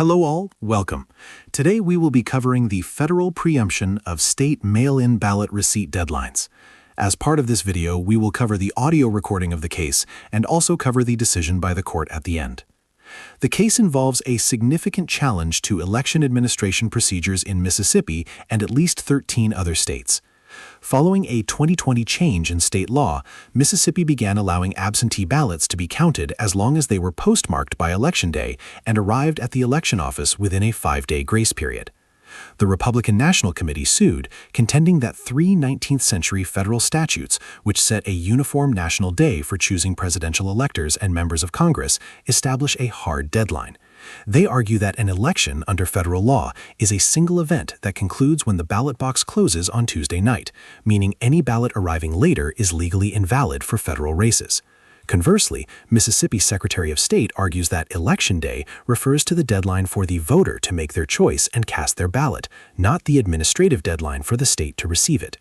Hello all, welcome. Today we will be covering the federal preemption of state mail-in ballot receipt deadlines. As part of this video, we will cover the audio recording of the case and also cover the decision by the court at the end. The case involves a significant challenge to election administration procedures in Mississippi and at least 13 other states. Following a 2020 change in state law, Mississippi began allowing absentee ballots to be counted as long as they were postmarked by Election Day and arrived at the election office within a 5-day grace period. The Republican National Committee sued, contending that three 19th-century federal statutes, which set a uniform national day for choosing presidential electors and members of Congress, establish a hard deadline. They argue that an election under federal law is a single event that concludes when the ballot box closes on Tuesday night, meaning any ballot arriving later is legally invalid for federal races. Conversely, Mississippi's Secretary of State argues that Election Day refers to the deadline for the voter to make their choice and cast their ballot, not the administrative deadline for the state to receive it.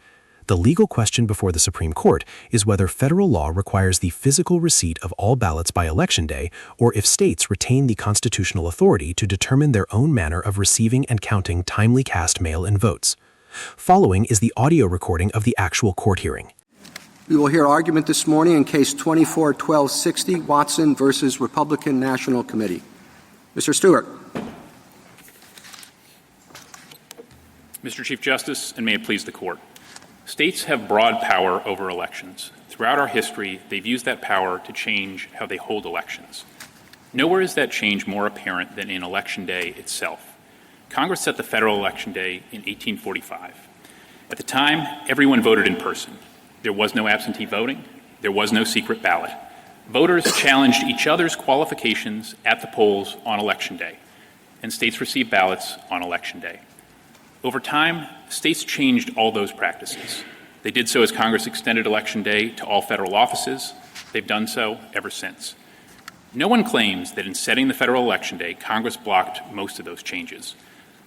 The legal question before the Supreme Court is whether federal law requires the physical receipt of all ballots by Election Day, or if states retain the constitutional authority to determine their own manner of receiving and counting timely cast mail-in votes. Following is the audio recording of the actual court hearing. We will hear argument this morning in Case 24-1260, Watson versus Republican National Committee. Mr. Stewart. Mr. Chief Justice, and may it please the Court. States have broad power over elections. Throughout our history, they've used that power to change how they hold elections. Nowhere is that change more apparent than in Election Day itself. Congress set the federal election day in 1845. At the time, everyone voted in person. There was no absentee voting. There was no secret ballot. Voters challenged each other's qualifications at the polls on Election Day, and states received ballots on Election Day. Over time, states changed all those practices. They did so as Congress extended Election Day to all federal offices. They've done so ever since. No one claims that in setting the federal election day, Congress blocked most of those changes.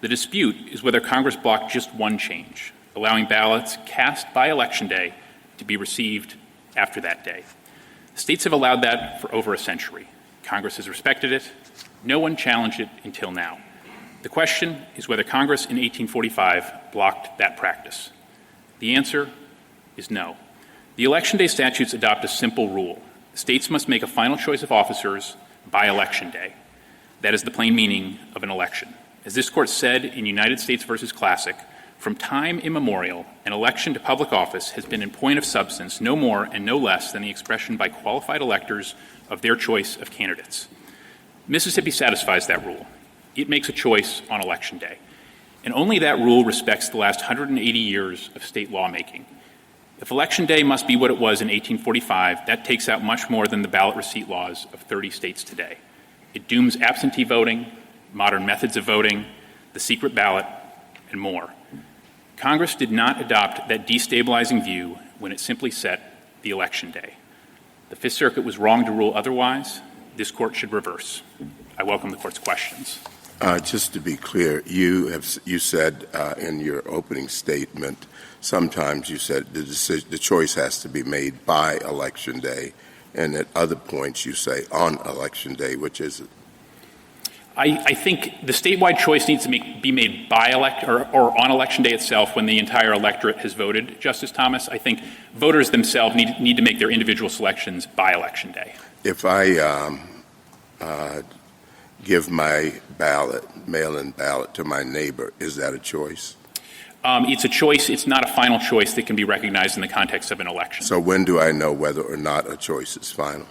The dispute is whether Congress blocked just one change, allowing ballots cast by Election Day to be received after that day. States have allowed that for over a century. Congress has respected it. No one challenged it until now. The question is whether Congress in 1845 blocked that practice. The answer is no. The Election Day statutes adopt a simple rule. States must make a final choice of officers by Election Day. That is the plain meaning of an election. As this Court said in United States v. Classic, from time immemorial, an election to public office has been in point of substance no more and no less than the expression by qualified electors of their choice of candidates. Mississippi satisfies that rule. It makes a choice on Election Day. And only that rule respects the last 180 years of state lawmaking. If Election Day must be what it was in 1845, that takes out much more than the ballot receipt laws of 30 states today. It dooms absentee voting, modern methods of voting, the secret ballot, and more. Congress did not adopt that destabilizing view when it simply set the Election Day. The Fifth Circuit was wrong to rule otherwise. This Court should reverse. I welcome the Court's questions. Just to be clear, you said in your opening statement, sometimes you said the choice has to be made by Election Day, and at other points you say on Election Day. Which is it? I think the statewide choice needs to be made by or on Election Day itself when the entire electorate has voted, Justice Thomas. I think voters themselves need to make their individual selections by Election Day. If I give my ballot, mail-in ballot to my neighbor, is that a choice? It's a choice. It's not a final choice that can be recognized in the context of an election. So when do I know whether or not a choice is final?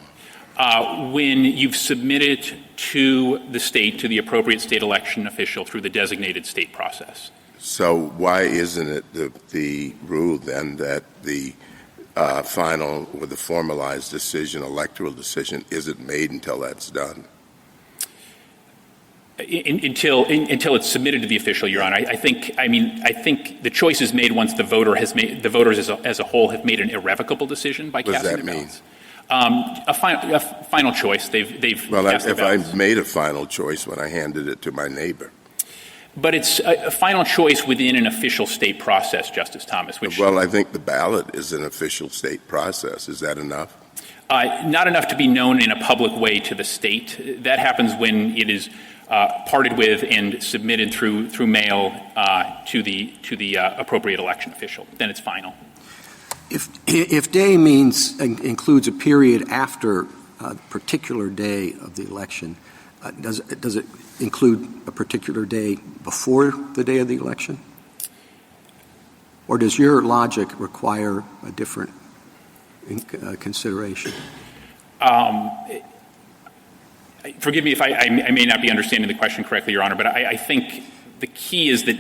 When you've submitted to the state, to the appropriate state election official through the designated state process. So why isn't it the rule then that the final or the formalized decision, electoral decision, isn't made until that's done? Until it's submitted to the official, Your Honor. I think the choice is made once the voters as a whole have made an irrevocable decision by casting their ballots. A final choice. If I made a final choice when I handed it to my neighbor. But it's a final choice within an official state process, Justice Thomas. Well, I think the ballot is an official state process. Is that enough? Not enough to be known in a public way to the state. That happens when it is parted with and submitted through mail to the appropriate election official. Then it's final. If day includes a period after a particular day of the election, does it include a particular day before the day of the election? Or does your logic require a different consideration? Forgive me if I may not be understanding the question correctly, Your Honor, but I think the key is that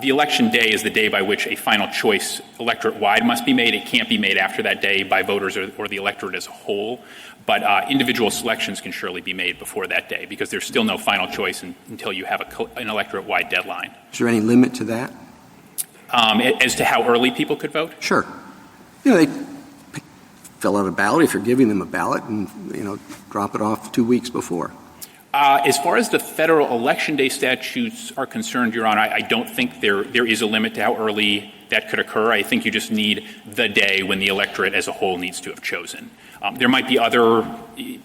the election day is the day by which a final choice electorate-wide must be made. It can't be made after that day by voters or the electorate as a whole. But individual selections can surely be made before that day because there's still no final choice until you have an electorate-wide deadline. Is there any limit to that? As to how early people could vote? Sure. They fill out a ballot if you're giving them a ballot and, drop it off 2 weeks before. As far as the federal election day statutes are concerned, Your Honor, I don't think there is a limit to how early that could occur. I think you just need the day when the electorate as a whole needs to have chosen. There might be other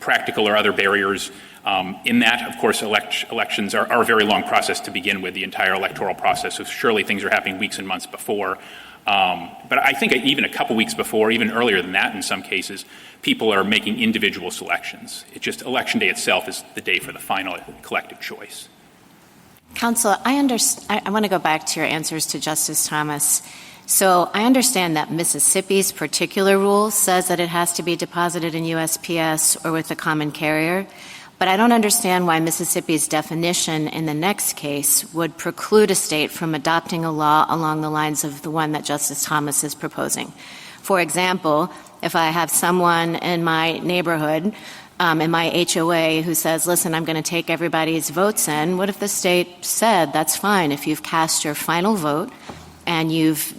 practical or other barriers in that. Of course, elections are a very long process to begin with, the entire electoral process, so surely things are happening weeks and months before. But I think even a couple weeks before, even earlier than that in some cases, people are making individual selections. It's just election day itself is the day for the final collective choice. Counsel, I want to go back to your answers to Justice Thomas. So I understand that Mississippi's particular rule says that it has to be deposited in USPS or with a common carrier. But I don't understand why Mississippi's definition in the next case would preclude a state from adopting a law along the lines of the one that Justice Thomas is proposing. For example, if I have someone in my neighborhood, in my HOA, who says, listen, I'm going to take everybody's votes in, what if the state said, that's fine, if you've cast your final vote and you've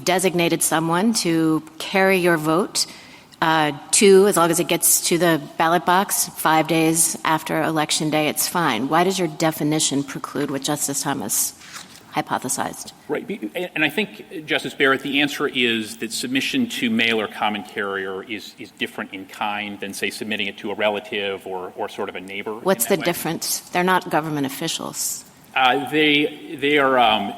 designated someone to carry your vote as long as it gets to the ballot box 5 days after Election Day, it's fine. Why does your definition preclude what Justice Thomas hypothesized? Right. And I think, Justice Barrett, the answer is that submission to mail or common carrier is different in kind than, say, submitting it to a relative or sort of a neighbor. What's the difference? They're not government officials. They are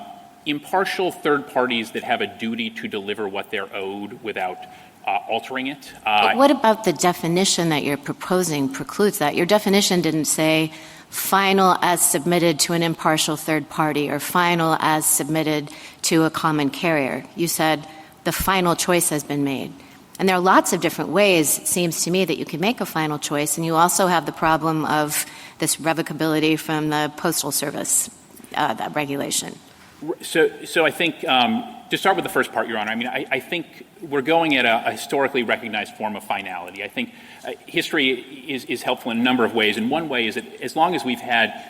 impartial third parties that have a duty to deliver what they're owed without altering it. But what about the definition that you're proposing precludes that? Your definition didn't say final as submitted to an impartial third party or final as submitted to a common carrier. You said the final choice has been made. And there are lots of different ways, it seems to me, that you can make a final choice. And you also have the problem of this revocability from the Postal Service, that regulation. So I think, to start with the first part, Your Honor, I think we're going at a historically recognized form of finality. I think history is helpful in a number of ways. And one way is that as long as we've had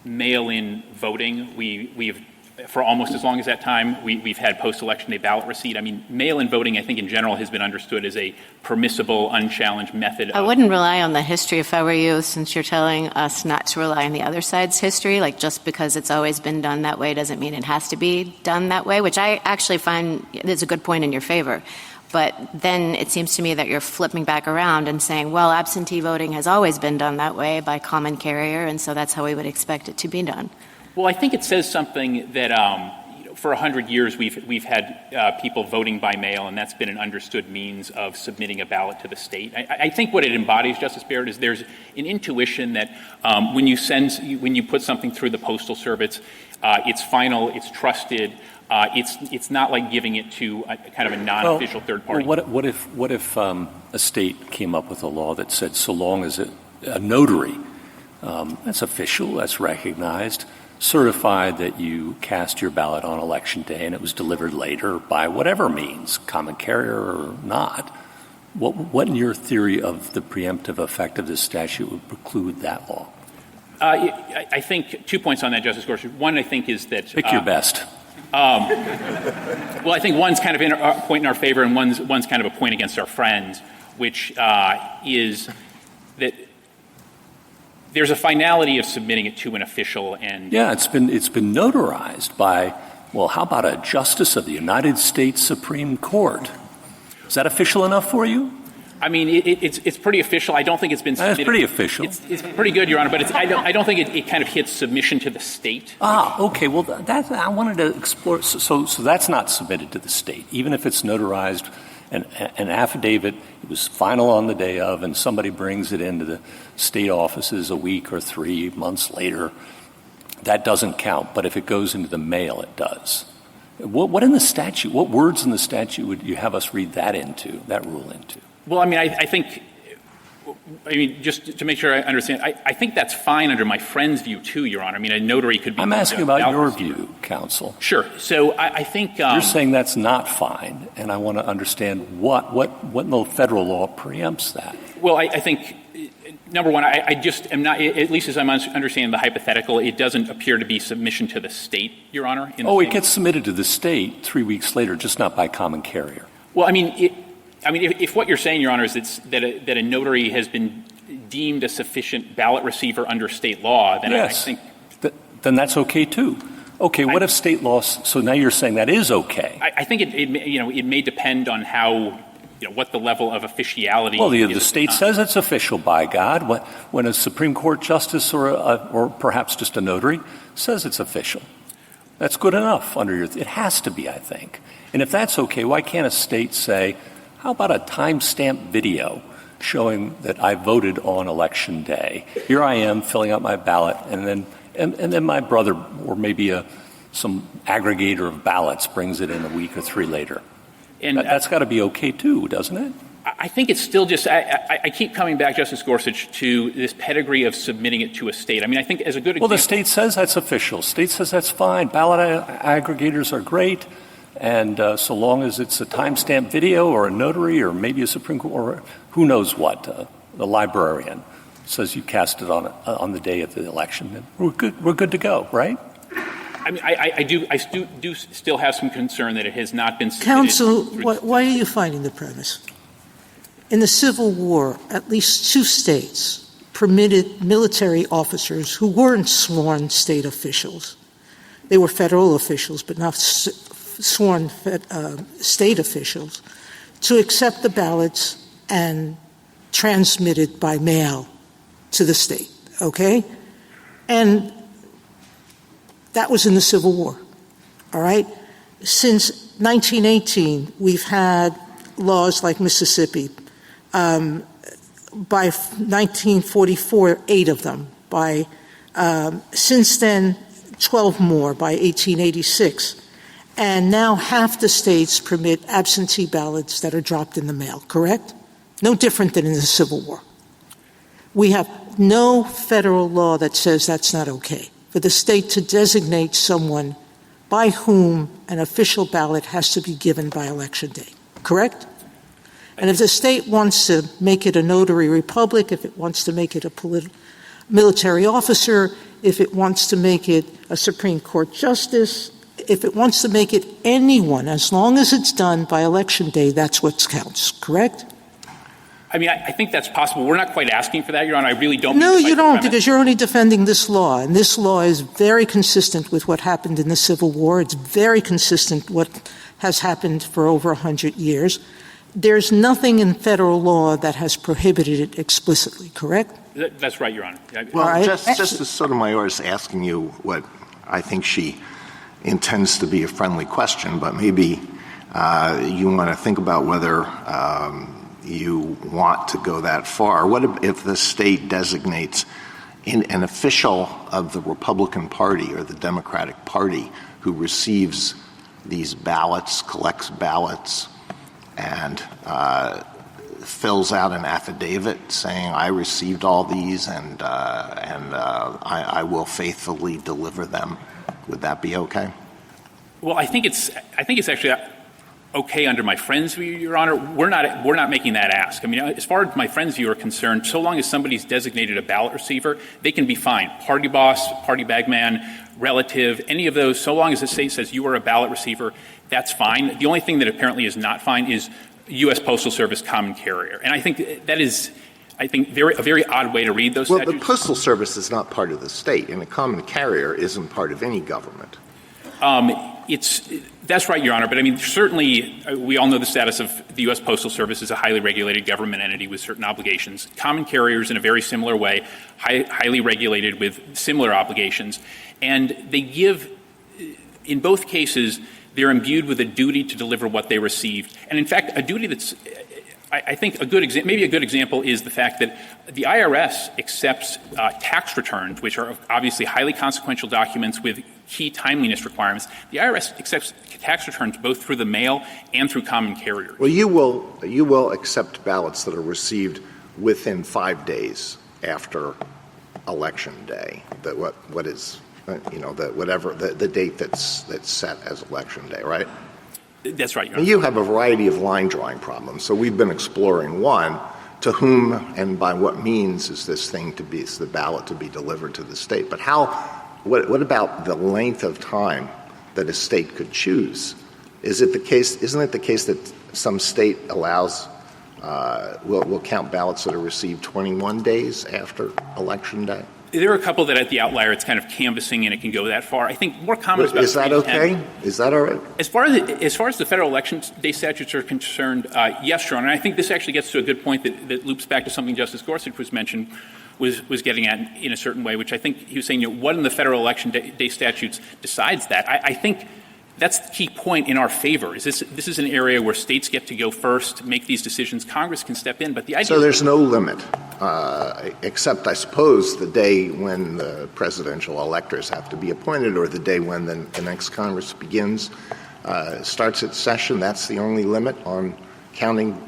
mail-in voting, we've for almost as long as that time, we've had post-election day ballot receipt. Mail-in voting, I think, in general, has been understood as a permissible, unchallenged method. I wouldn't rely on the history if I were you, since you're telling us not to rely on the other side's history. Like, just because it's always been done that way doesn't mean it has to be done that way, which I actually find is a good point in your favor. But then it seems to me that you're flipping back around and saying, well, absentee voting has always been done that way by common carrier, and so that's how we would expect it to be done. Well, I think it says something that for 100 years we've had people voting by mail, and that's been an understood means of submitting a ballot to the state. I think what it embodies, Justice Barrett, is there's an intuition that when you put something through the Postal Service, it's final, it's trusted. It's not like giving it to a kind of a non-official third party. Well, what if a state came up with a law that said so long as a notary, that's official, that's recognized, certified that you cast your ballot on Election Day and it was delivered later by whatever means, common carrier or not, what in your theory of the preemptive effect of this statute would preclude that law? I think 2 points on that, Justice Gorsuch. One, I think, is that... Pick your best. Well, I think one's kind of a point in our favor and one's kind of a point against our friends, which is that there's a finality of submitting it to an official and... Yeah, it's been notarized by, well, how about a justice of the United States Supreme Court? Is that official enough for you? I mean, it's pretty official. I don't think it's been submitted. That's pretty official. It's pretty good, Your Honor, but I don't think it kind of hits submission to the state. Okay. Well, I wanted to explore. So that's not submitted to the state, even if it's notarized. An affidavit, it was final on the day of, and somebody brings it into the state offices a week or 3 months later. That doesn't count. But if it goes into the mail, it does. What in the statute? What words in the statute would you have us read that rule into? Well, I mean, I think, just to make sure I understand, I think that's fine under my friend's view, too, Your Honor. I mean, a notary could be... I'm asking about your view, counsel. Sure. So I think... You're saying that's not fine, and I want to understand what in the federal law preempts that. Well, I think, number one, I just am not, at least as I'm understanding the hypothetical, it doesn't appear to be submission to the state, Your Honor. It gets submitted to the state 3 weeks later, just not by common carrier. Well, if what you're saying, Your Honor, is that a notary has been deemed a sufficient ballot receiver under state law, then yes. I think... Then that's okay, too. Okay, what if state law... So now you're saying that is okay. I think it may depend on how... what the level of officiality Well, is. the state says it's official, by God. When a Supreme Court justice or perhaps just a notary says it's official, that's good enough under your... It has to be, I think. And if that's okay, why can't a state say, how about a time-stamped video showing that I voted on Election Day? Here I am filling out my ballot, and then my brother or maybe some aggregator of ballots brings it in a week or 3 later. And that's got to be okay, too, doesn't it? I think it's still just I keep coming back, Justice Gorsuch, to this pedigree of submitting it to a state. I mean, I think as a good example... Well, the state says that's official. State says that's fine. Ballot aggregators are great. And so long as it's a time-stamped video or a notary or maybe a Supreme Court or who knows what, the librarian says you cast it on the day of the election, we're good to go, right? I mean, I do still have some concern that it has not been submitted. Counsel, why are you fighting the premise? In the Civil War, at least 2 states permitted military officers who weren't sworn state officials. They were federal officials, but not sworn state officials, to accept the ballots and transmit it by mail to the state, okay? And that was in the Civil War, all right? Since 1918, we've had laws like Mississippi. By 1944, 8 of them. Since then, 12 more by 1886. And now half the states permit absentee ballots that are dropped in the mail, correct? No different than in the Civil War. We have no federal law that says that's not okay, for the state to designate someone by whom an official ballot has to be given by Election Day, correct? And if the state wants to make it a notary republic, if it wants to make it a military officer, if it wants to make it a Supreme Court justice, if it wants to make it anyone, as long as it's done by Election Day, that's what counts, correct? I mean, I think that's possible. We're not quite asking for that, Your Honor. I really don't. No, you don't, because you're only defending this law, and this law is very consistent with what happened in the Civil War. It's very consistent with what has happened for over 100 years. There's nothing in federal law that has prohibited it explicitly, correct? That's right, Your Honor. Well, right. Justice Sotomayor is asking you what I think she intends to be a friendly question, but maybe you want to think about whether you want to go that far. What if the state designates an official of the Republican Party or the Democratic Party who receives these ballots, collects ballots, and fills out an affidavit saying, I received all these and I will faithfully deliver them? Would that be okay? Well, I think it's actually okay under my friend's view, Your Honor. We're not making that ask. I mean, as far as my friend's view are concerned, so long as somebody's designated a ballot receiver, they can be fine. Party boss, party bagman, relative, any of those, so long as the state says you are a ballot receiver, that's fine. The only thing that apparently is not fine is U.S. Postal Service common carrier. And I think that is, a very odd way to read those statutes. Well, the Postal Service is not part of the state, and a common carrier isn't part of any government. That's right, Your Honor. But I mean, certainly we all know the status of the U.S. Postal Service as a highly regulated government entity with certain obligations. Common carriers, in a very similar way, highly regulated with similar obligations. And they give, in both cases, they're imbued with a duty to deliver what they received. And in fact, a duty that's, I think, maybe a good example is the fact that the IRS accepts tax returns, which are obviously highly consequential documents with key timeliness requirements. The IRS accepts tax returns both through the mail and through common carriers. Well, you will accept ballots that are received within 5 days after Election Day. That what is the date that's set as Election Day, right? That's right, Your Honor. And you have a variety of line drawing problems. So we've been exploring one. To whom and by what means is the ballot to be delivered to the state? But what about the length of time that a state could choose? Isn't it the case that some state allows will count ballots that are received 21 days after Election Day? There are a couple that at the outlier it's kind of canvassing and it can go that far. I think more common is about Is that okay? Is that all right? As far as the federal election day statutes are concerned, yes, Your Honor. And I think this actually gets to a good point that loops back to something Justice Gorsuch was getting at in a certain way, which I think he was saying, what in the federal election day statutes decides that? I think that's the key point in our favor. This is an area where states get to go first, make these decisions. Congress can step in, but the idea. So there's no limit, except I suppose the day when the presidential electors have to be appointed, or the day when the next Congress starts its session. That's the only limit on counting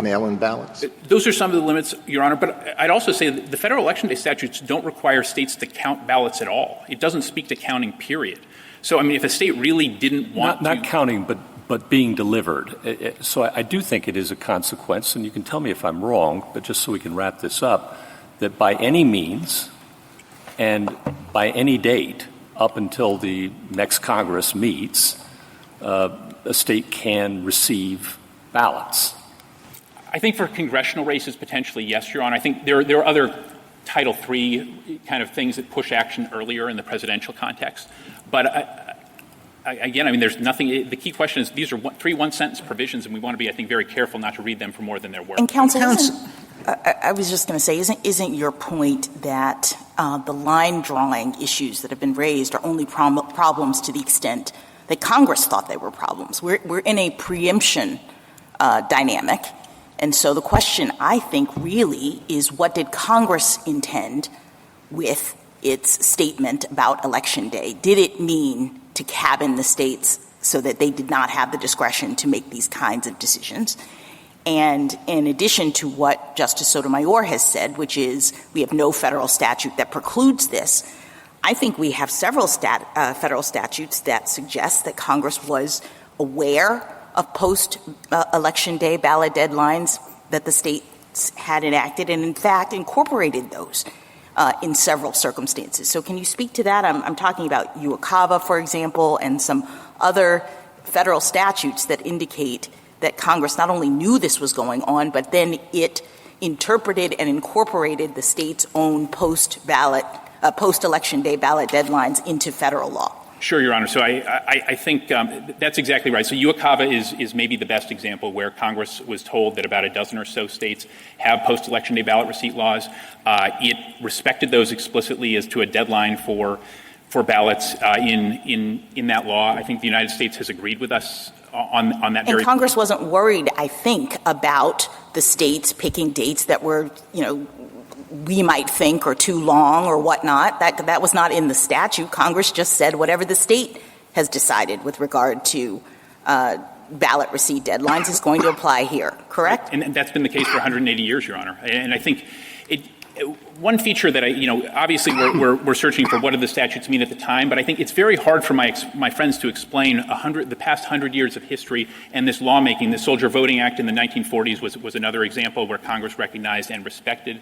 mail-in ballots. Those are some of the limits, Your Honor. But I'd also say that the federal election day statutes don't require states to count ballots at all. It doesn't speak to counting, period. So, I mean, if a state really didn't want not counting, but being delivered. So I do think it is a consequence, and you can tell me if I'm wrong, but just so we can wrap this up, that by any means and by any date up until the next Congress meets, a state can receive ballots. I think for congressional races, potentially, yes, Your Honor. I think there are other Title III kind of things that push action earlier in the presidential context. But again, I mean, there's nothing. The key question is these are three one-sentence provisions, and we want to be, I think, very careful not to read them for more than they're worth. And counsel, I was just going to say, isn't your point that the line drawing issues that have been raised are only problems to the extent that Congress thought they were problems? We're in a preemption dynamic. And so the question, I think, really is what did Congress intend with its statement about Election Day? Did it mean to cabin the states so that they did not have the discretion to make these kinds of decisions? And in addition to what Justice Sotomayor has said, which is we have no federal statute that precludes this, I think we have several federal statutes that suggest that Congress was aware of post-Election Day ballot deadlines that the states had enacted and, in fact, incorporated those in several circumstances. So can you speak to that? I'm talking about UOCAVA, for example, and some other federal statutes that indicate that Congress not only knew this was going on, but then it interpreted and incorporated the state's own post-Election Day ballot deadlines into federal law. Sure, Your Honor. So I think that's exactly right. So UOCAVA is maybe the best example where Congress was told that about a dozen or so states have post-Election Day ballot receipt laws. It respected those explicitly as to a deadline for ballots in that law. I think the United States has agreed with us on that. And Congress wasn't worried, I think, about the states picking dates that were, we might think are too long or whatnot. That was not in the statute. Congress just said whatever the state has decided with regard to ballot receipt deadlines is going to apply here, correct? And that's been the case for 180 years, Your Honor. And I think one feature that obviously we're searching for what did the statutes mean at the time, but I think it's very hard for my friends to explain the past 100 years of history and this lawmaking. The Soldier Voting Act in the 1940s was another example where Congress recognized and respected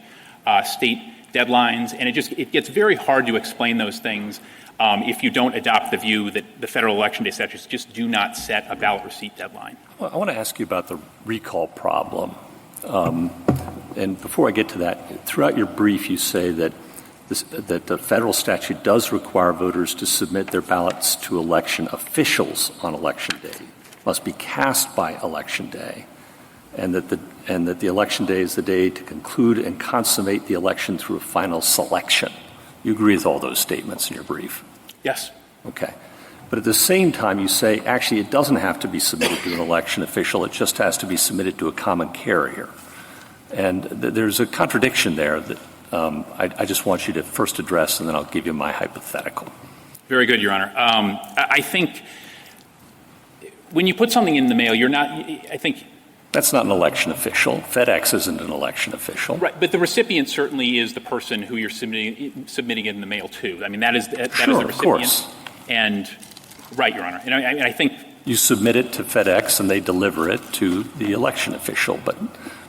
state deadlines, and it gets very hard to explain those things if you don't adopt the view that the federal election day statutes just do not set a ballot receipt deadline. Well, I want to ask you about the recall problem. And before I get to that, throughout your brief you say that that the federal statute does require voters to submit their ballots to election officials on Election Day, must be cast by Election Day, and that the Election Day is the day to conclude and consummate the election through a final selection. You agree with all those statements in your brief? Yes. Okay. But at the same time, you say, actually, it doesn't have to be submitted to an election official. It just has to be submitted to a common carrier. And there's a contradiction there that I just want you to first address, and then I'll give you my hypothetical. Very good, Your Honor. I think when you put something in the mail, That's not an election official. FedEx isn't an election official. Right, but the recipient certainly is the person who you're submitting it in the mail to. I mean, that is the recipient. Of course. And right, Your Honor. And I think you submit it to FedEx and they deliver it to the election official.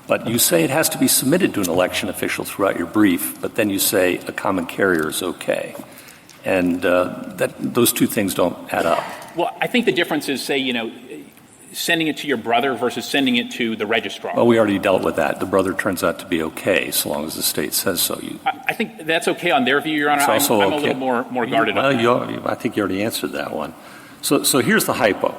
But you say it has to be submitted to an election official throughout your brief, but then you say a common carrier is okay. And those two things don't add up. Well, I think the difference is, say, sending it to your brother versus sending it to the registrar. Well, we already dealt with that. The brother turns out to be okay, so long as the state says so. I think that's okay on their view, Your Honor. I'm a little more guarded up. I think you already answered that one. So here's the hypo.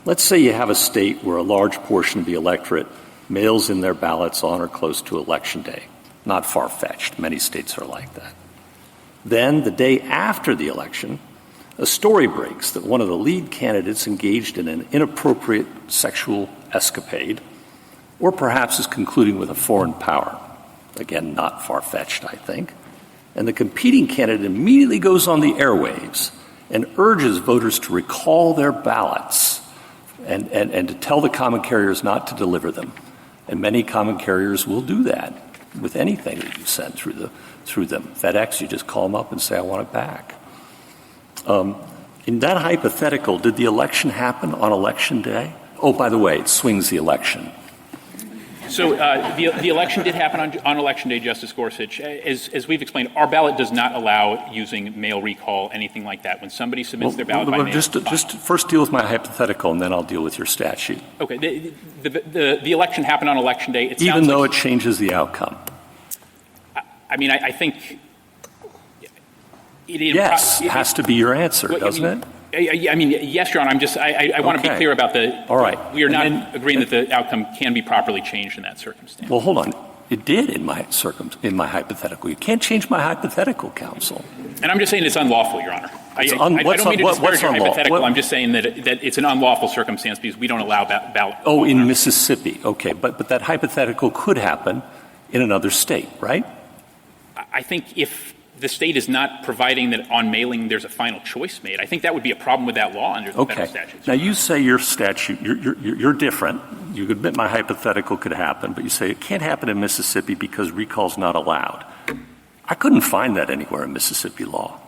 Let's say you have a state where a large portion of the electorate mails in their ballots on or close to Election Day. Not far-fetched. Many states are like that. Then, the day after the election, a story breaks that one of the lead candidates engaged in an inappropriate sexual escapade, or perhaps is concluding with a foreign power. Again, not far-fetched, I think. And the competing candidate immediately goes on the airwaves and urges voters to recall their ballots and to tell the common carriers not to deliver them. And many common carriers will do that with anything that you send through them. FedEx, you just call them up and say, I want it back. In that hypothetical, did the election happen on Election Day? Oh, by the way, it swings the election. So the election did happen on Election Day, Justice Gorsuch. As we've explained, our ballot does not allow using mail recall, anything like that. When somebody submits their ballot by mail. Just first deal with my hypothetical, and then I'll deal with your statute. Okay. The election happened on Election Day. Even though it changes the outcome. I mean, I think it has to be your answer, doesn't it? I mean, yes, Your Honor. I want to be clear about All right. We are not agreeing that the outcome can be properly changed in that circumstance. Well, hold on. It did in my hypothetical. You can't change my hypothetical, counsel. And I'm just saying it's unlawful, Your Honor. I don't mean to disparage your hypothetical. I'm just saying that it's an unlawful circumstance because we don't allow ballot. Oh, in Mississippi. Okay. But that hypothetical could happen in another state, right? I think if the state is not providing that on mailing there's a final choice made, I think that would be a problem with that law under the federal statutes. Now, you say your statute, you're different. You admit my hypothetical could happen, but you say it can't happen in Mississippi because recall's not allowed. I couldn't find that anywhere in Mississippi law.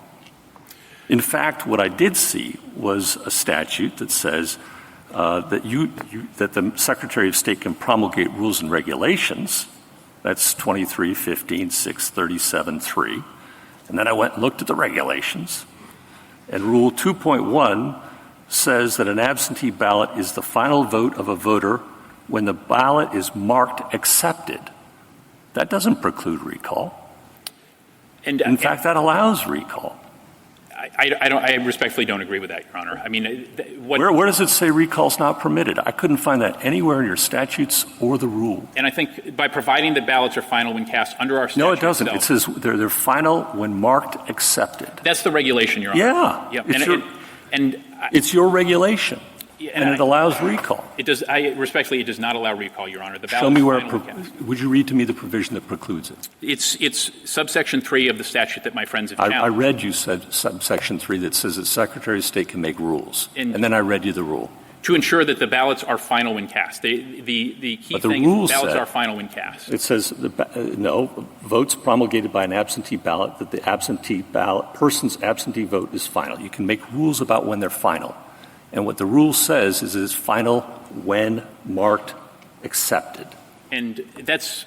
In fact, what I did see was a statute that says that the Secretary of State can promulgate rules and regulations. That's 23-15-637-3. And then I went and looked at the regulations. And Rule 2.1 says that an absentee ballot is the final vote of a voter when the ballot is marked accepted. That doesn't preclude recall. In fact, that allows recall. I respectfully don't agree with that, Your Honor. I mean, where does it say recall's not permitted? I couldn't find that anywhere in your statutes or the rule. And I think by providing that ballots are final when cast under our statute. No, it doesn't. It says they're final when marked accepted. That's the regulation, Your Honor. Yeah. It's your regulation. And it allows recall. It does. Respectfully, it does not allow recall, Your Honor. The ballot Show me where. Would you read to me the provision that precludes it? It's subsection 3 of the statute that my friends have challenged. I read you said subsection 3 that says that Secretary of State can make rules, and then I read you the rule. To ensure that the ballots are final when cast. The key thing is ballots are final when cast. It says votes promulgated by an absentee ballot that the absentee ballot person's absentee vote is final. You can make rules about when they're final. And what the rule says is it's final when marked accepted. And it's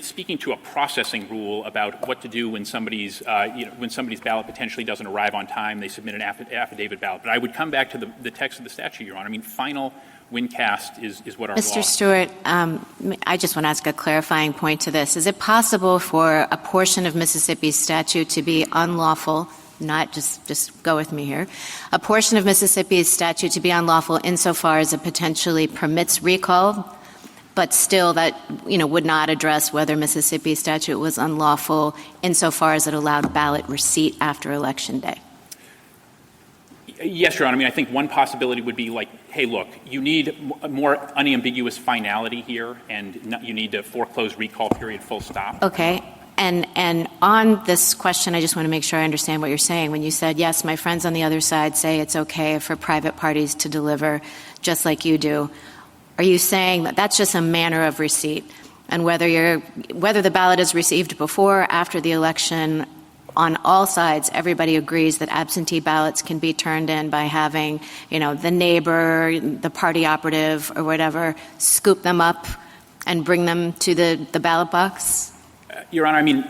speaking to a processing rule about what to do when somebody's ballot potentially doesn't arrive on time, they submit an affidavit ballot. But I would come back to the text of the statute, Your Honor. I mean, final when cast is what our law. Mr. Stewart, I just want to ask a clarifying point to this. Is it possible for a portion of Mississippi's statute to be unlawful, not just go with me here, a portion of Mississippi's statute to be unlawful insofar as it potentially permits recall, but still that, would not address whether Mississippi's statute was unlawful insofar as it allowed ballot receipt after Election Day? Yes, Your Honor. I think one possibility would be like, hey, look, you need a more unambiguous finality here, and you need to foreclose recall period, full stop. Okay. And on this question, I just want to make sure I understand what you're saying. When you said, yes, my friends on the other side say it's okay for private parties to deliver just like you do, are you saying that that's just a manner of receipt? And whether the ballot is received before or after the election, on all sides, everybody agrees that absentee ballots can be turned in by having, the neighbor, the party operative, or whatever, scoop them up and bring them to the ballot box? Your Honor,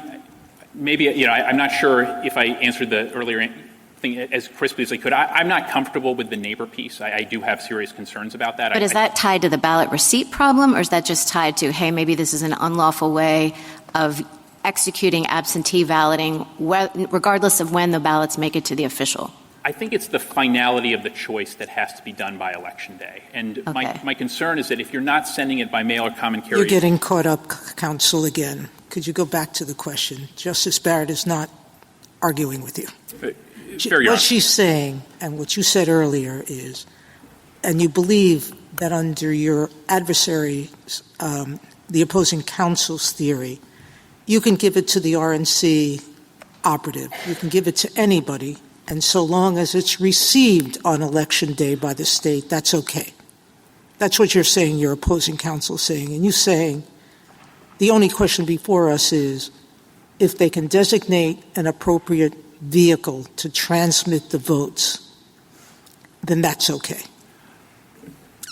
maybe, I'm not sure if I answered the earlier thing as crisply as I could. I'm not comfortable with the neighbor piece. I do have serious concerns about that. But is that tied to the ballot receipt problem, or is that just tied to, hey, maybe this is an unlawful way of executing absentee balloting, regardless of when the ballots make it to the official? I think it's the finality of the choice that has to be done by Election Day. And okay. my concern is that if you're not sending it by mail or common carrier... You're getting caught up, counsel, again. Could you go back to the question? Justice Barrett is not arguing with you. What she's saying, and what you said earlier is, and you believe that under your adversary, the opposing counsel's theory, you can give it to the RNC operative. You can give it to anybody, and so long as it's received on Election Day by the state, that's okay. That's what you're saying, your opposing counsel saying. And you're saying the only question before us is if they can designate an appropriate vehicle to transmit the votes, then that's okay.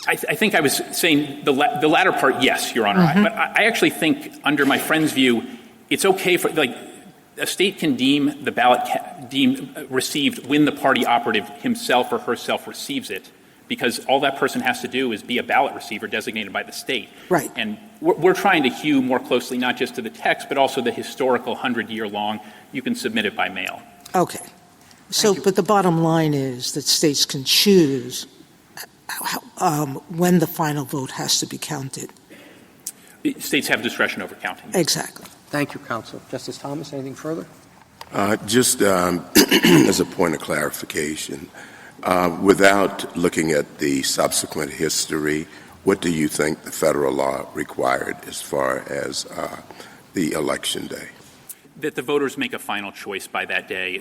I think I was saying the latter part, yes, Your Honor. Mm-hmm. But I actually think, under my friend's view, it's okay for, a state can deem the ballot received when the party operative himself or herself receives it, because all that person has to do is be a ballot receiver designated by the state. Right. And we're trying to hew more closely not just to the text, but also the historical 100-year-long, you can submit it by mail. Okay. But the bottom line is that states can choose when the final vote has to be counted. States have discretion over counting. Exactly. Thank you, counsel. Justice Thomas, anything further? Just as a point of clarification, without looking at the subsequent history, what do you think the federal law required as far as the Election Day? That the voters make a final choice by that day.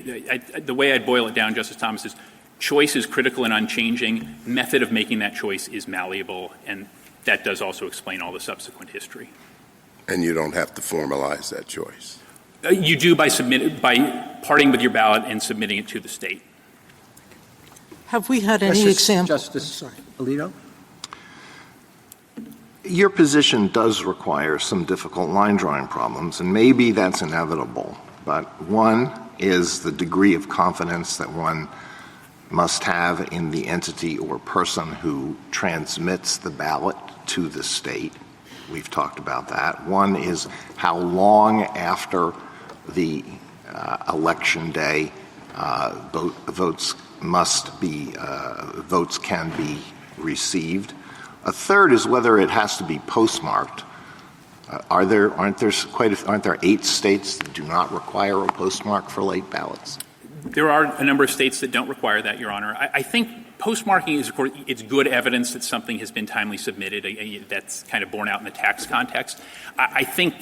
The way I'd boil it down, Justice Thomas, is choice is critical and unchanging. Method of making that choice is malleable, and that does also explain all the subsequent history. And you don't have to formalize that choice? You do by parting with your ballot and submitting it to the state. Have we had any examples? Justice Alito? Your position does require some difficult line drawing problems, and maybe that's inevitable. But one is the degree of confidence that one must have in the entity or person who transmits the ballot to the state. We've talked about that. One is how long after the election day votes can be received. A third is whether it has to be postmarked. Aren't there 8 states that do not require a postmark for late ballots? There are a number of states that don't require that, Your Honor. I think postmarking is, of course, it's good evidence that something has been timely submitted. That's kind of borne out in the tax context. I think,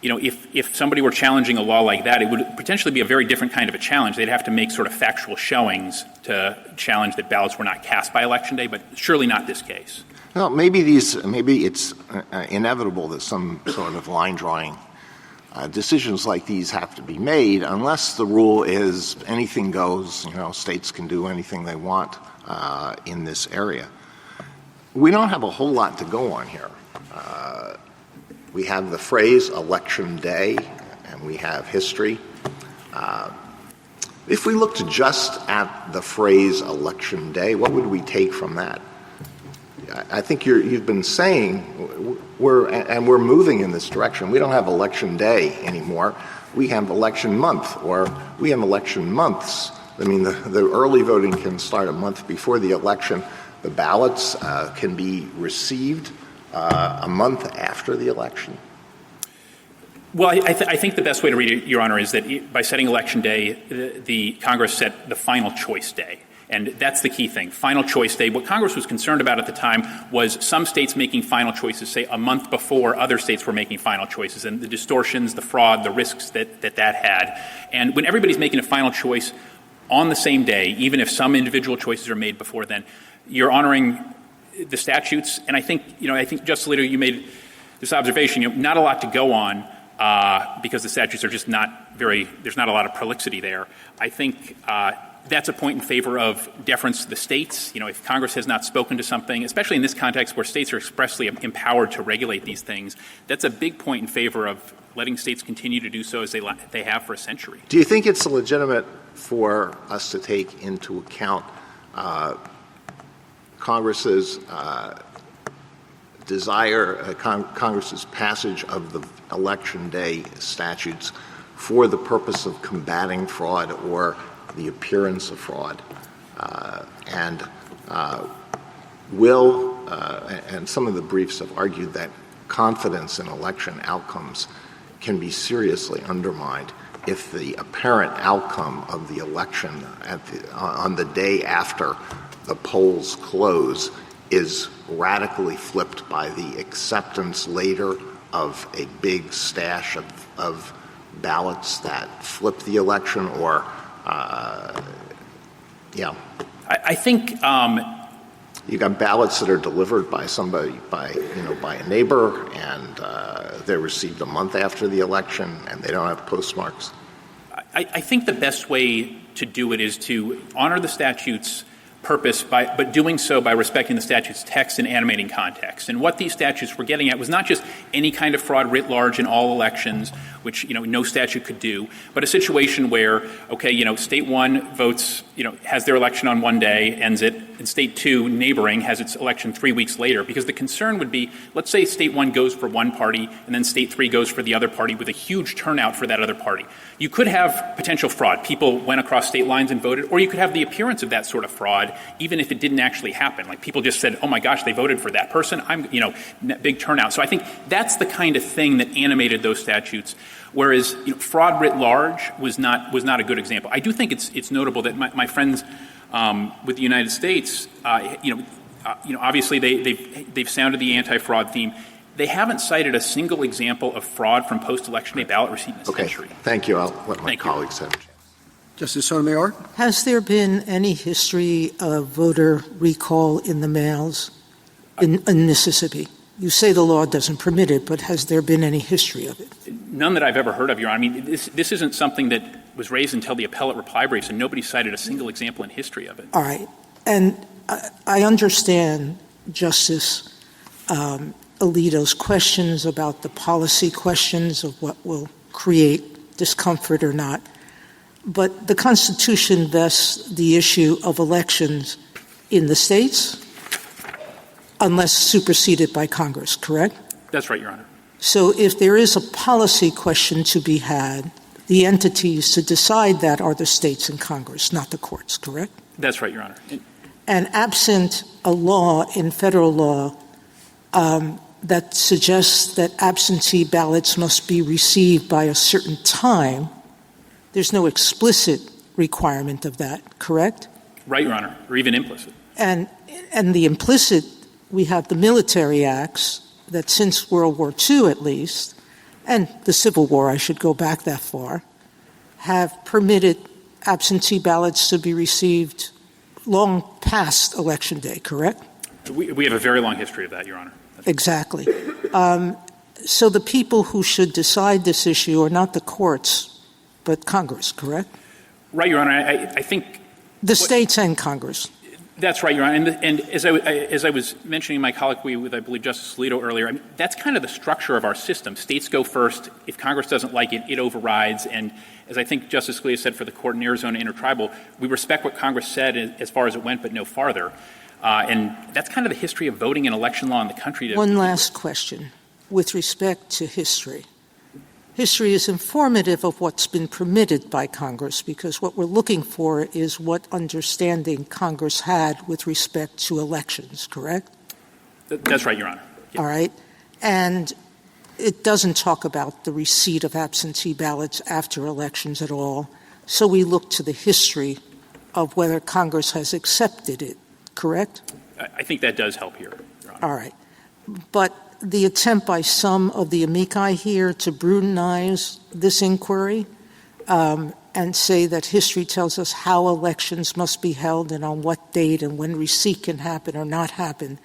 if somebody were challenging a law like that, it would potentially be a very different kind of a challenge. They'd have to make sort of factual showings to challenge that ballots were not cast by Election Day, but surely not this case. Well, maybe it's inevitable that some sort of line drawing decisions like these have to be made, unless the rule is anything goes. States can do anything they want in this area. We don't have a whole lot to go on here. We have the phrase "election day," and we have history. If we looked just at the phrase "election day," what would we take from that? I think you've been saying we're moving in this direction. We don't have election day anymore. We have election month, or we have election months. I mean, the early voting can start a month before the election. The ballots can be received a month after the election. Well, I think the best way to read it, Your Honor, is that by setting Election Day, the Congress set the final choice day. And that's the key thing, final choice day. What Congress was concerned about at the time was some states making final choices, say, a month before other states were making final choices, and the distortions, the fraud, the risks that had. And when everybody's making a final choice on the same day, even if some individual choices are made before then, you're honoring the statutes. And I think Justice Alito, you made this observation, not a lot to go on because the statutes are just there's not a lot of prolixity there. I think that's a point in favor of deference to the states. If Congress has not spoken to something, especially in this context where states are expressly empowered to regulate these things, that's a big point in favor of letting states continue to do so as they have for a century. Do you think it's legitimate for us to take into account Congress's Congress's passage of the Election Day statutes for the purpose of combating fraud or the appearance of fraud, and some of the briefs have argued that confidence in election outcomes can be seriously undermined if the apparent outcome of the election on the day after the polls close is radically flipped by the acceptance later of a big stash of ballots that flip the election, or I think you got ballots that are delivered by somebody, by a neighbor, and they're received a month after the election, and they don't have postmarks. I think the best way to do it is to honor the statute's purpose, but doing so by respecting the statute's text and animating context. And what these statutes were getting at was not just any kind of fraud writ large in all elections, which no statute could do, but a situation where, state one votes, has their election on one day, ends it, and state two, neighboring, has its election 3 weeks later. Because the concern would be, let's say state one goes for one party, and then state three goes for the other party with a huge turnout for that other party. You could have potential fraud. People went across state lines and voted, or you could have the appearance of that sort of fraud, even if it didn't actually happen. Like people just said, oh my gosh, they voted for that person. Big turnout. So I think that's the kind of thing that animated those statutes. Whereas fraud writ large was not a good example. I do think it's notable that my friends with the United States, obviously they've sounded the anti-fraud theme. They haven't cited a single example of fraud from post-election day ballot receipt in this century. Thank you. I'll let my colleagues have. Justice Sotomayor? Has there been any history of voter recall in the mails in Mississippi? You say the law doesn't permit it, but has there been any history of it? None that I've ever heard of, Your Honor. I mean, this isn't something that was raised until the appellate reply briefs, and nobody cited a single example in history of it. All right. And I understand Justice Alito's questions about the policy questions of what will create discomfort or not. But the Constitution vests the issue of elections in the states unless superseded by Congress, correct? That's right, Your Honor. So if there is a policy question to be had, the entities to decide that are the states and Congress, not the courts, correct? That's right, Your Honor. And absent a law in federal law that suggests that absentee ballots must be received by a certain time, there's no explicit requirement of that, correct? Right, Your Honor, or even implicit. And the implicit, we have the military acts that since World War II at least, and the Civil War, I should go back that far, have permitted absentee ballots to be received long past Election Day, correct? We have a very long history of that, Your Honor. Exactly. So the people who should decide this issue are not the courts, but Congress, correct? Right, Your Honor. I think the states and Congress. That's right, Your Honor. And as I was mentioning in my colloquy with, I believe, Justice Alito earlier, that's kind of the structure of our system. States go first. If Congress doesn't like it, it overrides. And as I think Justice Scalia said for the court in Arizona Intertribal, we respect what Congress said as far as it went, but no farther. And that's kind of the history of voting and election law in the country. One last question with respect to history. History is informative of what's been permitted by Congress, because what we're looking for is what understanding Congress had with respect to elections, correct? That's right, Your Honor. Yeah. All right. And it doesn't talk about the receipt of absentee ballots after elections at all. So we look to the history of whether Congress has accepted it, correct? I think that does help here, Your Honor. All right. But the attempt by some of the amici here to brutalize this inquiry and say that history tells us how elections must be held and on what date and when receipt can happen or not happen,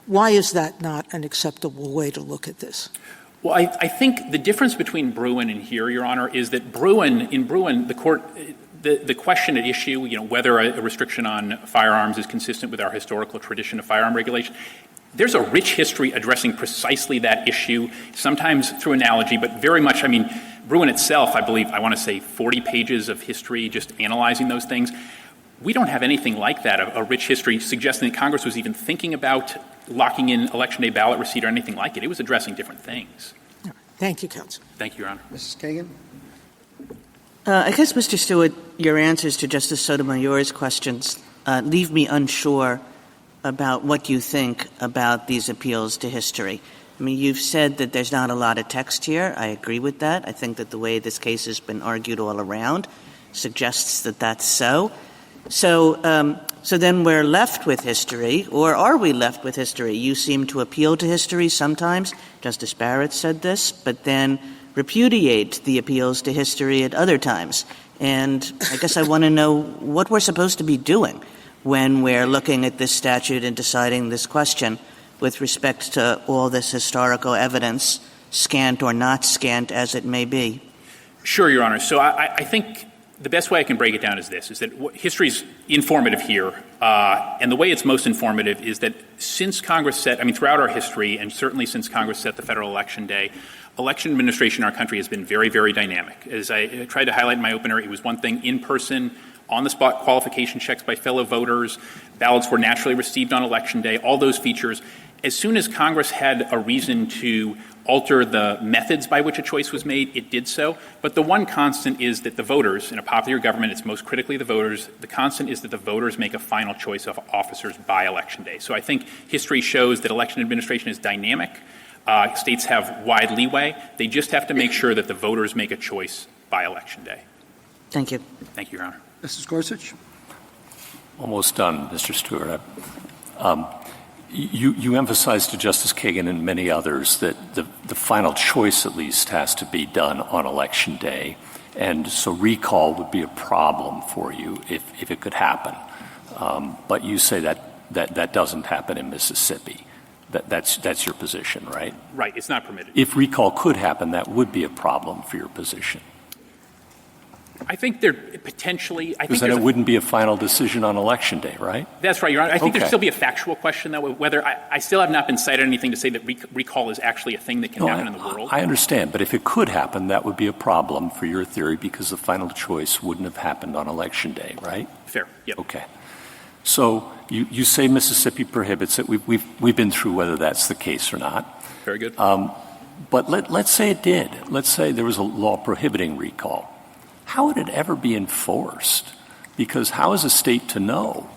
why is that not an acceptable way to look at this? Well, I think the difference between Bruin and here, Your Honor, is that in Bruin, the court, the question at issue, whether a restriction on firearms is consistent with our historical tradition of firearm regulation, there's a rich history addressing precisely that issue, sometimes through analogy, but very much, Bruin itself, I believe, I want to say 40 pages of history just analyzing those things. We don't have anything like that, a rich history suggesting that Congress was even thinking about locking in Election Day ballot receipt or anything like it. It was addressing different things. Thank you, counsel. Thank you, Your Honor. Mrs. Kagan? I guess, Mr. Stewart, your answers to Justice Sotomayor's questions leave me unsure about what you think about these appeals to history. You've said that there's not a lot of text here. I agree with that. I think that the way this case has been argued all around suggests that that's so. So then we're left with history, or are we left with history? You seem to appeal to history sometimes. Justice Barrett said this, but then repudiate the appeals to history at other times. And I guess I want to know what we're supposed to be doing when we're looking at this statute and deciding this question with respect to all this historical evidence, scant or not scant as it may be. Sure, Your Honor. So I think the best way I can break it down is this, is that history is informative here. And the way it's most informative is that since Congress throughout our history, and certainly since Congress set the federal election day, election administration in our country has been very, very dynamic. As I tried to highlight in my opener, it was one thing in person, on-the-spot qualification checks by fellow voters, ballots were naturally received on election day, all those features. As soon as Congress had a reason to alter the methods by which a choice was made, it did so. But the one constant is that the voters, in a popular government, it's most critically the voters, the constant is that the voters make a final choice of officers by election day. So I think history shows that election administration is dynamic. States have wide leeway. They just have to make sure that the voters make a choice by election day. Thank you. Thank you, Your Honor. Mrs. Gorsuch? Almost done, Mr. Stewart. You emphasized to Justice Kagan and many others that the final choice at least has to be done on Election Day, and so recall would be a problem for you if it could happen. But you say that doesn't happen in Mississippi. That's your position, right? Right. It's not permitted. If recall could happen, that would be a problem for your position. I think there potentially – because then it wouldn't be a final decision on Election Day, right? That's right, Your Honor. I think Okay. there'd still be a factual question, though, whether I still have not been cited anything to say that recall is actually a thing that can happen in the world. I understand, but if it could happen, that would be a problem for your theory because the final choice wouldn't have happened on Election Day, right? Fair, yep. Okay. So you say Mississippi prohibits it. We've been through whether that's the case or not. Very good. But let's say it did. Let's say there was a law prohibiting recall. How would it ever be enforced? Because how is a state to know?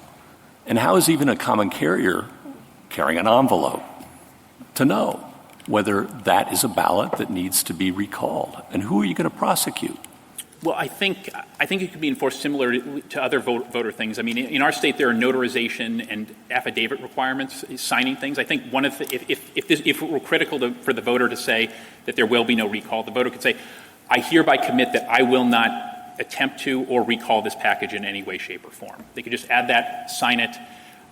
And how is even a common carrier carrying an envelope to know whether that is a ballot that needs to be recalled? And who are you going to prosecute? Well, I think it could be enforced similar to other voter things. I mean, in our state, there are notarization and affidavit requirements, signing things. I think one of if it were critical for the voter to say that there will be no recall, the voter could say, I hereby commit that I will not attempt to or recall this package in any way, shape, or form. They could just add that, sign it.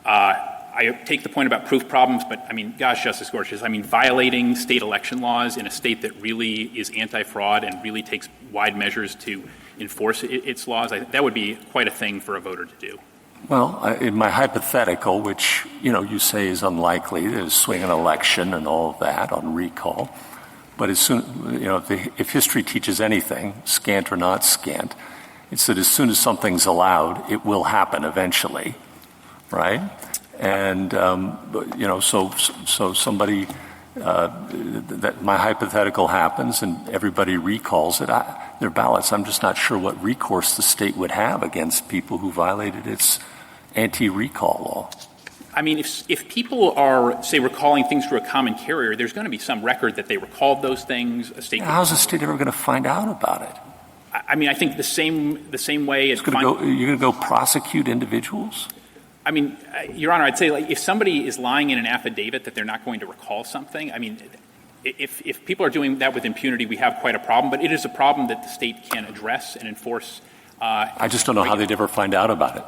I take the point about proof problems, but, I mean, gosh, Justice Gorsuch, I mean, violating state election laws in a state that really is anti-fraud and really takes wide measures to enforce its laws, that would be quite a thing for a voter to do. Well, in my hypothetical, which, you say is unlikely, to swing an election and all of that on recall, but as soon, if history teaches anything, scant or not scant, it's that as soon as something's allowed, it will happen eventually, right? And, so somebody, that my hypothetical happens and everybody recalls it, their ballots. I'm just not sure what recourse the state would have against people who violated its anti-recall law. I mean, if people are, say, recalling things through a common carrier, there's going to be some record that they recalled those things. How's the state ever going to find out about it? I mean, I think the same way as you're going to go prosecute individuals? I mean, Your Honor, I'd say, like, if somebody is lying in an affidavit that they're not going to recall something, I mean, if people are doing that with impunity, we have quite a problem. But it is a problem that the state can address and enforce. I just don't know how they'd ever find out about it.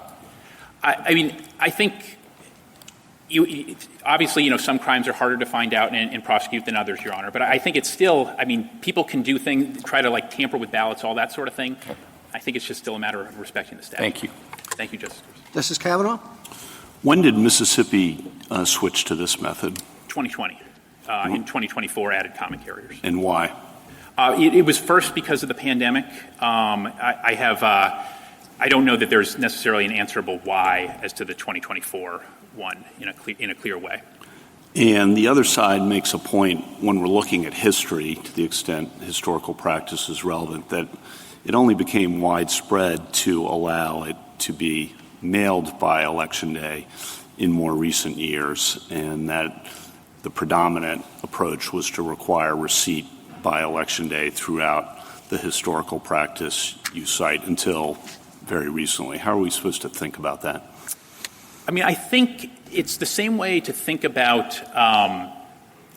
I mean, I think obviously, some crimes are harder to find out and prosecute than others, Your Honor. But I think it's still, I mean, people can do things, try to, like, tamper with ballots, all that sort of thing. I think it's just still a matter of respecting the statute. Thank you. Thank you, Justice. Justice Kavanaugh? When did Mississippi switch to this method? 2020. In 2024, added common carriers. And why? It was first because of the pandemic. I don't know that there's necessarily an answerable why as to the 2024 one in a clear way. And the other side makes a point when we're looking at history, to the extent historical practice is relevant, that it only became widespread to allow it to be mailed by Election Day in more recent years, and that the predominant approach was to require receipt by Election Day throughout the historical practice you cite until very recently. How are we supposed to think about that? I mean, I think it's the same way to think about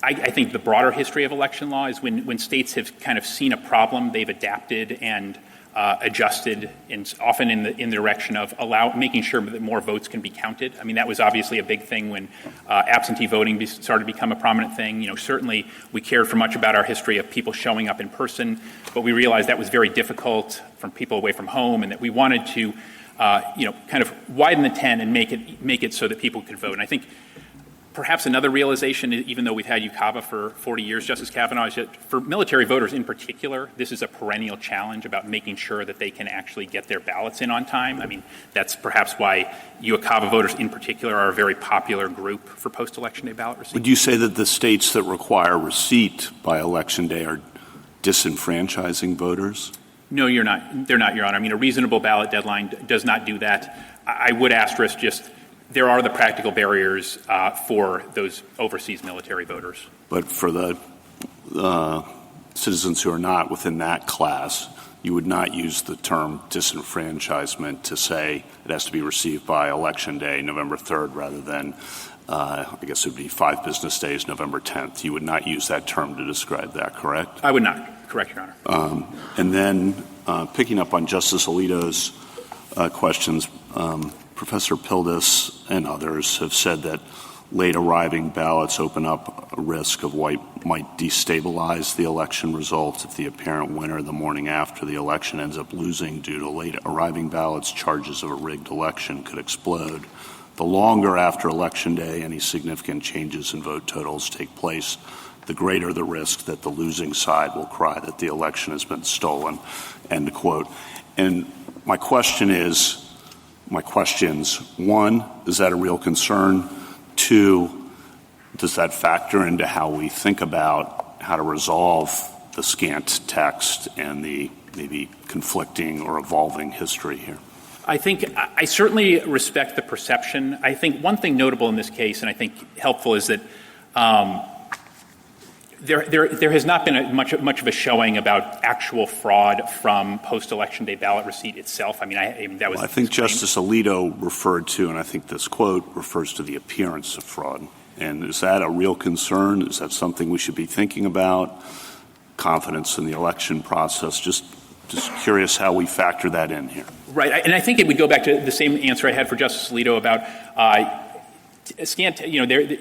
I think the broader history of election law is when states have kind of seen a problem, they've adapted and adjusted, and often in the direction of making sure that more votes can be counted. I mean, that was obviously a big thing when absentee voting started to become a prominent thing. Certainly we cared for much about our history of people showing up in person, but we realized that was very difficult from people away from home, and that we wanted to, kind of widen the tent and make it so that people could vote. And I think perhaps another realization, even though we've had UCAVA for 40 years, Justice Kavanaugh, is that for military voters in particular, this is a perennial challenge about making sure that they can actually get their ballots in on time. I mean, that's perhaps why UCAVA voters in particular are a very popular group for post-election day ballot receipt. Would you say that the states that require receipt by Election Day are disenfranchising voters? No, you're not. They're not, Your Honor. I mean, a reasonable ballot deadline does not do that. I would asterisk just there are the practical barriers for those overseas military voters. But for the citizens who are not within that class, you would not use the term disenfranchisement to say it has to be received by Election Day, November 3rd, rather than, I guess it would be 5 business days, November 10th. You would not use that term to describe that, correct? I would not. Correct, Your Honor. And then picking up on Justice Alito's questions, Professor Pildes and others have said that late arriving ballots open up a risk of what might destabilize the election results if the apparent winner the morning after the election ends up losing due to late arriving ballots. Charges of a rigged election could explode. The longer after Election Day any significant changes in vote totals take place, the greater the risk that the losing side will cry that the election has been stolen, end quote. And my questions, one, is that a real concern? Two, does that factor into how we think about how to resolve the scant text and the maybe conflicting or evolving history here? I think I certainly respect the perception. I think one thing notable in this case, and I think helpful, is that there has not been much of a showing about actual fraud from post-election day ballot receipt itself. I mean, that was. Well, I think Justice Alito referred to, and I think this quote refers to the appearance of fraud. And is that a real concern? Is that something we should be thinking about? Confidence in the election process? Just curious how we factor that in here. Right, and I think it would go back to the same answer I had for Justice Alito about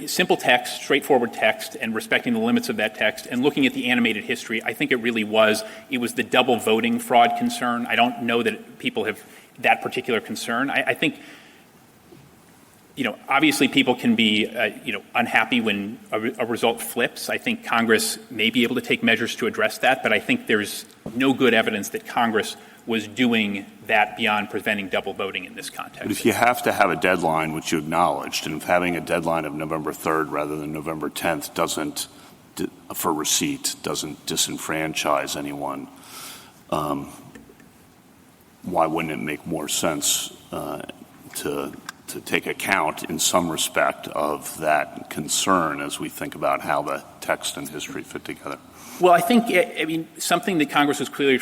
simple text, straightforward text, and respecting the limits of that text, and looking at the animated history. I think it was the double voting fraud concern. I don't know that people have that particular concern. I think, obviously people can be, unhappy when a result flips. I think Congress may be able to take measures to address that, but I think there's no good evidence that Congress was doing that beyond preventing double voting in this context. But if you have to have a deadline, which you acknowledged, and if having a deadline of November 3rd rather than November 10th for receipt doesn't disenfranchise anyone, why wouldn't it make more sense to take account in some respect of that concern as we think about how the text and history fit together? Well, I think, something that Congress was clearly,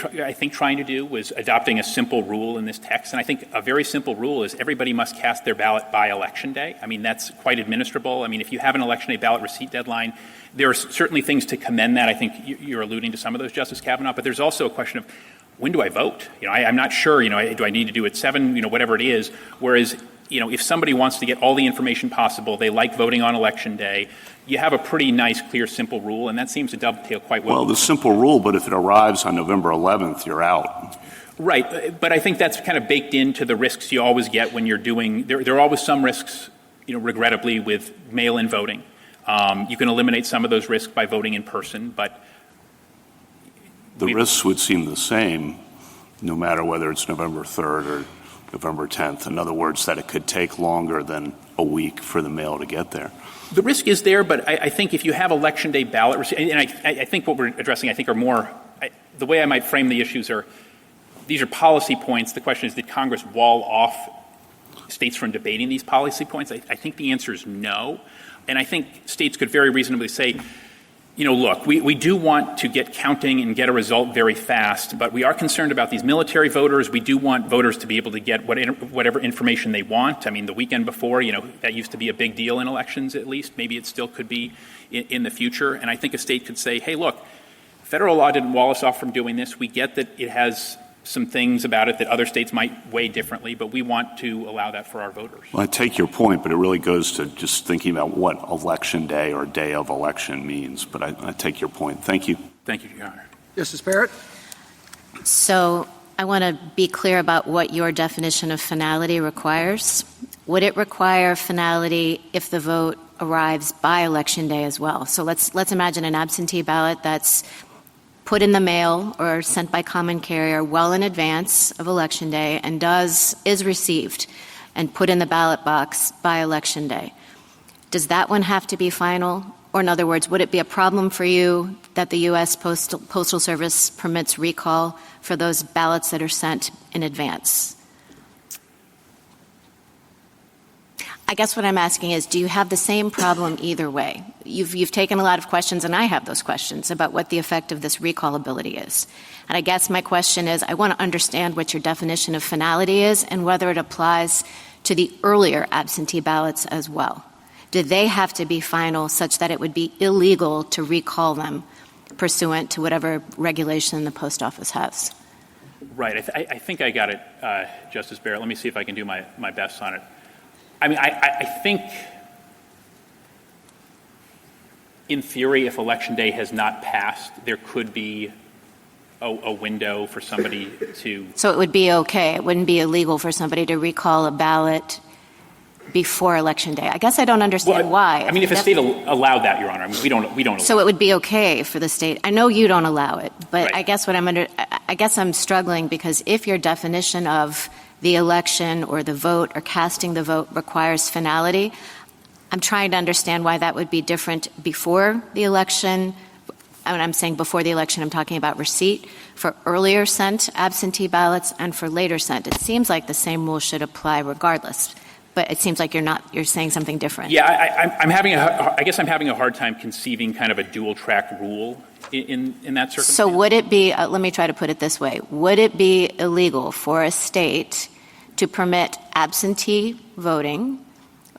trying to do was adopting a simple rule in this text. And I think a very simple rule is everybody must cast their ballot by Election Day. I mean, that's quite administrable. I mean, if you have an Election Day ballot receipt deadline, there are certainly things to commend that. I think you're alluding to some of those, Justice Kavanaugh. But there's also a question of, when do I vote? I'm not sure, do I need to do it 7, whatever it is. Whereas, if somebody wants to get all the information possible, they like voting on Election Day, you have a pretty nice, clear, simple rule, and that seems to dovetail quite well. Well, the simple rule, but if it arrives on November 11th, you're out. Right, but I think that's kind of baked into the risks you always get when you're doing – there are always some risks, regrettably, with mail-in voting. You can eliminate some of those risks by voting in person, but the risks would seem the same no matter whether it's November 3rd or November 10th. In other words, that it could take longer than a week for the mail to get there. The risk is there, but I think if you have Election Day ballot receipt, and I think what we're addressing, are more the way I might frame the issues are these are policy points. The question is, did Congress wall off states from debating these policy points? I think the answer is no. And I think states could very reasonably say, look, we do want to get counting and get a result very fast, but we are concerned about these military voters. We do want voters to be able to get whatever information they want. I mean, the weekend before, that used to be a big deal in elections, at least. Maybe it still could be in the future. And I think a state could say, hey, look, federal law didn't wall us off from doing this. We get that it has some things about it that other states might weigh differently, but we want to allow that for our voters. Well, I take your point, but it really goes to just thinking about what Election Day or day of election means. But I take your point. Thank you. Thank you, Your Honor. Justice Barrett? So I want to be clear about what your definition of finality requires. Would it require finality if the vote arrives by Election Day as well? So let's imagine an absentee ballot that's put in the mail or sent by common carrier well in advance of Election Day and is received and put in the ballot box by Election Day. Does that one have to be final? Or in other words, would it be a problem for you that the U.S. Postal Service permits recall for those ballots that are sent in advance? I guess what I'm asking is, do you have the same problem either way? You've taken a lot of questions, and I have those questions about what the effect of this recallability is. And I guess my question is, I want to understand what your definition of finality is and whether it applies to the earlier absentee ballots as well. Do they have to be final such that it would be illegal to recall them pursuant to whatever regulation the post office has? Right. I think I got it, Justice Barrett. Let me see if I can do my best on it. I mean, I think in theory, if Election Day has not passed, there could be a window for somebody to... So it would be okay. It wouldn't be illegal for somebody to recall a ballot before Election Day. I guess I don't understand why. I mean, if a state allowed that, Your Honor, I mean, we don't. So it would be okay for the state. I know you don't allow it, but right. I guess I'm struggling because if your definition of the election or the vote or casting the vote requires finality, I'm trying to understand why that would be different before the election. When I'm saying before the election, I'm talking about receipt for earlier sent absentee ballots and for later sent. It seems like the same rule should apply regardless, but it seems like you're saying something different. Yeah, I guess I'm having a hard time conceiving kind of a dual track rule in that circumstance. So would it be, let me try to put it this way, would it be illegal for a state to permit absentee voting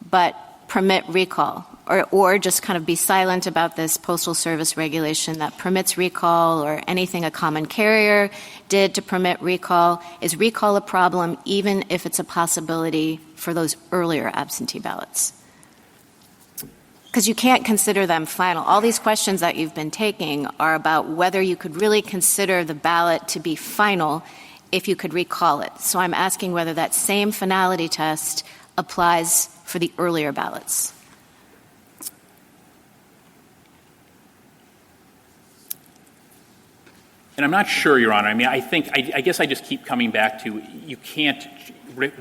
but permit recall, or just kind of be silent about this Postal Service regulation that permits recall or anything a common carrier did to permit recall? Is recall a problem even if it's a possibility for those earlier absentee ballots? Because you can't consider them final. All these questions that you've been taking are about whether you could really consider the ballot to be final if you could recall it. So I'm asking whether that same finality test applies for the earlier ballots. And I'm not sure, Your Honor. I mean, I guess I just keep coming back to you can't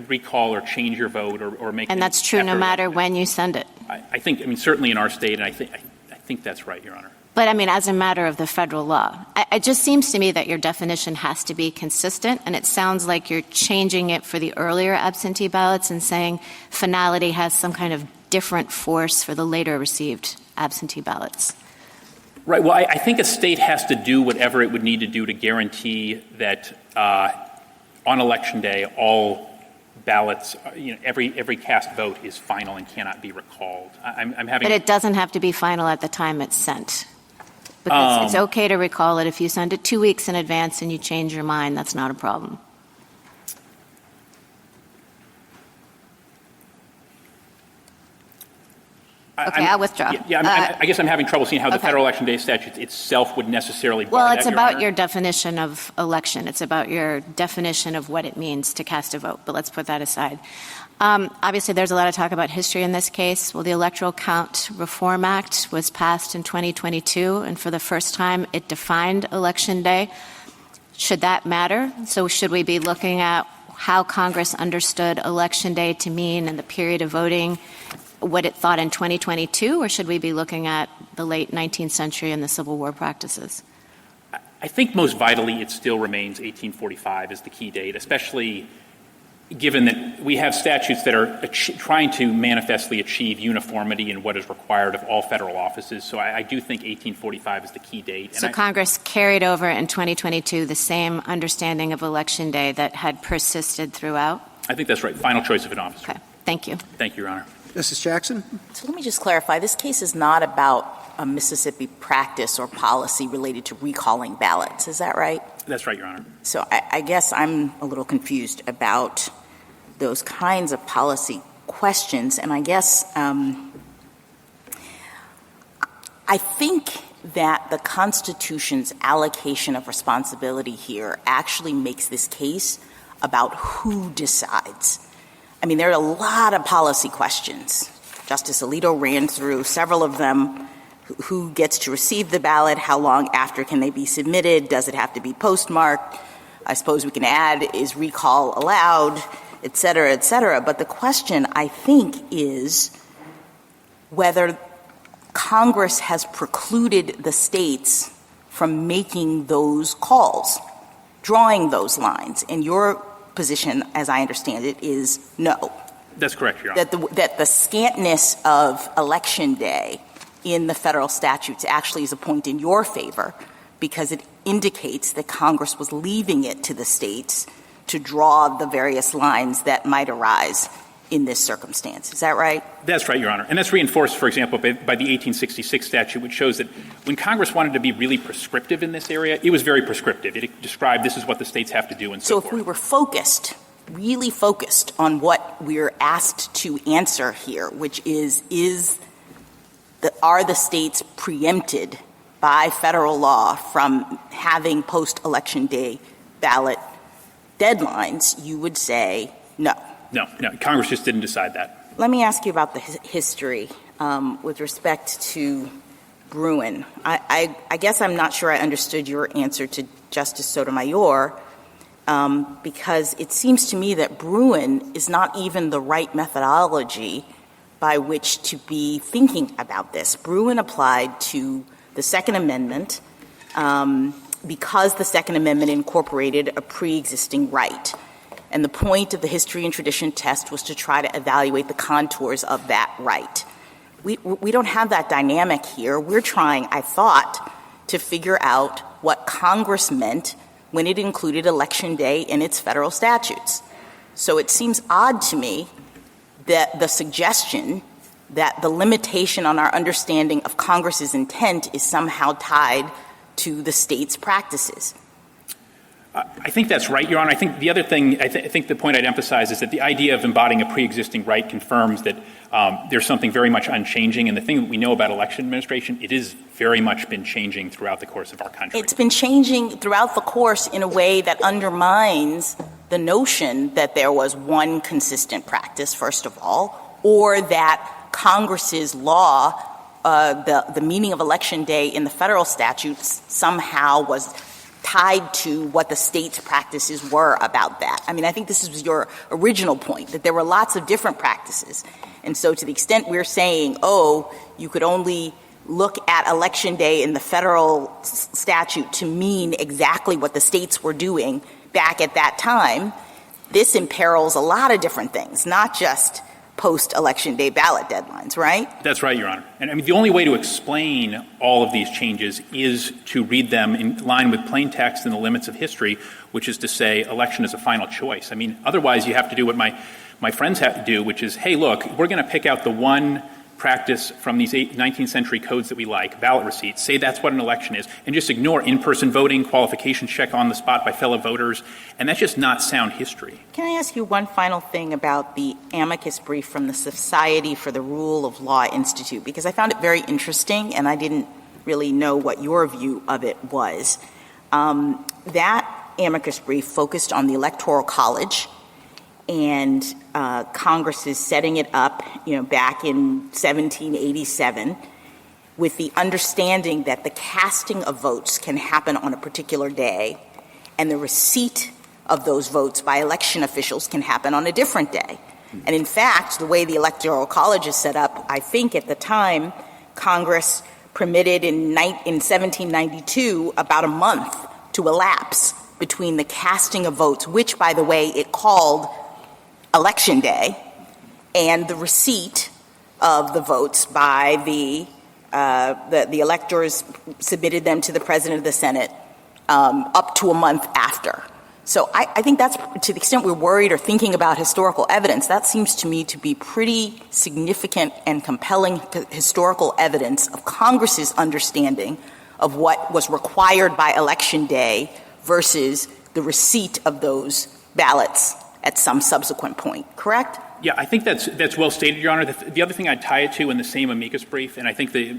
recall or change your vote or make. And that's true no matter when you send it. I think, certainly in our state, and I think that's right, Your Honor. But, as a matter of the federal law, it just seems to me that your definition has to be consistent, and it sounds like you're changing it for the earlier absentee ballots and saying finality has some kind of different force for the later received absentee ballots. Right. Well, I think a state has to do whatever it would need to do to guarantee that on Election Day, all ballots, every cast vote is final and cannot be recalled. But it doesn't have to be final at the time it's sent. Because it's okay to recall it if you send it 2 weeks in advance and you change your mind. That's not a problem. Okay, I'll withdraw. I guess I'm having trouble seeing how the Federal Election Day statute itself would necessarily bar Well, that, it's about your definition of election. It's about your definition of what it means to cast a vote. But let's put that aside. Obviously, there's a lot of talk about history in this case. Well, the Electoral Count Reform Act was passed in 2022, and for the first time, it defined Election Day. Should that matter? So should we be looking at how Congress understood Election Day to mean in the period of voting, what it thought in 2022, or should we be looking at the late 19th century and the Civil War practices? I think most vitally it still remains 1845 as the key date, especially given that we have statutes that are trying to manifestly achieve uniformity in what is required of all federal offices. So I do think 1845 is the key date. So Congress carried over in 2022 the same understanding of Election Day that had persisted throughout? I think that's right. Final choice of an officer. Okay. Thank you. Thank you, Your Honor. Justice Jackson? So let me just clarify. This case is not about a Mississippi practice or policy related to recalling ballots. Is that right? That's right, Your Honor. So I guess I'm a little confused about those kinds of policy questions. And I guess I think that the Constitution's allocation of responsibility here actually makes this case about who decides. I mean, there are a lot of policy questions. Justice Alito ran through several of them. Who gets to receive the ballot? How long after can they be submitted? Does it have to be postmarked? I suppose we can add, is recall allowed, et cetera, et cetera. But the question, I think, is whether Congress has precluded the states from making those calls, drawing those lines. And your position, as I understand it, is no. That's correct, Your Honor. That the scantness of Election Day in the federal statutes actually is a point in your favor because it indicates that Congress was leaving it to the states to draw the various lines that might arise in this circumstance. Is that right? That's right, Your Honor. And that's reinforced, for example, by the 1866 statute, which shows that when Congress wanted to be really prescriptive in this area, it was very prescriptive. It described this is what the states have to do and so forth. So if we were focused, really focused on what we're asked to answer here, which are the states preempted by federal law from having post-election day ballot deadlines, you would say no. No, Congress just didn't decide that. Let me ask you about the history with respect to Bruin. I guess I'm not sure I understood your answer to Justice Sotomayor because it seems to me that Bruin is not even the right methodology by which to be thinking about this. Bruin applied to the Second Amendment because the Second Amendment incorporated a pre-existing right. And the point of the history and tradition test was to try to evaluate the contours of that right. We don't have that dynamic here. We're trying, I thought, to figure out what Congress meant when it included Election Day in its federal statutes. So it seems odd to me that the suggestion that the limitation on our understanding of Congress's intent is somehow tied to the state's practices. I think that's right, Your Honor. I think the other thing, I think the point I'd emphasize is that the idea of embodying a pre-existing right confirms that there's something very much unchanging. And the thing that we know about election administration, it has very much been changing throughout the course of our country. It's been changing throughout the course in a way that undermines the notion that there was one consistent practice, first of all, or that Congress's law, the meaning of Election Day in the federal statutes somehow was tied to what the state's practices were about that. I mean, I think this was your original point, that there were lots of different practices. And so to the extent we're saying, you could only look at Election Day in the federal statute to mean exactly what the states were doing back at that time, this imperils a lot of different things, not just post-Election Day ballot deadlines, right? That's right, Your Honor. And I mean, the only way to explain all of these changes is to read them in line with plain text and the limits of history, which is to say election is a final choice. I mean, otherwise you have to do what my friends have to do, which is, hey, look, we're going to pick out the one practice from these 19th century codes that we like, ballot receipts, say that's what an election is, and just ignore in-person voting, qualification check on the spot by fellow voters, and that's just not sound history. Can I ask you one final thing about the amicus brief from the Society for the Rule of Law Institute? Because I found it very interesting, and I didn't really know what your view of it was. That amicus brief focused on the Electoral College and Congress's setting it up, back in 1787 with the understanding that the casting of votes can happen on a particular day and the receipt of those votes by election officials can happen on a different day. And in fact, the way the Electoral College is set up, I think at the time, Congress permitted in 1792 about a month to elapse between the casting of votes, which, by the way, it called Election Day, and the receipt of the votes by the electors submitted them to the President of the Senate up to a month after. So I think that's, to the extent we're worried or thinking about historical evidence, that seems to me to be pretty significant and compelling historical evidence of Congress's understanding of what was required by Election Day versus the receipt of those ballots at some subsequent point, correct? Yeah, I think that's well stated, Your Honor. The other thing I'd tie it to in the same amicus brief, and I think the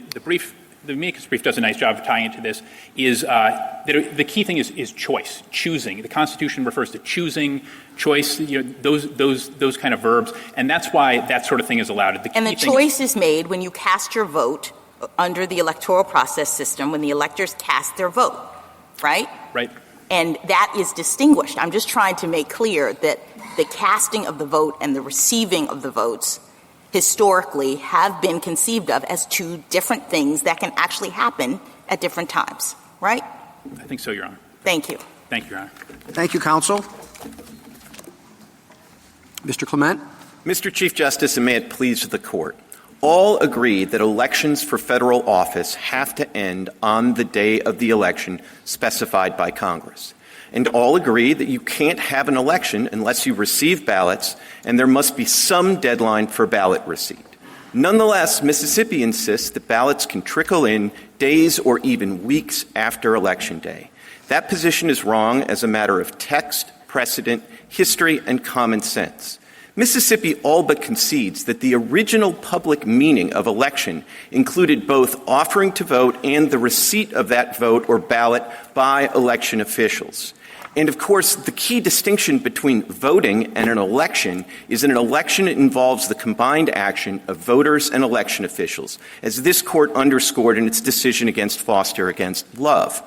amicus brief does a nice job of tying into this, is that the key thing is choice, choosing. The Constitution refers to choosing, choice, those kind of verbs, and that's why that sort of thing is allowed. And the choice is made when you cast your vote under the electoral process system, when the electors cast their vote, right? Right. And that is distinguished. I'm just trying to make clear that the casting of the vote and the receiving of the votes historically have been conceived of as two different things that can actually happen at different times, right? I think so, Your Honor. Thank you. Thank you, Your Honor. Thank you, counsel. Mr. Clement. Mr. Chief Justice, and may it please the Court, all agree that elections for federal office have to end on the day of the election specified by Congress. And all agree that you can't have an election unless you receive ballots, and there must be some deadline for ballot receipt. Nonetheless, Mississippi insists that ballots can trickle in days or even weeks after Election Day. That position is wrong as a matter of text, precedent, history, and common sense. Mississippi all but concedes that the original public meaning of election included both offering to vote and the receipt of that vote or ballot by election officials. And, of course, the key distinction between voting and an election is that an election involves the combined action of voters and election officials, as this Court underscored in its decision against Foster against Love.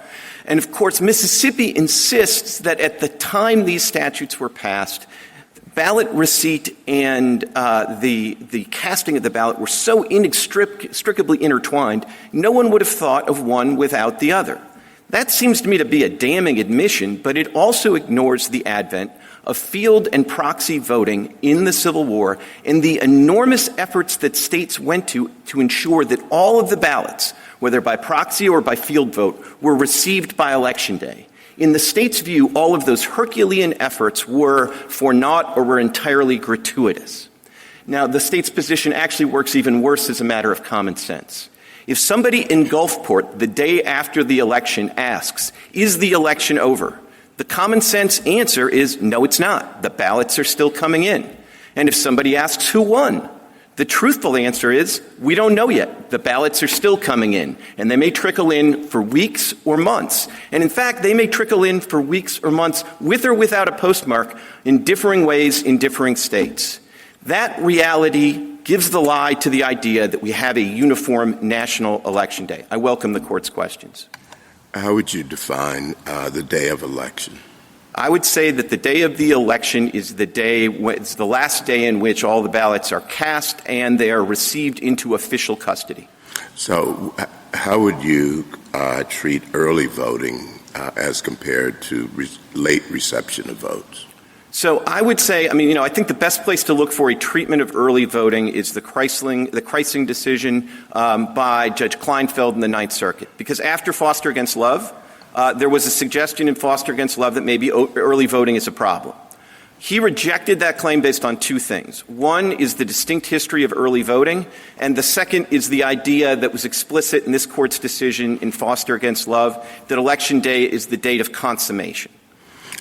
And, of course, Mississippi insists that at the time these statutes were passed, ballot receipt and the casting of the ballot were so inextricably intertwined, no one would have thought of one without the other. That seems to me to be a damning admission, but it also ignores the advent of field and proxy voting in the Civil War and the enormous efforts that states went to ensure that all of the ballots, whether by proxy or by field vote, were received by Election Day. In the state's view, all of those Herculean efforts were for naught or were entirely gratuitous. Now, the state's position actually works even worse as a matter of common sense. If somebody in Gulfport the day after the election asks, is the election over? The common sense answer is, no, it's not. The ballots are still coming in. And if somebody asks who won, the truthful answer is, we don't know yet. The ballots are still coming in, and they may trickle in for weeks or months. And in fact, they may trickle in for weeks or months with or without a postmark in differing ways in differing states. That reality gives the lie to the idea that we have a uniform national election day. I welcome the Court's questions. How would you define the day of election? I would say that the day of the election is it's the last day in which all the ballots are cast and they are received into official custody. So how would you treat early voting as compared to late reception of votes? So I would say, I think the best place to look for a treatment of early voting is the Kreisling decision by Judge Kleinfeld in the Ninth Circuit. Because after Foster against Love, there was a suggestion in Foster against Love that maybe early voting is a problem. He rejected that claim based on two things. One is the distinct history of early voting, and the second is the idea that was explicit in this Court's decision in Foster against Love that Election Day is the date of consummation.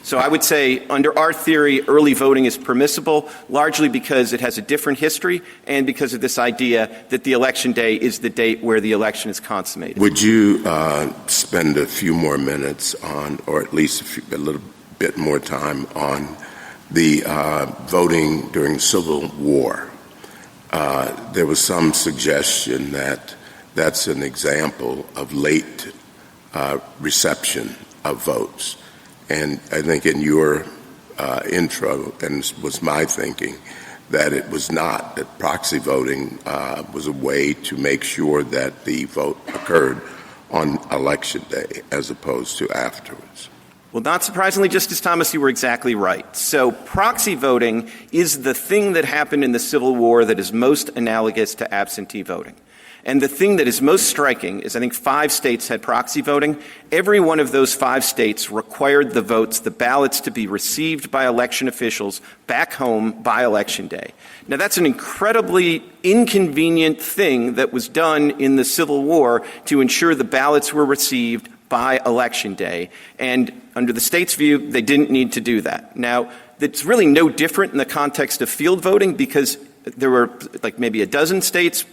So I would say, under our theory, early voting is permissible, largely because it has a different history and because of this idea that the Election Day is the date where the election is consummated. Would you spend a few more minutes on, or at least a little bit more time on, the voting during the Civil War? There was some suggestion that that's an example of late reception of votes. And I think in your intro, and this was my thinking, that it was not, that proxy voting was a way to make sure that the vote occurred on Election Day as opposed to afterwards. Well, not surprisingly, Justice Thomas, you were exactly right. So proxy voting is the thing that happened in the Civil War that is most analogous to absentee voting. And the thing that is most striking is I think 5 states had proxy voting. Every one of those 5 states required the votes, the ballots, to be received by election officials back home by Election Day. Now, that's an incredibly inconvenient thing that was done in the Civil War to ensure the ballots were received by Election Day. And under the state's view, they didn't need to do that. Now, it's really no different in the context of field voting because there were like maybe a dozen states,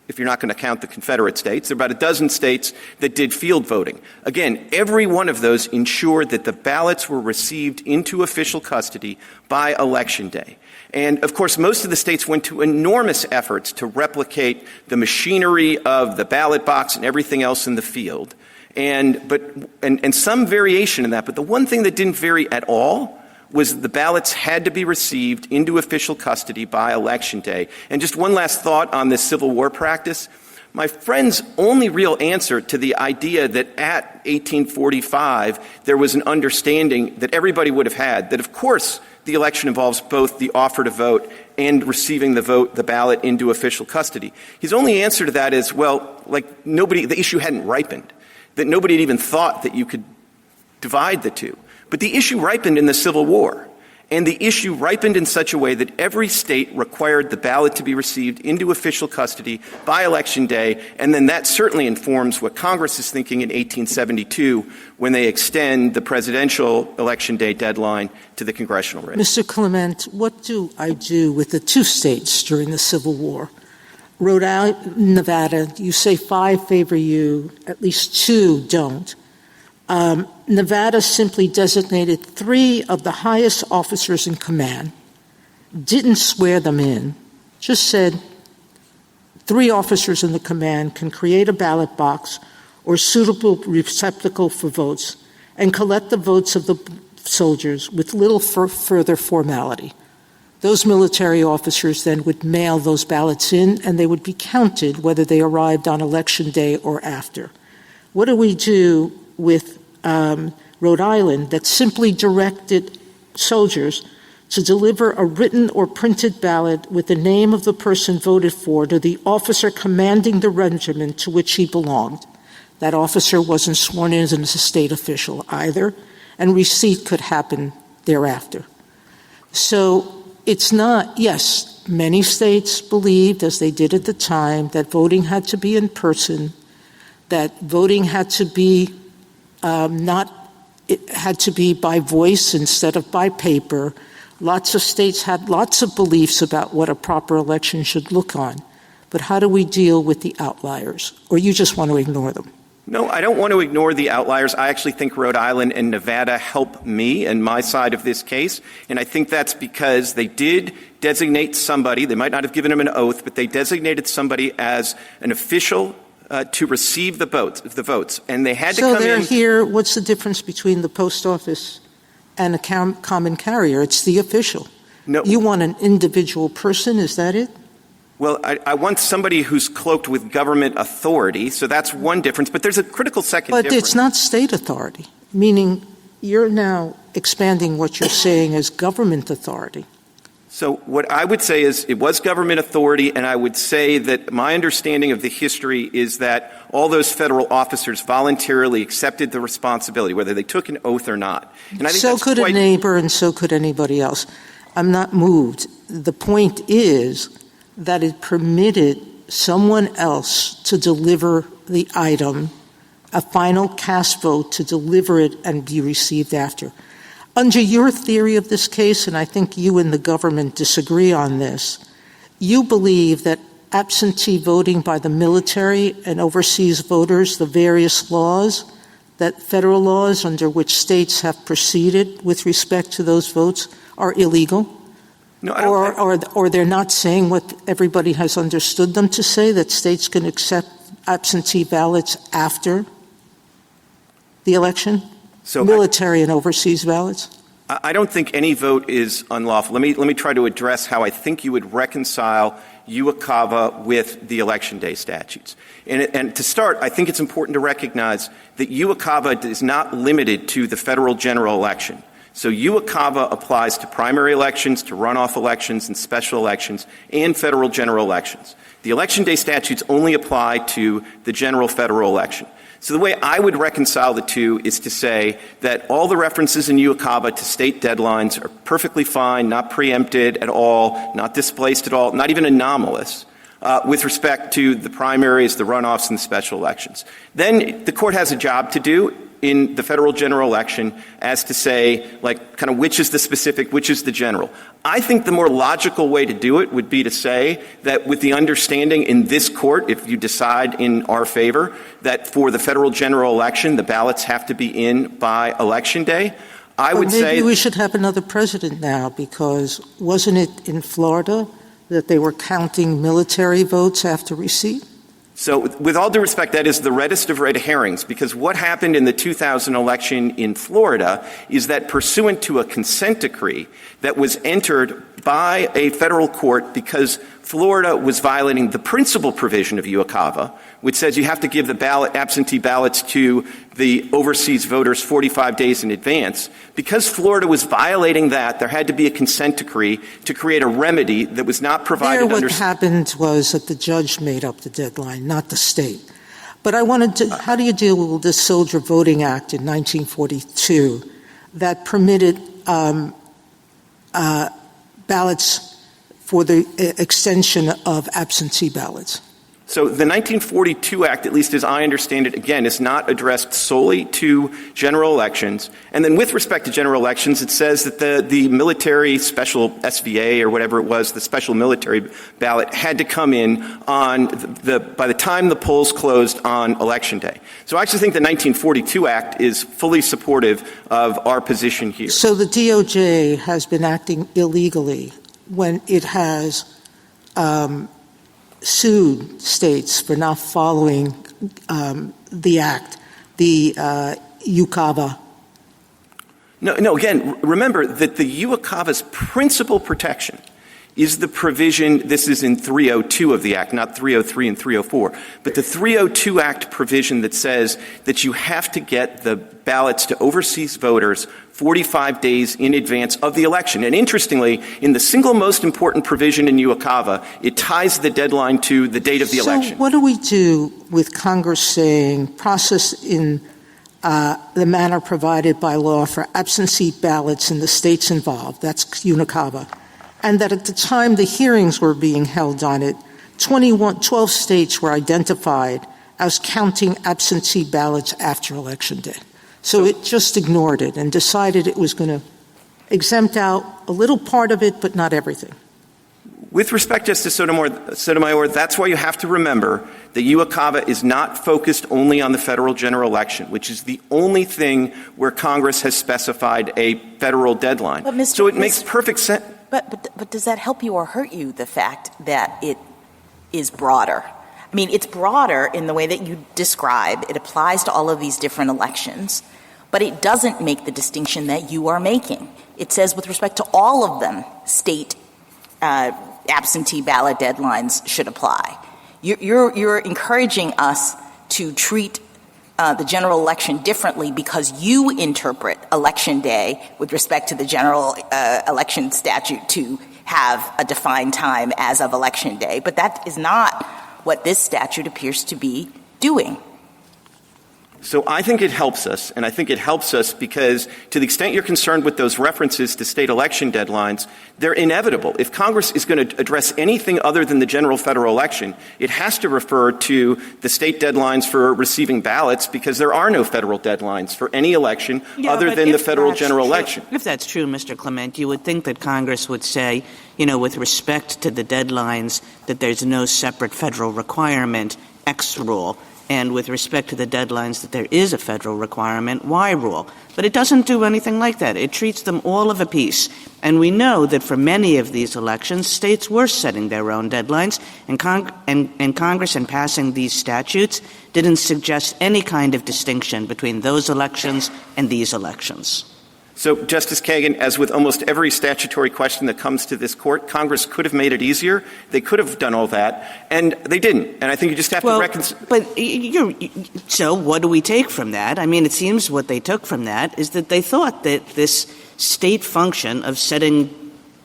if you're not going to count the Confederate states, there are about a dozen states that did field voting. Again, every one of those ensured that the ballots were received into official custody by Election Day. And, of course, most of the states went to enormous efforts to replicate the machinery of the ballot box and everything else in the field. And some variation in that. But the one thing that didn't vary at all was the ballots had to be received into official custody by Election Day. And just one last thought on this Civil War practice. My friend's only real answer to the idea that at 1845 there was an understanding that everybody would have had that, of course, the election involves both the offer to vote and receiving the ballot into official custody. His only answer to that is, well, like the issue hadn't ripened, that nobody had even thought that you could divide the two. But the issue ripened in the Civil War, and the issue ripened in such a way that every state required the ballot to be received into official custody by Election Day, and then that certainly informs what Congress is thinking in 1872 when they extend the presidential Election Day deadline to the congressional race. Mr. Clement, what do I do with the 2 states during the Civil War? Rhode Island, Nevada, you say 5 favor you, at least 2 don't. Nevada simply designated 3 of the highest officers in command, didn't swear them in, just said 3 officers in the command can create a ballot box or suitable receptacle for votes and collect the votes of the soldiers with little further formality. Those military officers then would mail those ballots in, and they would be counted whether they arrived on Election Day or after. What do we do with Rhode Island that simply directed soldiers to deliver a written or printed ballot with the name of the person voted for to the officer commanding the regiment to which he belonged? That officer wasn't sworn in as a state official either, and receipt could happen thereafter. So it's not, yes, many states believed, as they did at the time, that voting had to be in person, that voting had to be it had to be by voice instead of by paper. Lots of states had lots of beliefs about what a proper election should look on. But how do we deal with the outliers? Or you just want to ignore them? No, I don't want to ignore the outliers. I actually think Rhode Island and Nevada help me and my side of this case. And I think that's because they did designate somebody. They might not have given him an oath, but they designated somebody as an official to receive the votes, and they had to come in. So they're here. What's the difference between the post office and a common carrier? It's the official. No. You want an individual person, is that it? Well, I want somebody who's cloaked with government authority, so that's one difference. But there's a critical second difference. But it's not state authority, meaning you're now expanding what you're saying as government authority. So what I would say is it was government authority, and I would say that my understanding of the history is that all those federal officers voluntarily accepted the responsibility, whether they took an oath or not. And I think so could a neighbor, and so could anybody else. I'm not moved. The point is that it permitted someone else to deliver the item, a final cast vote to deliver it and be received after. Under your theory of this case, and I think you and the government disagree on this, you believe that absentee voting by the military and overseas voters, the various laws, that federal laws under which states have proceeded with respect to those votes are illegal? No, or they're not saying what everybody has understood them to say, that states can accept absentee ballots after the election? So military and overseas ballots? I don't think any vote is unlawful. Let me try to address how I think you would reconcile UACAVA with the Election Day statutes. And to start, I think it's important to recognize that UACAVA is not limited to the federal general election. So UACAVA applies to primary elections, to runoff elections, and special elections, and federal general elections. The Election Day statutes only apply to the general federal election. So the way I would reconcile the two is to say that all the references in UACAVA to state deadlines are perfectly fine, not preempted at all, not displaced at all, not even anomalous with respect to the primaries, the runoffs, and the special elections. Then the court has a job to do in the federal general election as to say, like, kind of which is the specific, which is the general. I think the more logical way to do it would be to say that with the understanding in this court, if you decide in our favor, that for the federal general election, the ballots have to be in by Election Day, I would say— Maybe we should have another president now, because wasn't it in Florida that they were counting military votes after receipt? So with all due respect, that is the reddest of red herrings, because what happened in the 2000 election in Florida is that pursuant to a consent decree that was entered by a federal court because Florida was violating the principal provision of UACAVA, which says you have to give the absentee ballots to the overseas voters 45 days in advance. Because Florida was violating that, there had to be a consent decree to create a remedy that was not provided What happened was that the judge made up the deadline, not the state. But I wanted to— how do you deal with the Soldier Voting Act in 1942 that permitted ballots for the extension of absentee ballots? So the 1942 Act, at least as I understand it, again, is not addressed solely to general elections. And then with respect to general elections, it says that the military special SVA or whatever it was, the special military ballot, had to come in on by the time the polls closed on Election Day. So I actually think the 1942 Act is fully supportive of our position here. So the DOJ has been acting illegally when it has sued states for not following the act, the UACAVA. No, again, remember that the UACAVA's principal protection is the provision— this is in 302 of the Act, not 303 and 304, but the 302 Act provision that says that you have to get the ballots to overseas voters 45 days in advance of the election. And interestingly, in the single most important provision in UACAVA, it ties the deadline to the date of the election. So what do we do with Congress saying process in the manner provided by law for absentee ballots in the states involved? That's UNACAVA. And that at the time the hearings were being held on it, 12 states were identified as counting absentee ballots after Election Day. So it just ignored it and decided it was going to exempt out a little part of it, but not everything. With respect, Justice Sotomayor, that's why you have to remember that UACAVA is not focused only on the federal general election, which is the only thing where Congress has specified a federal deadline. So it makes perfect sense. But does that help you or hurt you, the fact that it is broader? I mean, it's broader in the way that you describe. It applies to all of these different elections, but it doesn't make the distinction that you are making. It says with respect to all of them, state absentee ballot deadlines should apply. You're encouraging us to treat the general election differently because you interpret Election Day with respect to the general election statute to have a defined time as of Election Day. But that is not what this statute appears to be doing. So I think it helps us, and I think it helps us because to the extent you're concerned with those references to state election deadlines, they're inevitable. If Congress is going to address anything other than the general federal election, it has to refer to the state deadlines for receiving ballots because there are no federal deadlines for any election other than the federal general election. If that's true, Mr. Clement, you would think that Congress would say, with respect to the deadlines, that there's no separate federal requirement, X rule. And with respect to the deadlines that there is a federal requirement, Y rule. But it doesn't do anything like that. It treats them all of a piece. And we know that for many of these elections, states were setting their own deadlines, and Congress, in passing these statutes, didn't suggest any kind of distinction between those elections and these elections. So, Justice Kagan, as with almost every statutory question that comes to this court, Congress could have made it easier. They could have done all that, and they didn't. And I think you just have to reconcile. But so what do we take from that? I mean, it seems what they took from that is that they thought that this state function of setting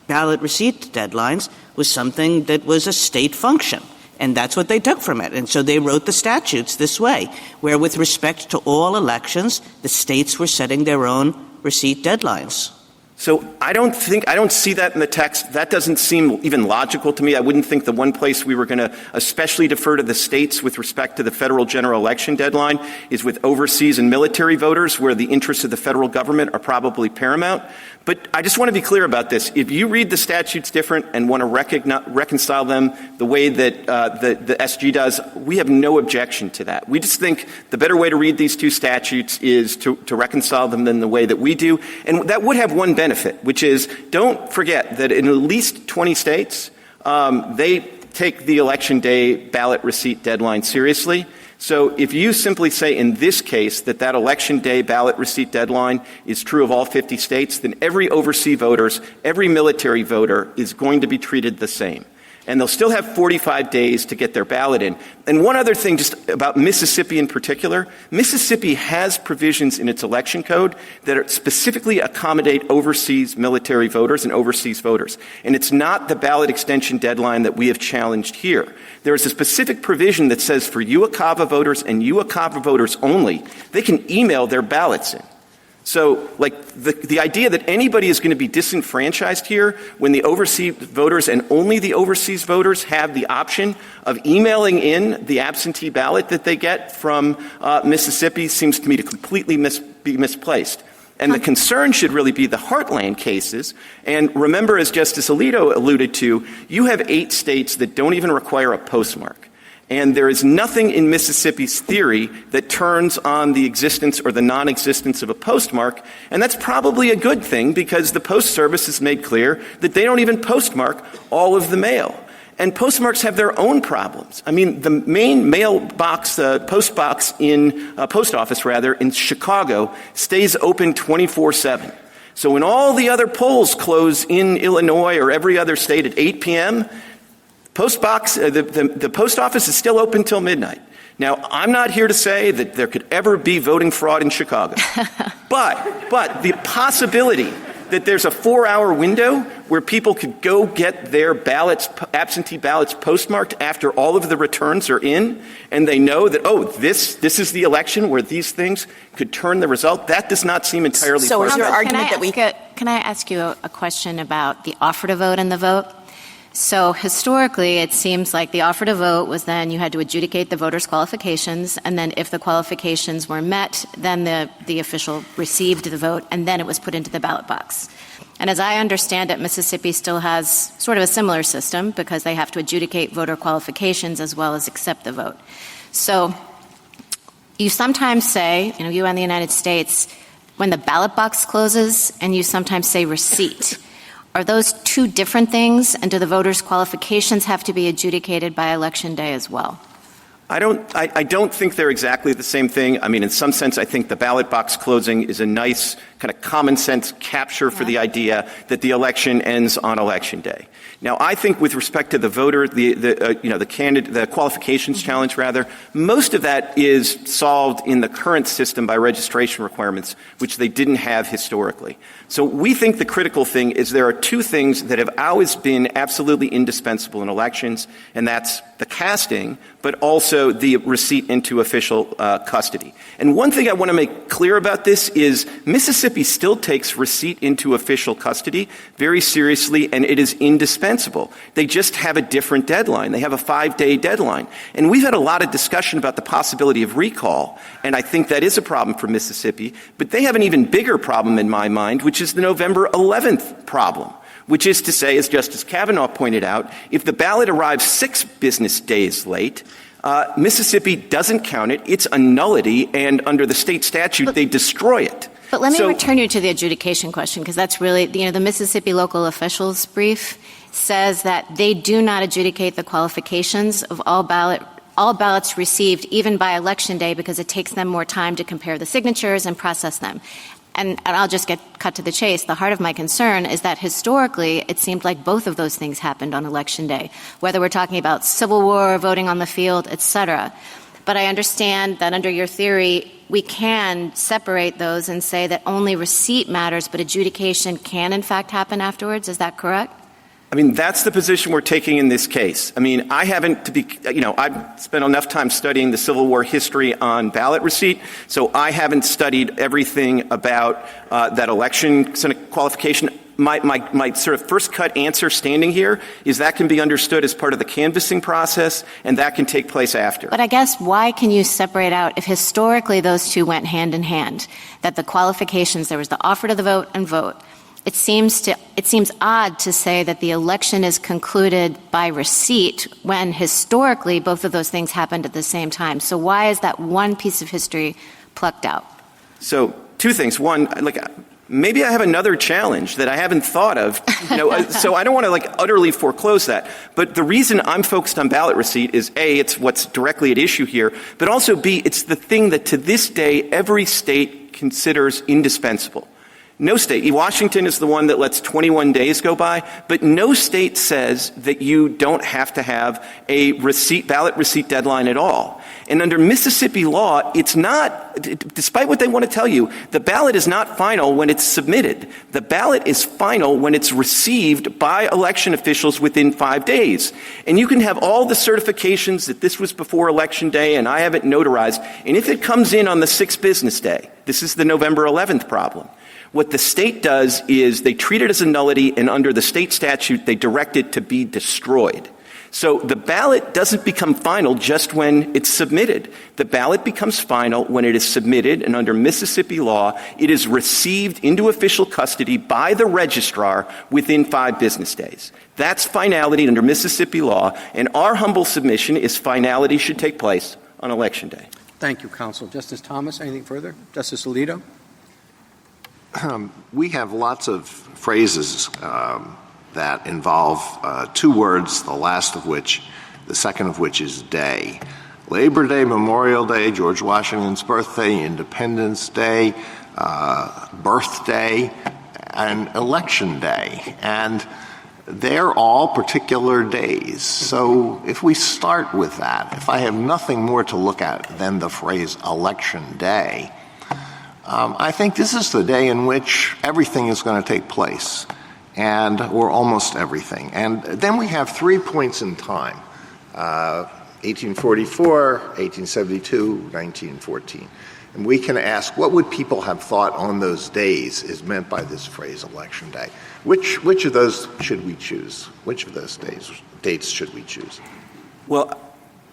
ballot receipt deadlines was something that was a state function. And that's what they took from it. And so they wrote the statutes this way, where with respect to all elections, the states were setting their own receipt deadlines. So I don't see that in the text. That doesn't seem even logical to me. I wouldn't think the one place we were going to especially defer to the states with respect to the federal general election deadline is with overseas and military voters, where the interests of the federal government are probably paramount. But I just want to be clear about this. If you read the statutes different and want to reconcile them the way that the SG does, we have no objection to that. We just think the better way to read these two statutes is to reconcile them than the way that we do. And that would have one benefit, which is don't forget that in at least 20 states, they take the Election Day ballot receipt deadline seriously. So if you simply say in this case that Election Day ballot receipt deadline is true of all 50 states, then every overseas voters, every military voter is going to be treated the same. And they'll still have 45 days to get their ballot in. And one other thing just about Mississippi in particular, Mississippi has provisions in its election code that specifically accommodate overseas military voters and overseas voters. And it's not the ballot extension deadline that we have challenged here. There is a specific provision that says for UOCAVA voters and UOCAVA voters only, they can email their ballots in. So, the idea that anybody is going to be disenfranchised here when the overseas voters and only the overseas voters have the option of emailing in the absentee ballot that they get from Mississippi seems to me to completely be misplaced. And the concern should really be the heartland cases. And remember, as Justice Alito alluded to, you have 8 states that don't even require a postmark. And there is nothing in Mississippi's theory that turns on the existence or the non-existence of a postmark. And that's probably a good thing because the Post Service has made clear that they don't even postmark all of the mail. And postmarks have their own problems. I mean, the main mailbox, post office in Chicago stays open 24/7. So when all the other polls close in Illinois or every other state at 8 p.m., the post office is still open till midnight. Now, I'm not here to say that there could ever be voting fraud in Chicago. but the possibility that there's a 4-hour window where people could go get their ballots, absentee ballots postmarked after all of the returns are in, and they know that, this is the election where these things could turn the result, that does not seem entirely So is your argument Can I ask you a question about the offer to vote and the vote? So historically, it seems like the offer to vote was then you had to adjudicate the voters' qualifications, and then if the qualifications were met, then the official received the vote, and then it was put into the ballot box. And as I understand it, Mississippi still has sort of a similar system because they have to adjudicate voter qualifications as well as accept the vote. So you sometimes say, you and the United States, when the ballot box closes, and you sometimes say receipt. Are those two different things, and do the voters' qualifications have to be adjudicated by Election Day as well? I don't think they're exactly the same thing. I mean, in some sense, I think the ballot box closing is a nice kind of common sense capture for the idea that the election ends on Election Day. Now, I think with respect to the voter, the qualifications challenge, rather, most of that is solved in the current system by registration requirements, which they didn't have historically. So we think the critical thing is there are two things that have always been absolutely indispensable in elections, and that's the casting, but also the receipt into official custody. And one thing I want to make clear about this is Mississippi still takes receipt into official custody very seriously, and it is indispensable. They just have a different deadline. They have a 5-day deadline. And we've had a lot of discussion about the possibility of recall, and I think that is a problem for Mississippi. But they have an even bigger problem in my mind, which is the November 11th problem, which is to say, as Justice Kavanaugh pointed out, if the ballot arrives 6 business days late, Mississippi doesn't count it. It's a nullity, and under the state statute, they destroy it. But let me return you to the adjudication question, because that's really, the Mississippi local officials brief says that they do not adjudicate the qualifications of all ballots received even by Election Day because it takes them more time to compare the signatures and process them. And I'll just get cut to the chase. The heart of my concern is that historically it seemed like both of those things happened on Election Day, whether we're talking about Civil War, voting on the field, et cetera. But I understand that under your theory, we can separate those and say that only receipt matters, but adjudication can in fact happen afterwards. Is that correct? I mean, that's the position we're taking in this case. I mean, I've spent enough time studying the Civil War history on ballot receipt, so I haven't studied everything about that election qualification. My sort of first cut answer standing here is that can be understood as part of the canvassing process, and that can take place after. But I guess why can you separate out, if historically those two went hand in hand, that the qualifications, there was the offer to the vote and vote, it seems odd to say that the election is concluded by receipt when historically both of those things happened at the same time. So why is that one piece of history plucked out? So 2 things. One, maybe I have another challenge that I haven't thought of. So I don't want to utterly foreclose that. But the reason I'm focused on ballot receipt is A, it's what's directly at issue here, but also B, it's the thing that to this day every state considers indispensable. No state. Washington is the one that lets 21 days go by, but no state says that you don't have to have a ballot receipt deadline at all. And under Mississippi law, it's not, despite what they want to tell you, the ballot is not final when it's submitted. The ballot is final when it's received by election officials within 5 days. And you can have all the certifications that this was before Election Day and I have it notarized. And if it comes in on the 6th business day, this is the November 11th problem. What the state does is they treat it as a nullity, and under the state statute, they direct it to be destroyed. So the ballot doesn't become final just when it's submitted. The ballot becomes final when it is submitted, and under Mississippi law, it is received into official custody by the registrar within 5 business days. That's finality under Mississippi law, and our humble submission is finality should take place on Election Day. Thank you, counsel. Justice Thomas, anything further? Justice Alito? We have lots of phrases that involve 2 words, the second of which is day. Labor Day, Memorial Day, George Washington's birthday, Independence Day, birthday, and Election Day. And they're all particular days. So if we start with that, if I have nothing more to look at than the phrase Election Day, I think this is the day in which everything is going to take place, or almost everything. And then we have 3 points in time, 1844, 1872, 1914. And we can ask, what would people have thought on those days is meant by this phrase, Election Day? Which of those should we choose? Which of those dates should we choose? Well,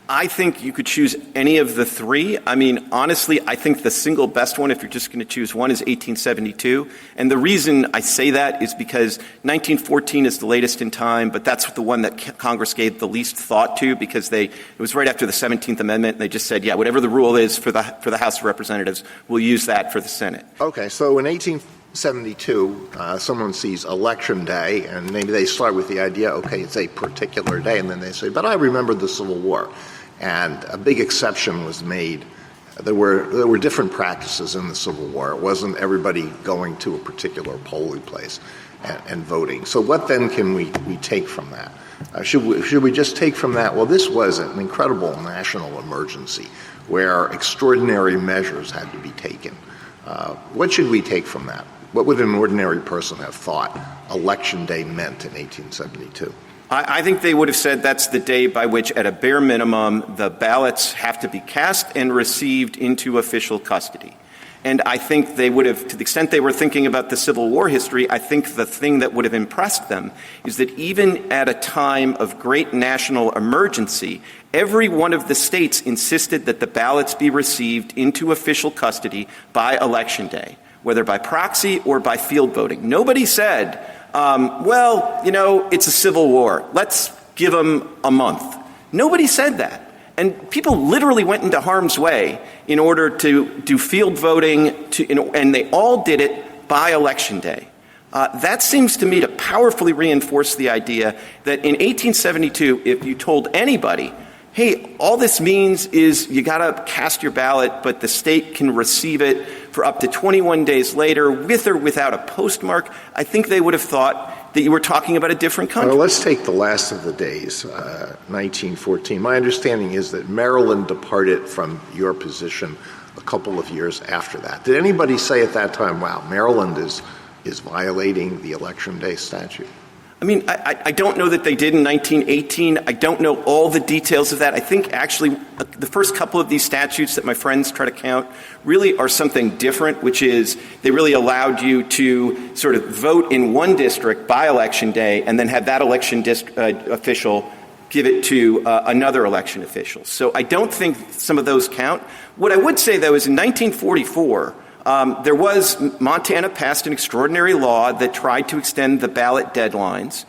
I think you could choose any of the 3. I mean, honestly, I think the single best one, if you're just going to choose one, is 1872. And the reason I say that is because 1914 is the latest in time, but that's the one that Congress gave the least thought to because it was right after the 17th Amendment. And they just said, yeah, whatever the rule is for the House of Representatives, we'll use that for the Senate. Okay, so in 1872, someone sees Election Day, and maybe they start with the idea, okay, it's a particular day, and then they say, but I remember the Civil War. And a big exception was made. There were different practices in the Civil War. It wasn't everybody going to a particular polling place and voting. So what then can we take from that? Should we just take from that, well, this was an incredible national emergency where extraordinary measures had to be taken. What should we take from that? What would an ordinary person have thought Election Day meant in 1872? I think they would have said that's the day by which, at a bare minimum, the ballots have to be cast and received into official custody. And I think they would have, to the extent they were thinking about the Civil War history, I think the thing that would have impressed them is that even at a time of great national emergency, every one of the states insisted that the ballots be received into official custody by Election Day, whether by proxy or by field voting. Nobody said, it's a civil war. Let's give them a month. Nobody said that. And people literally went into harm's way in order to do field voting, and they all did it by Election Day. That seems to me to powerfully reinforce the idea that in 1872, if you told anybody, hey, all this means is you got to cast your ballot, but the state can receive it for up to 21 days later with or without a postmark, I think they would have thought that you were talking about a different country. Well, let's take the last of the days, 1914. My understanding is that Maryland departed from your position a couple of years after that. Did anybody say at that time, wow, Maryland is violating the Election Day statute? I mean, I don't know that they did in 1918. I don't know all the details of that. I think actually the first couple of these statutes that my friends try to count really are something different, which is they really allowed you to sort of vote in one district by Election Day and then have that election official give it to another election official. So I don't think some of those count. What I would say, though, is in 1944, Montana passed an extraordinary law that tried to extend the ballot deadlines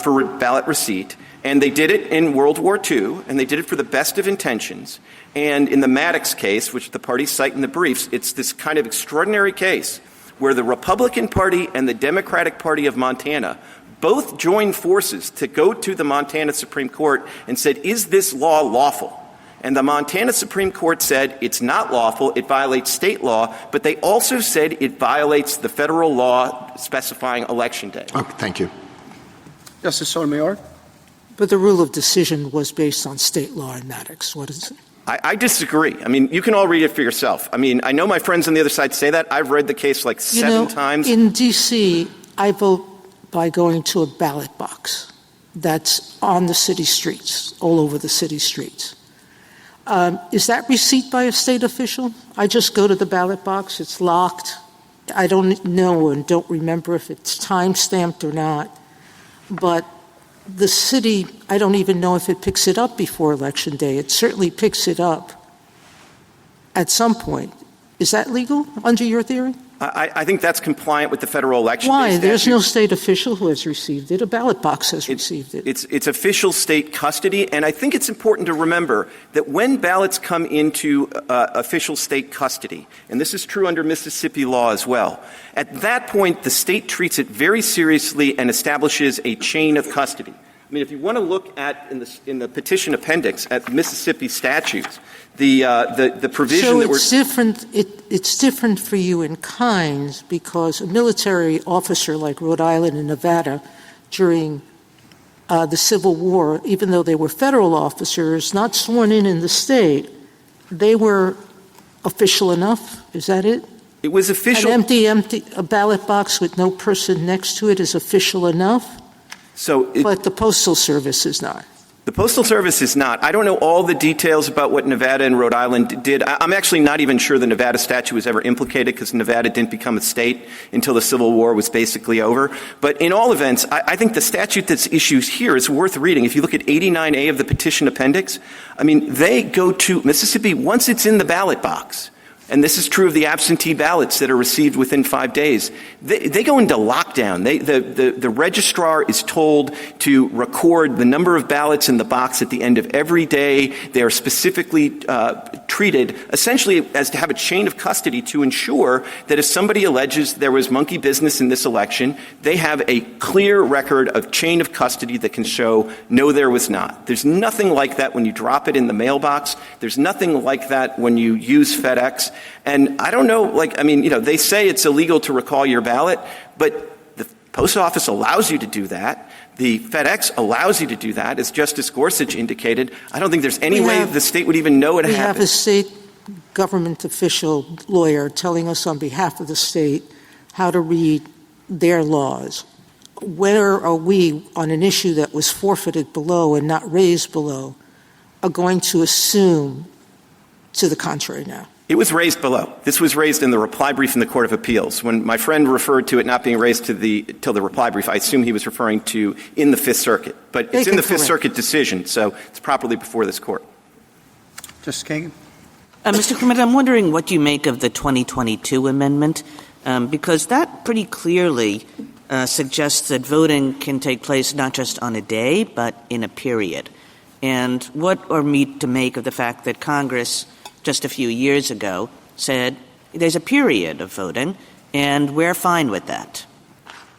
for ballot receipt. And they did it in World War II, and they did it for the best of intentions. And in the Maddox case, which the parties cite in the briefs, it's this kind of extraordinary case where the Republican Party and the Democratic Party of Montana both joined forces to go to the Montana Supreme Court and said, is this law lawful? And the Montana Supreme Court said it's not lawful, it violates state law, but they also said it violates the federal law specifying Election Day. Okay, thank you. Justice Sotomayor? But the rule of decision was based on state law in Maddox. What is it? I disagree. I mean, you can all read it for yourself. I mean, I know my friends on the other side say that. I've read the case like seven times. In D.C., I vote by going to a ballot box that's on the city streets, all over the city streets. Is that receipt by a state official? I just go to the ballot box. It's locked. I don't know and don't remember if it's time-stamped or not. But the city, I don't even know if it picks it up before Election Day. It certainly picks it up at some point. Is that legal under your theory? I think that's compliant with the federal election. Why? There's no state official who has received it. A ballot box has received it. It's official state custody, and I think it's important to remember that when ballots come into official state custody, and this is true under Mississippi law as well, at that point the state treats it very seriously and establishes a chain of custody. I mean, if you want to look at in the petition appendix at Mississippi statutes, the provision so that it's different. It's different for you in kinds because a military officer like Rhode Island and Nevada during the Civil War, even though they were federal officers not sworn in the state, they were official enough. Is that it? It was official. An empty a ballot box with no person next to it is official enough. But the Postal Service is not. The Postal Service is not. I don't know all the details about what Nevada and Rhode Island did. I'm actually not even sure the Nevada statute was ever implicated because Nevada didn't become a state until the Civil War was basically over. But in all events, I think the statute that's issued here is worth reading. If you look at 89A of the petition appendix, I mean, they go to Mississippi once it's in the ballot box. And this is true of the absentee ballots that are received within 5 days. They go into lockdown. The registrar is told to record the number of ballots in the box at the end of every day. They are specifically treated essentially as to have a chain of custody to ensure that if somebody alleges there was monkey business in this election, they have a clear record of chain of custody that can show, no, there was not. There's nothing like that when you drop it in the mailbox. There's nothing like that when you use FedEx. And I don't know, they say it's illegal to recall your ballot, but the post office allows you to do that. The FedEx allows you to do that. As Justice Gorsuch indicated, I don't think there's any way the state would even know it happened. We have a state government official lawyer telling us on behalf of the state how to read their laws. Where are we on an issue that was forfeited below and not raised below are going to assume to the contrary now? It was raised below. This was raised in the reply brief in the Court of Appeals. When my friend referred to it not being raised till the reply brief, I assume he was referring to in the Fifth Circuit. But it's in the Fifth Circuit decision, so it's properly before this Court. Justice Kagan? Mr. Clement, I'm wondering what you make of the 2022 amendment, because that pretty clearly suggests that voting can take place not just on a day, but in a period. And what are we to make of the fact that Congress just a few years ago said there's a period of voting, and we're fine with that?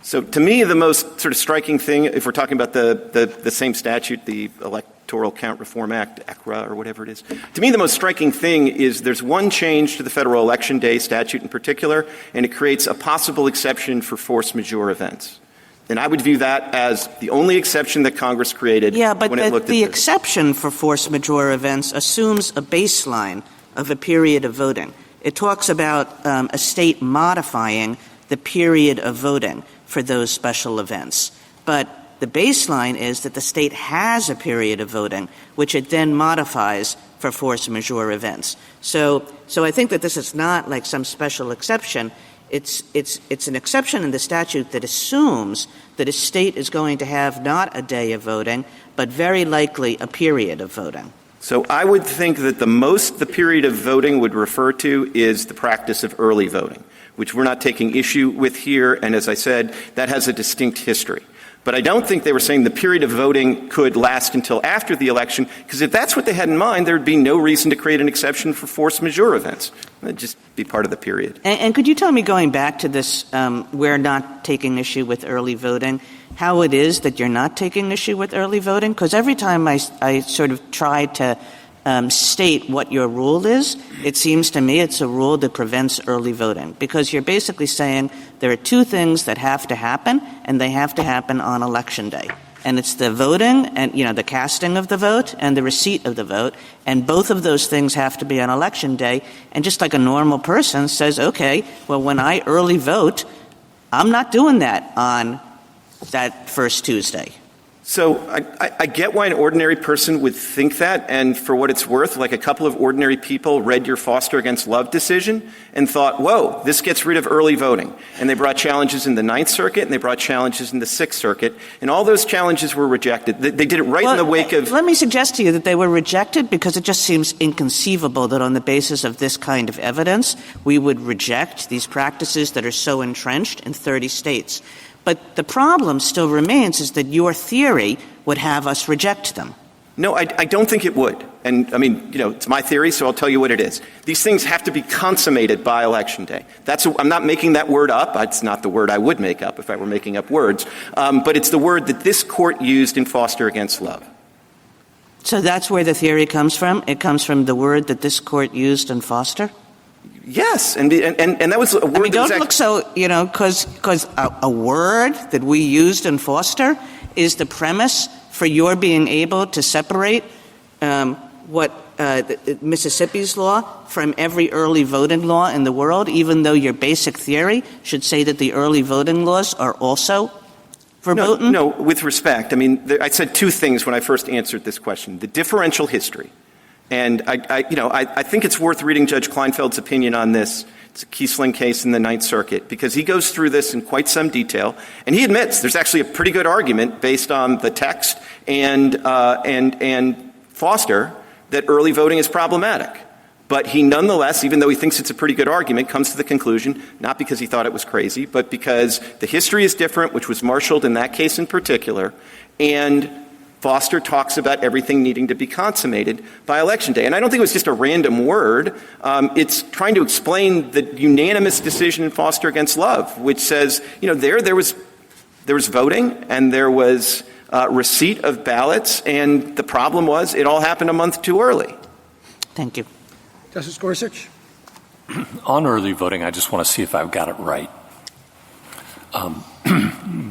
So to me, the most sort of striking thing, if we're talking about the same statute, the Electoral Count Reform Act, ECRA, or whatever it is, to me the most striking thing is there's one change to the Federal Election Day statute in particular, and it creates a possible exception for force majeure events. And I would view that as the only exception that Congress created when it looked at this. Yeah, but the exception for force majeure events assumes a baseline of a period of voting. It talks about a state modifying the period of voting for those special events. But the baseline is that the state has a period of voting, which it then modifies for force majeure events. So I think that this is not like some special exception. It's an exception in the statute that assumes that a state is going to have not a day of voting, but very likely a period of voting. So I would think that the period of voting would refer to is the practice of early voting, which we're not taking issue with here. And as I said, that has a distinct history. But I don't think they were saying the period of voting could last until after the election, because if that's what they had in mind, there would be no reason to create an exception for force majeure events. It would just be part of the period. And could you tell me, going back to this, we're not taking issue with early voting, how it is that you're not taking issue with early voting? Because every time I sort of try to state what your rule is, it seems to me it's a rule that prevents early voting, because you're basically saying there are two things that have to happen, and they have to happen on Election Day. And it's the voting and, the casting of the vote and the receipt of the vote, and both of those things have to be on Election Day. And just like a normal person says, okay, well, when I early vote, I'm not doing that on that first Tuesday. So I get why an ordinary person would think that, and for what it's worth, like a couple of ordinary people read your Foster against Love decision and thought, whoa, this gets rid of early voting. And they brought challenges in the Ninth Circuit, and they brought challenges in the Sixth Circuit, and all those challenges were rejected. They did it in the wake of... Let me suggest to you that they were rejected because it just seems inconceivable that on the basis of this kind of evidence, we would reject these practices that are so entrenched in 30 states. But the problem still remains is that your theory would have us reject them. No, I don't think it would. And, it's my theory, so I'll tell you what it is. These things have to be consummated by Election Day. I'm not making that word up. It's not the word I would make up if I were making up words. But it's the word that this Court used in Foster against Love. So that's where the theory comes from? It comes from the word that this Court used in Foster? Yes, and that was a word don't look so, because a word that we used in Foster is the premise for your being able to separate Mississippi's law from every early voting law in the world, even though your basic theory should say that the early voting laws are also verboten? No, with respect. I said two things when I first answered this question. The differential history. And I think it's worth reading Judge Kleinfeld's opinion on this. It's a Kiesling case in the Ninth Circuit, because he goes through this in quite some detail, and he admits there's actually a pretty good argument based on the text and Foster that early voting is problematic. But he nonetheless, even though he thinks it's a pretty good argument, comes to the conclusion, not because he thought it was crazy, but because the history is different, which was marshaled in that case in particular, and Foster talks about everything needing to be consummated by Election Day. And I don't think it was just a random word. It's trying to explain the unanimous decision in Foster against Love, which says, there was voting and there was receipt of ballots, and the problem was it all happened a month too early. Thank you. Justice Gorsuch? On early voting, I just want to see if I've got it right.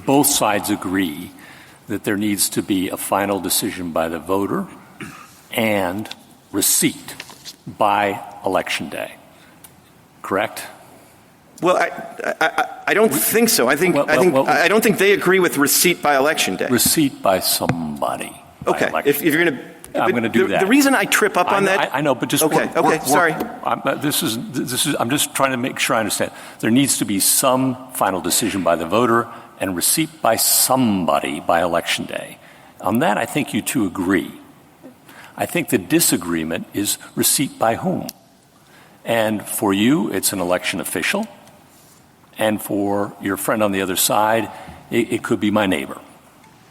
Both sides agree that there needs to be a final decision by the voter and receipt by Election Day. Correct? Well, I don't think so. I don't think they agree with receipt by Election Day. Receipt by somebody. Okay. If you're going to, I'm going to do that. The reason I trip up on that, I know, but just okay. Sorry. I'm just trying to make sure I understand. There needs to be some final decision by the voter and receipt by somebody by Election Day. On that, I think you two agree. I think the disagreement is receipt by whom. And for you, it's an election official. And for your friend on the other side, it could be my neighbor.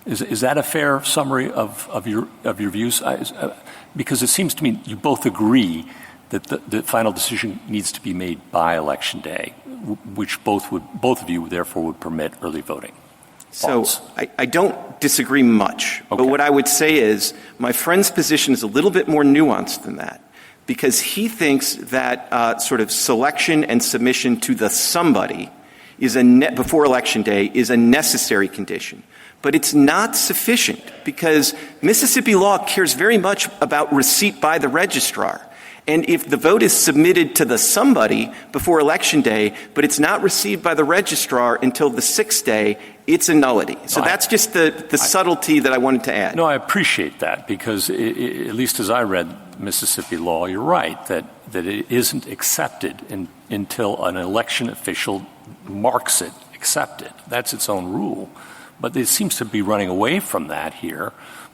Is that a fair summary of your views? Because it seems to me you both agree that the final decision needs to be made by Election Day, which both of you therefore would permit early voting. So I don't disagree much. Okay. But what I would say is my friend's position is a little bit more nuanced than that, because he thinks that sort of selection and submission to the somebody is before Election Day is a necessary condition. But it's not sufficient, because Mississippi law cares very much about receipt by the registrar. And if the vote is submitted to the somebody before Election Day, but it's not received by the registrar until the 6th day, it's a nullity. So that's just the subtlety that I wanted to add. No, I appreciate that, because at least as I read Mississippi law, you're right, that it isn't accepted until an election official marks it accepted. That's its own rule. But it seems to be running away from that here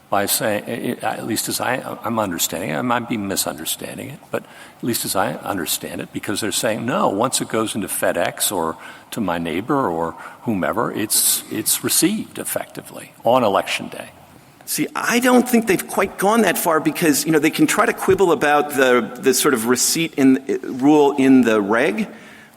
by saying, at least as I'm understanding it, I might be misunderstanding it, but at least as I understand it, because they're saying, no, once it goes into FedEx or to my neighbor or whomever, it's received effectively on Election Day. See, I don't think they've quite gone that far, because, they can try to quibble about the sort of receipt rule in the reg,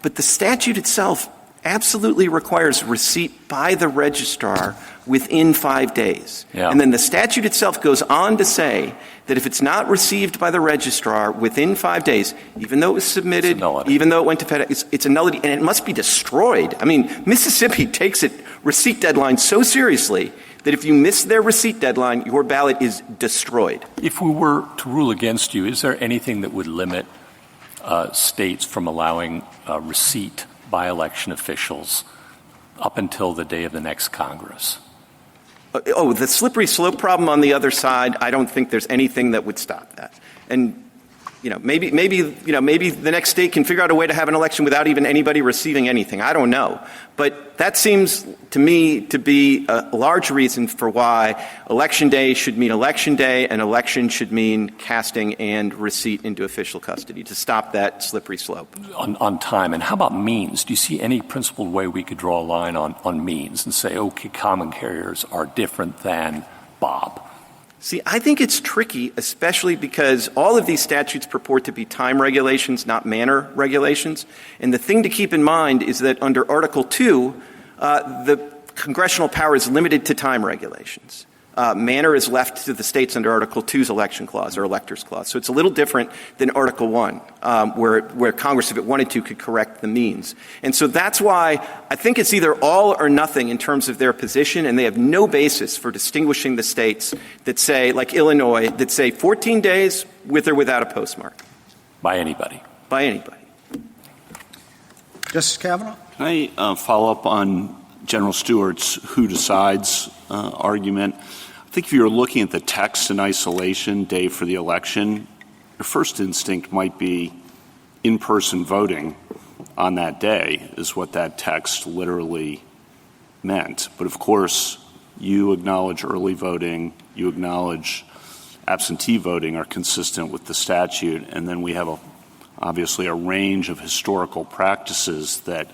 but the statute itself absolutely requires receipt by the registrar within 5 days. Yeah. And then the statute itself goes on to say that if it's not received by the registrar within 5 days, even though it was submitted, even though it went to FedEx, it's a nullity, and it must be destroyed. I mean, Mississippi takes its receipt deadline so seriously that if you miss their receipt deadline, your ballot is destroyed. If we were to rule against you, is there anything that would limit states from allowing receipt by election officials up until the day of the next Congress? The slippery slope problem on the other side, I don't think there's anything that would stop that. And, maybe the next state can figure out a way to have an election without even anybody receiving anything. I don't know. But that seems to me to be a large reason for why Election Day should mean Election Day, and election should mean casting and receipt into official custody to stop that slippery slope. On time. And how about means? Do you see any principled way we could draw a line on means and say, okay, common carriers are different than Bob? See, I think it's tricky, especially because all of these statutes purport to be time regulations, not manner regulations. And the thing to keep in mind is that under Article 2, the congressional power is limited to time regulations. Manner is left to the states under Article 2's election clause or electors clause. So it's a little different than Article 1, where Congress, if it wanted to, could correct the means. And so that's why I think it's either all or nothing in terms of their position, and they have no basis for distinguishing the states that say, like Illinois, that say 14 days with or without a postmark. By anybody. By anybody. Justice Kavanaugh? Can I follow up on General Stewart's who decides argument? I think if you're looking at the text in isolation, day for the election, your first instinct might be in-person voting on that day is what that text literally meant. But of course, you acknowledge early voting, you acknowledge absentee voting are consistent with the statute, and then we have obviously a range of historical practices that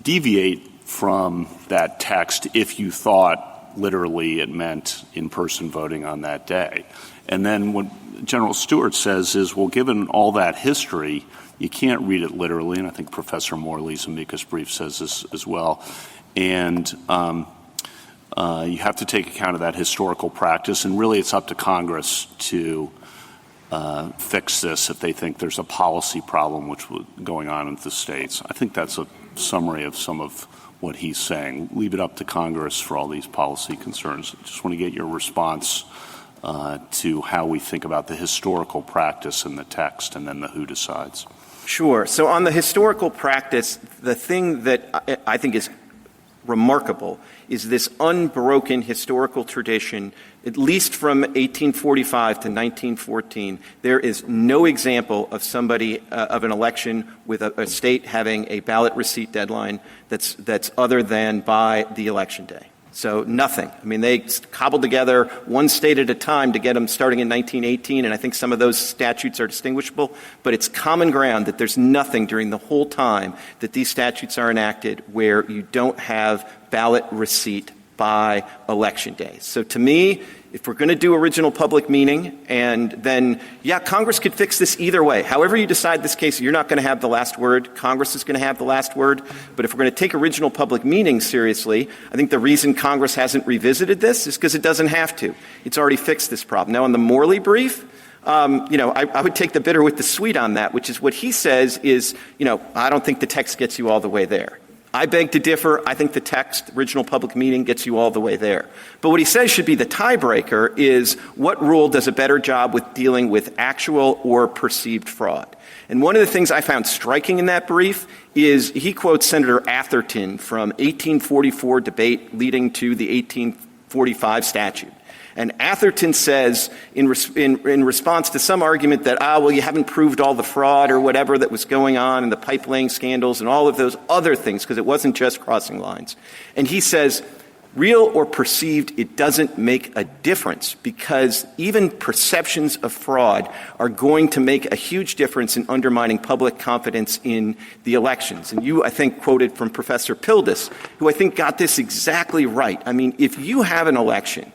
deviate from that text if you thought literally it meant in-person voting on that day. And then what General Stewart says is, well, given all that history, you can't read it literally, and I think Professor Morley's amicus brief says this as well. And you have to take account of that historical practice, and really it's up to Congress to fix this if they think there's a policy problem which was going on in the states. I think that's a summary of some of what he's saying. Leave it up to Congress for all these policy concerns. I just want to get your response to how we think about the historical practice in the text and then the who decides. Sure. So on the historical practice, the thing that I think is remarkable is this unbroken historical tradition, at least from 1845 to 1914. There is no example of somebody of an election with a state having a ballot receipt deadline that's other than by the election day. So nothing. I mean, they cobbled together one state at a time to get them starting in 1918, and I think some of those statutes are distinguishable, but it's common ground that there's nothing during the whole time that these statutes are enacted where you don't have ballot receipt by election day. So to me, if we're going to do original public meaning, and then, Congress could fix this either way. However you decide this case, you're not going to have the last word. Congress is going to have the last word. But if we're going to take original public meaning seriously, I think the reason Congress hasn't revisited this is because it doesn't have to. It's already fixed this problem. Now, in the Morley brief, I would take the bitter with the sweet on that, which is what he says is, I don't think the text gets you all the way there. I beg to differ. I think the text, original public meaning, gets you all the way there. But what he says should be the tiebreaker is what rule does a better job with dealing with actual or perceived fraud? And one of the things I found striking in that brief is he quotes Senator Atherton from 1844 debate leading to the 1845 statute. And Atherton says, in response to some argument that, you haven't proved all the fraud or whatever that was going on and the pipe-laying scandals and all of those other things, because it wasn't just crossing lines. And he says, real or perceived, it doesn't make a difference, because even perceptions of fraud are going to make a huge difference in undermining public confidence in the elections. And you, I think, quoted from Professor Pildes, who I think got this exactly right. I mean, if you have an election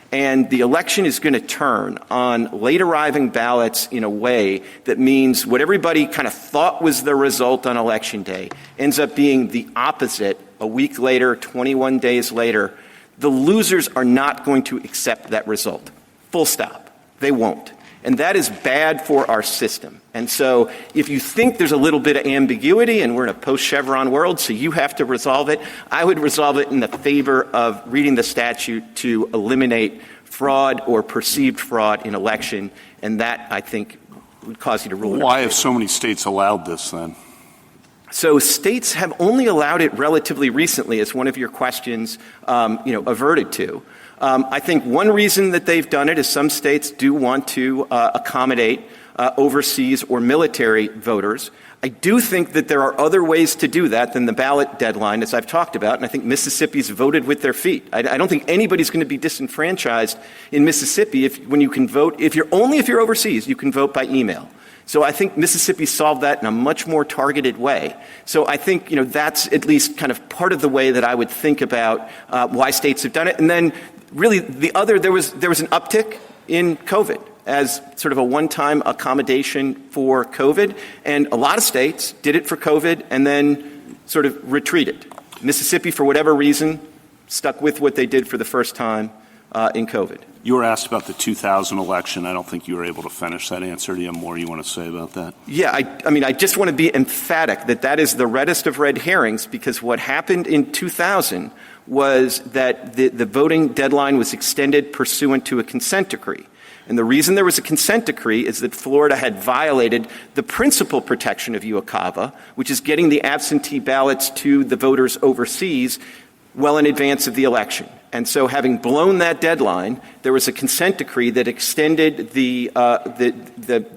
and the election is going to turn on late arriving ballots in a way that means what everybody kind of thought was the result on election day ends up being the opposite a week later, 21 days later, the losers are not going to accept that result. Full stop. They won't. And that is bad for our system. And so if you think there's a little bit of ambiguity and we're in a post-Chevron world, so you have to resolve it, I would resolve it in the favor of reading the statute to eliminate fraud or perceived fraud in election. And that, I think, would cause you to rule it. Why have so many states allowed this then? So states have only allowed it relatively recently, as one of your questions, averted to. I think one reason that they've done it is some states do want to accommodate overseas or military voters. I do think that there are other ways to do that than the ballot deadline, as I've talked about, and I think Mississippi's voted with their feet. I don't think anybody's going to be disenfranchised in Mississippi when you can vote. If you're overseas, you can vote by email. So I think Mississippi solved that in a much more targeted way. So I think, that's at least kind of part of the way that I would think about why states have done it. And then really there was an uptick in COVID as sort of a one-time accommodation for COVID. And a lot of states did it for COVID and then sort of retreated. Mississippi, for whatever reason, stuck with what they did for the first time in COVID. You were asked about the 2000 election. I don't think you were able to finish that answer. Do you have more you want to say about that? Yeah, I just want to be emphatic that is the reddest of red herrings, because what happened in 2000 was that the voting deadline was extended pursuant to a consent decree. And the reason there was a consent decree is that Florida had violated the principal protection of UOCAVA, which is getting the absentee ballots to the voters overseas well in advance of the election. And so having blown that deadline, there was a consent decree that extended the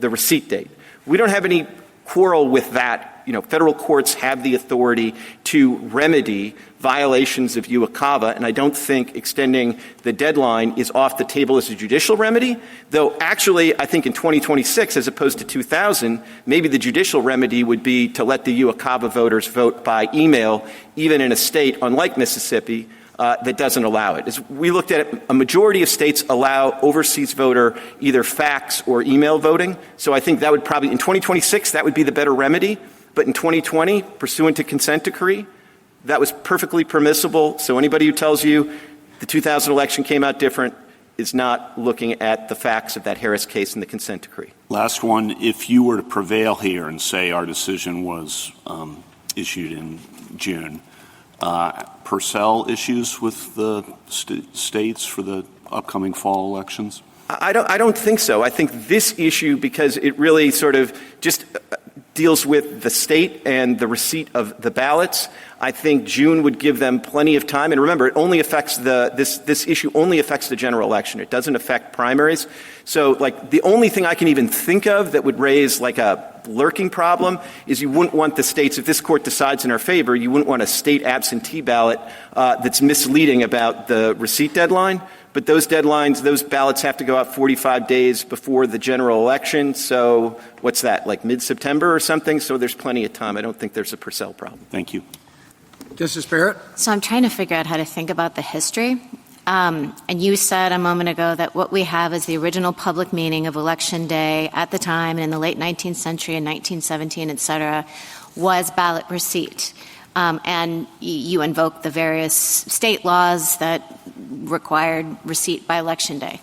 receipt date. We don't have any quarrel with that. Federal courts have the authority to remedy violations of UOCAVA, and I don't think extending the deadline is off the table as a judicial remedy, though actually I think in 2026, as opposed to 2000, maybe the judicial remedy would be to let the UOCAVA voters vote by email, even in a state, unlike Mississippi, that doesn't allow it. As we looked at it, a majority of states allow overseas voter either fax or email voting. So I think that would probably, in 2026, that would be the better remedy. But in 2020, pursuant to consent decree, that was perfectly permissible. So anybody who tells you the 2000 election came out different is not looking at the facts of that Harris case in the consent decree. Last one, if you were to prevail here and say our decision was issued in June, Purcell issues with the states for the upcoming fall elections? I don't think so. I think this issue, because it really sort of just deals with the state and the receipt of the ballots, I think June would give them plenty of time. And remember, it only affects this issue only affects the general election. It doesn't affect primaries. So, like, the only thing I can even think of that would raise, like, a lurking problem is you wouldn't want the states, if this court decides in our favor, you wouldn't want a state absentee ballot that's misleading about the receipt deadline. But those deadlines, those ballots have to go out 45 days before the general election. So what's that, like mid-September or something? So there's plenty of time. I don't think there's a Purcell problem. Thank you. Justice Barrett? So I'm trying to figure out how to think about the history. And you said a moment ago that what we have is the original public meaning of Election Day at the time in the late 19th century in 1917, et cetera, was ballot receipt. And you invoked the various state laws that required receipt by Election Day.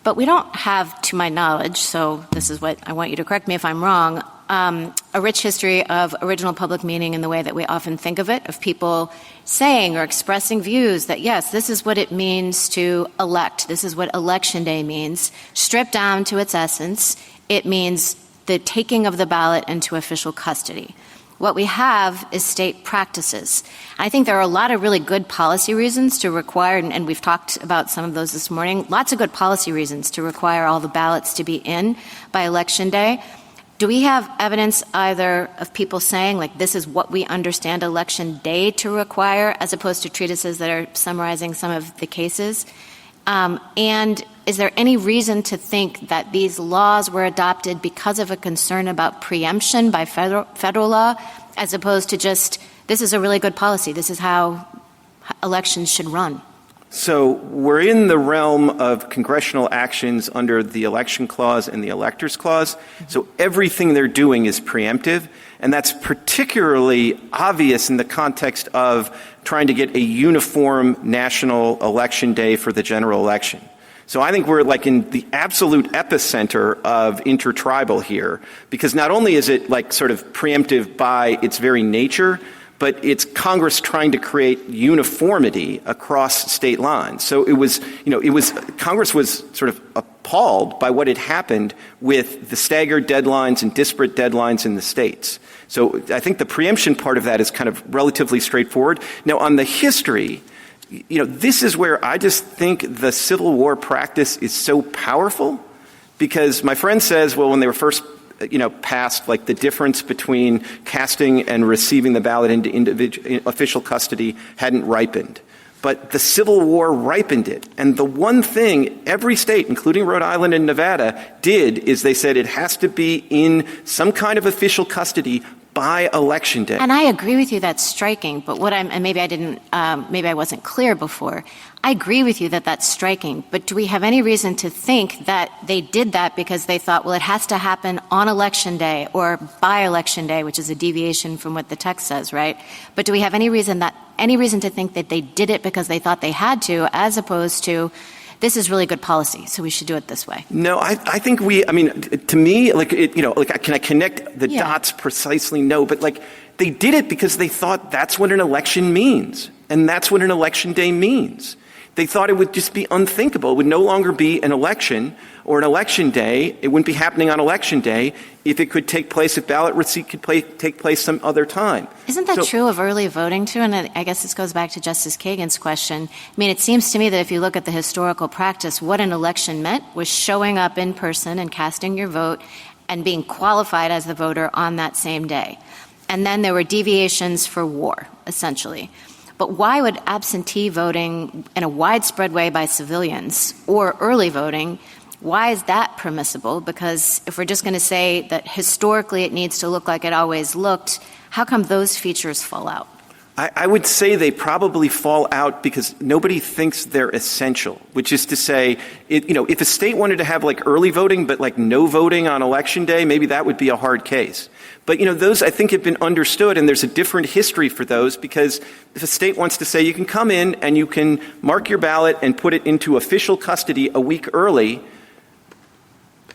But we don't have, to my knowledge, so this is what I want you to correct me if I'm wrong, a rich history of original public meaning in the way that we often think of it, of people saying or expressing views that, yes, this is what it means to elect. This is what Election Day means. Stripped down to its essence, it means the taking of the ballot into official custody. What we have is state practices. I think there are a lot of really good policy reasons to require, and we've talked about some of those this morning, lots of good policy reasons to require all the ballots to be in by Election Day. Do we have evidence either of people saying, like, this is what we understand Election Day to require, as opposed to treatises that are summarizing some of the cases? And is there any reason to think that these laws were adopted because of a concern about preemption by federal law, as opposed to just, this is a really good policy, this is how elections should run? So we're in the realm of congressional actions under the Election Clause and the Electors Clause. So everything they're doing is preemptive, and that's particularly obvious in the context of trying to get a uniform national election day for the general election. So I think we're like in the absolute epicenter of intertribal here, because not only is it like sort of preemptive by its very nature, but it's Congress trying to create uniformity across state lines. So Congress was sort of appalled by what had happened with the staggered deadlines and disparate deadlines in the states. So I think the preemption part of that is kind of relatively straightforward. Now, on the history, this is where I just think the Civil War practice is so powerful, because my friend says, well, when they were first passed, like the difference between casting and receiving the ballot into official custody hadn't ripened. But the Civil War ripened it. And the one thing every state, including Rhode Island and Nevada, did is they said it has to be in some kind of official custody by Election Day. And I agree with you, that's striking. But maybe I wasn't clear before. I agree with you that that's striking. But do we have any reason to think that they did that because they thought, well, it has to happen on Election Day or by Election Day, which is a deviation from what the text says, right? But do we have any reason to think that they did it because they thought they had to, as opposed to, this is really good policy, so we should do it this way? No, I think to me, can I connect the dots precisely? No, but they did it because they thought that's what an election means, and that's what an Election Day means. They thought it would just be unthinkable. It would no longer be an election or an Election Day. It wouldn't be happening on Election Day if it could take place, if ballot receipt could take place some other time. Isn't that true of early voting, too? And I guess this goes back to Justice Kagan's question. I mean, it seems to me that if you look at the historical practice, what an election meant was showing up in person and casting your vote and being qualified as the voter on that same day. And then there were deviations for war, essentially. But why would absentee voting in a widespread way by civilians or early voting, why is that permissible? Because if we're just going to say that historically it needs to look like it always looked, how come those features fall out? I would say they probably fall out because nobody thinks they're essential, which is to say, if a state wanted to have like early voting but like no voting on Election Day, maybe that would be a hard case. But, those I think have been understood, and there's a different history for those because if a state wants to say you can come in and you can mark your ballot and put it into official custody a week early,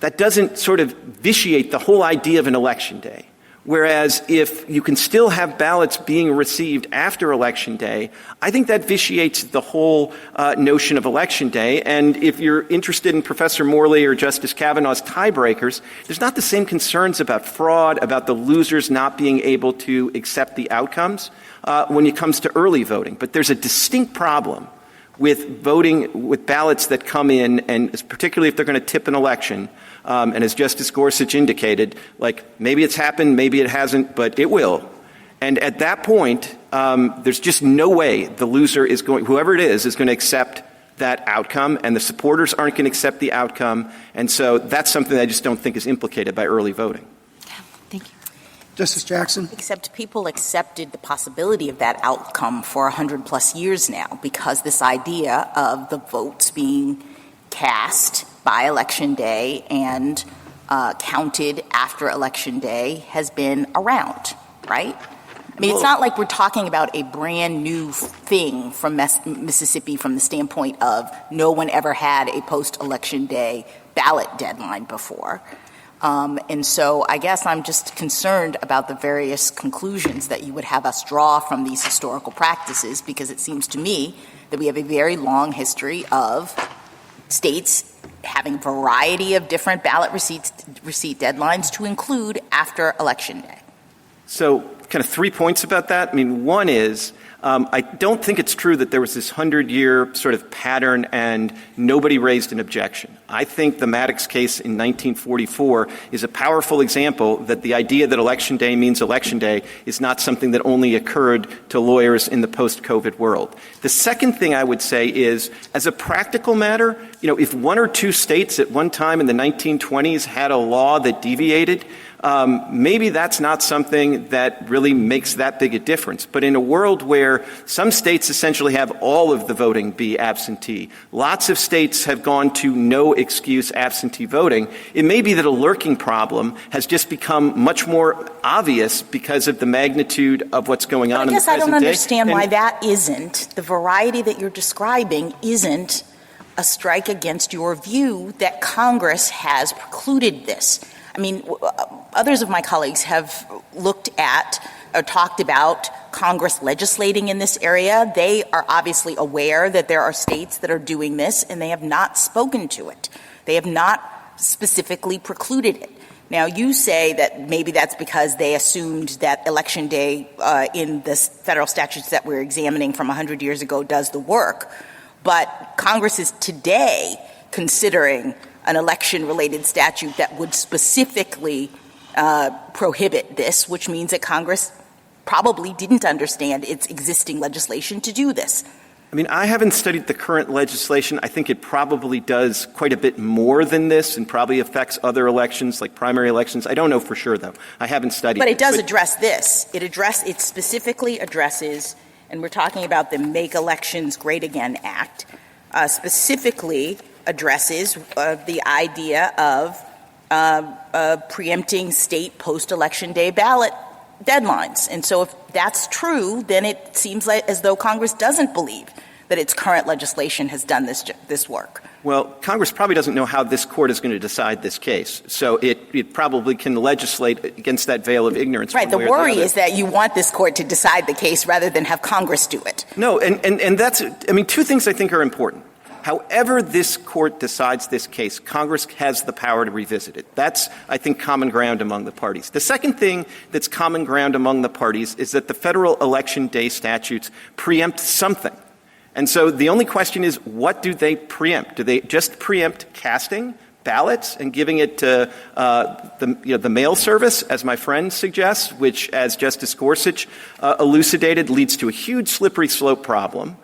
that doesn't sort of vitiate the whole idea of an Election Day. Whereas if you can still have ballots being received after Election Day, I think that vitiates the whole notion of Election Day. And if you're interested in Professor Morley or Justice Kavanaugh's tiebreakers, there's not the same concerns about fraud, about the losers not being able to accept the outcomes when it comes to early voting. But there's a distinct problem with voting with ballots that come in, and particularly if they're going to tip an election. And as Justice Gorsuch indicated, like maybe it's happened, maybe it hasn't, but it will. And at that point, there's just no way the loser is whoever it is going to accept that outcome, and the supporters aren't going to accept the outcome. And so that's something I just don't think is implicated by early voting. Thank you. Justice Jackson? Except people accepted the possibility of that outcome for 100+ years now because this idea of the votes being cast by Election Day and counted after Election Day has been around, right? I mean, it's not like we're talking about a brand new thing from Mississippi from the standpoint of no one ever had a post-Election Day ballot deadline before. And so I guess I'm just concerned about the various conclusions that you would have us draw from these historical practices because it seems to me that we have a very long history of states having a variety of different ballot receipt deadlines to include after Election Day. So kind of 3 points about that. I mean, one is I don't think it's true that there was this 100-year sort of pattern and nobody raised an objection. I think the Maddox case in 1944 is a powerful example that the idea that Election Day means Election Day is not something that only occurred to lawyers in the post-COVID world. The second thing I would say is, as a practical matter, if one or two states at one time in the 1920s had a law that deviated, maybe that's not something that really makes that big a difference. But in a world where some states essentially have all of the voting be absentee, lots of states have gone to no excuse absentee voting, it may be that a lurking problem has just become much more obvious because of the magnitude of what's going on in the present day. I guess I don't understand why that isn't, the variety that you're describing isn't a strike against your view that Congress has precluded this. I mean, others of my colleagues have looked at or talked about Congress legislating in this area. They are obviously aware that there are states that are doing this, and they have not spoken to it. They have not specifically precluded it. Now, you say that maybe that's because they assumed that Election Day in the federal statutes that we're examining from 100 years ago does the work. But Congress is today considering an election-related statute that would specifically prohibit this, which means that Congress probably didn't understand its existing legislation to do this. I mean, I haven't studied the current legislation. I think it probably does quite a bit more than this and probably affects other elections, like primary elections. I don't know for sure, though. I haven't studied it. But it does address this. It specifically addresses, and we're talking about the Make Elections Great Again Act, specifically addresses the idea of preempting state post-election day ballot deadlines. And so if that's true, then it seems like as though Congress doesn't believe that its current legislation has done this work. Well, Congress probably doesn't know how this court is going to decide this case. So it probably can legislate against that veil of ignorance. Right. The worry is that you want this court to decide the case rather than have Congress do it. No, and that's, I mean, two things I think are important. However this court decides this case, Congress has the power to revisit it. That's, I think, common ground among the parties. The second thing that's common ground among the parties is that the federal election day statutes preempt something. And so the only question is, what do they preempt? Do they just preempt casting ballots and giving it to the mail service, as my friend suggests, which, as Justice Gorsuch elucidated, leads to a huge slippery slope problem?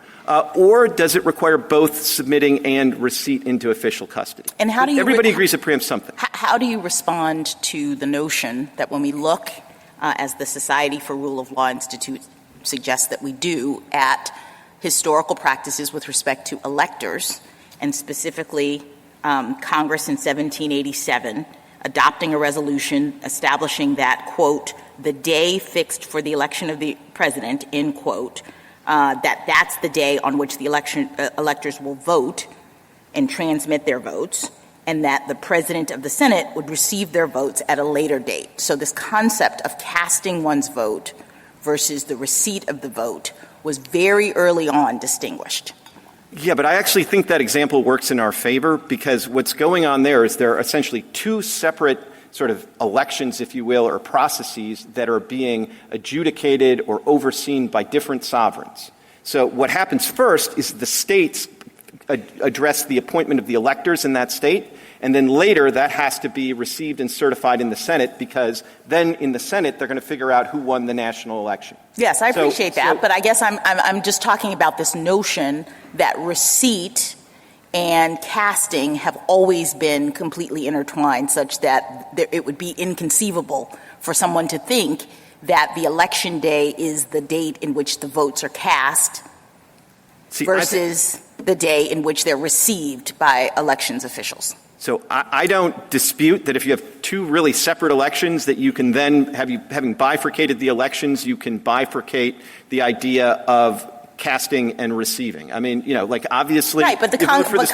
Or does it require both submitting and receipt into official custody? And how do you everybody agrees it preempts something. How do you respond to the notion that when we look as the Society for Rule of Law Institute suggests that we do at historical practices with respect to electors, and specifically Congress in 1787 adopting a resolution establishing that, quote, the day fixed for the election of the president, end quote, that's the day on which the electors will vote and transmit their votes, and that the president of the Senate would receive their votes at a later date. So this concept of casting one's vote versus the receipt of the vote was very early on distinguished. Yeah, but I actually think that example works in our favor, because what's going on there is there are essentially two separate sort of elections, if you will, or processes that are being adjudicated or overseen by different sovereigns. So what happens first is the states address the appointment of the electors in that state, and then later that has to be received and certified in the Senate, because then in the Senate they're going to figure out who won the national election. Yes, I appreciate that, but I guess I'm just talking about this notion that receipt and casting have always been completely intertwined, such that it would be inconceivable for someone to think that the election day is the date in which the votes are cast versus the day in which they're received by elections officials. So I don't dispute that if you have two really separate elections, that you can then, having bifurcated the elections, you can bifurcate the idea of casting and receiving. I mean, like obviously, right, but Congress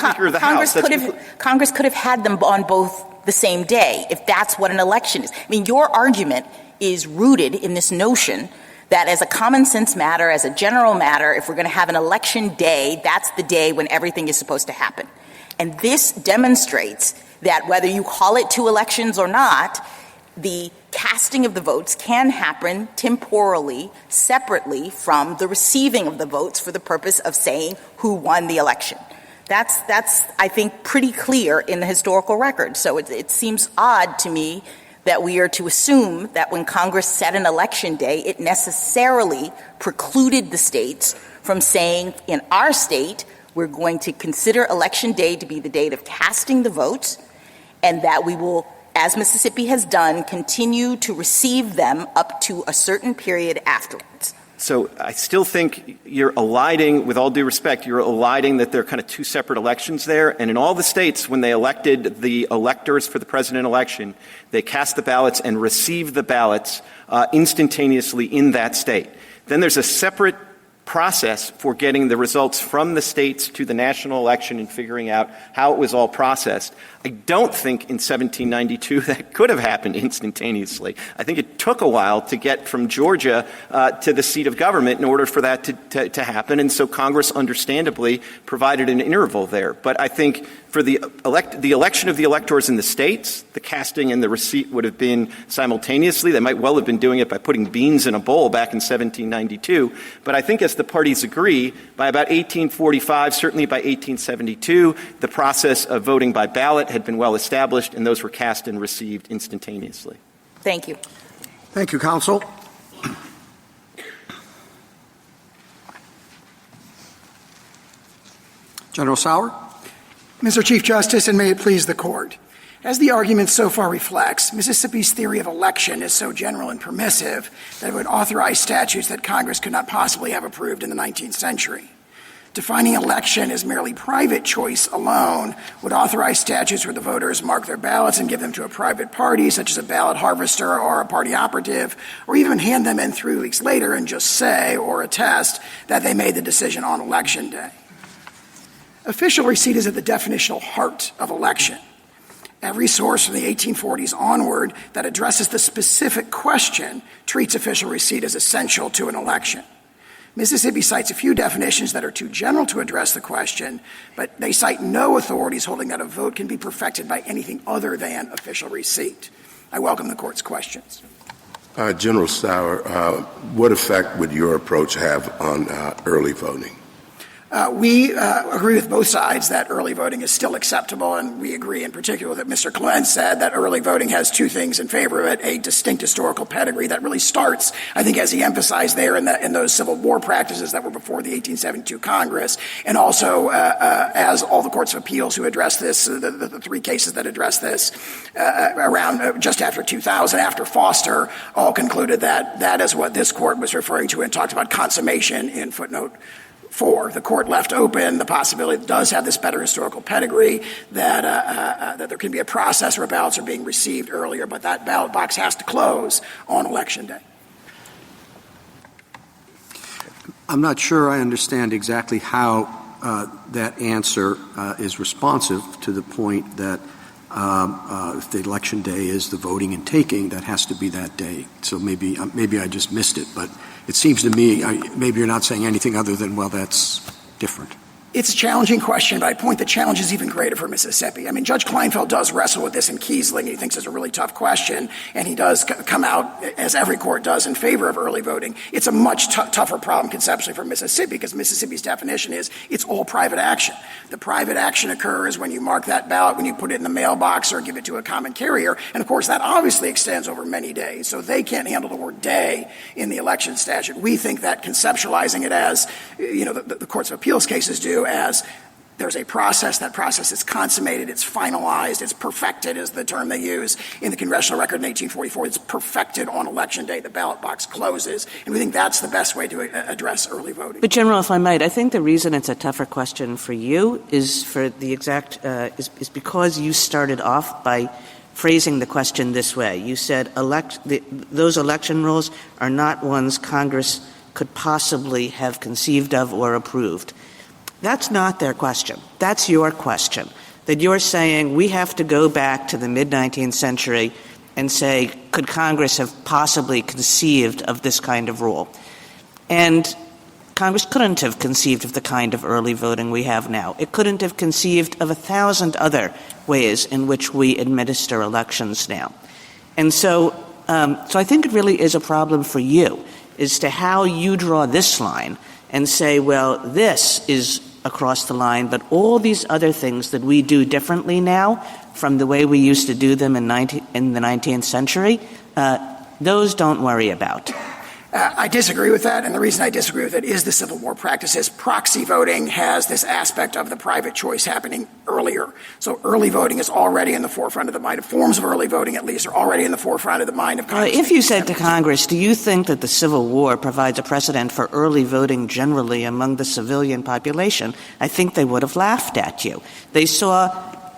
could have had them on both the same day if that's what an election is. I mean, your argument is rooted in this notion that as a common sense matter, as a general matter, if we're going to have an election day, that's the day when everything is supposed to happen. And this demonstrates that whether you call it two elections or not, the casting of the votes can happen temporally, separately from the receiving of the votes for the purpose of saying who won the election. That's I think, pretty clear in the historical record. So it seems odd to me that we are to assume that when Congress set an election day, it necessarily precluded the states from saying, in our state, we're going to consider Election Day to be the date of casting the votes, and that we will, as Mississippi has done, continue to receive them up to a certain period afterwards. So I still think you're eliding, with all due respect, you're eliding that there are kind of two separate elections there. And in all the states, when they elected the electors for the president election, they cast the ballots and received the ballots instantaneously in that state. Then there's a separate process for getting the results from the states to the national election and figuring out how it was all processed. I don't think in 1792 that could have happened instantaneously. I think it took a while to get from Georgia to the seat of government in order for that to happen, and so Congress understandably provided an interval there. But I think for the election of the electors in the states, the casting and the receipt would have been simultaneously. They might well have been doing it by putting beans in a bowl back in 1792. But I think as the parties agree, by about 1845, certainly by 1872, the process of voting by ballot had been well established, and those were cast and received instantaneously. Thank you. Thank you, counsel. General Sauer. Mr. Chief Justice, and may it please the Court. As the argument so far reflects, Mississippi's theory of election is so general and permissive that it would authorize statutes that Congress could not possibly have approved in the 19th century. Defining election as merely private choice alone would authorize statutes where the voters mark their ballots and give them to a private party, such as a ballot harvester or a party operative, or even hand them in 3 weeks later and just say or attest that they made the decision on Election Day. Official receipt is at the definitional heart of election. Every source from the 1840s onward that addresses the specific question treats official receipt as essential to an election. Mississippi cites a few definitions that are too general to address the question, but they cite no authorities holding that a vote can be perfected by anything other than official receipt. I welcome the Court's questions. General Sauer, what effect would your approach have on early voting? We agree with both sides that early voting is still acceptable, and we agree in particular that Mr. Clement said that early voting has two things in favor of it: a distinct historical pedigree that really starts, I think, as he emphasized there, in those Civil War practices that were before the 1872 Congress, and also as all the courts of appeals who address this, the three cases that address this around just after 2000, after Foster, all concluded that that is what this court was referring to and talked about consummation in footnote 4. The court left open the possibility it does have this better historical pedigree, that there can be a process where ballots are being received earlier, but that ballot box has to close on Election Day. I'm not sure I understand exactly how that answer is responsive to the point that if the Election Day is the voting and taking, that has to be that day. So maybe I just missed it, but it seems to me maybe you're not saying anything other than, well, that's different. It's a challenging question, but I point the challenge is even greater for Mississippi. I mean, Judge Kleinfeld does wrestle with this in Kiesling. He thinks it's a really tough question, and he does come out, as every court does, in favor of early voting. It's a much tougher problem conceptually for Mississippi, because Mississippi's definition is it's all private action. The private action occurs when you mark that ballot, when you put it in the mailbox or give it to a common carrier, and of course that obviously extends over many days, so they can't handle the word day in the election statute. We think that conceptualizing it as, the courts of appeals cases do, as there's a process, that process is consummated, it's finalized, it's perfected is the term they use in the congressional record in 1844. It's perfected on Election Day. The ballot box closes, and we think that's the best way to address early voting. But, General, if I might, I think the reason it's a tougher question for you is for the exact is because you started off by phrasing the question this way. You said those election rules are not ones Congress could possibly have conceived of or approved. That's not their question. That's your question, that you're saying we have to go back to the mid-19th century and say, could Congress have possibly conceived of this kind of rule? And Congress couldn't have conceived of the kind of early voting we have now. It couldn't have conceived of 1,000 other ways in which we administer elections now. And so I think it really is a problem for you as to how you draw this line and say, well, this is across the line, but all these other things that we do differently now from the way we used to do them in the 19th century, those don't worry about. I disagree with that, and the reason I disagree with it is the Civil War practices. Proxy voting has this aspect of the private choice happening earlier. So early voting is already in the forefront of the mind. Forms of early voting, at least, are already in the forefront of the mind of Congress. If you said to Congress, do you think that the Civil War provides a precedent for early voting generally among the civilian population, I think they would have laughed at you. They saw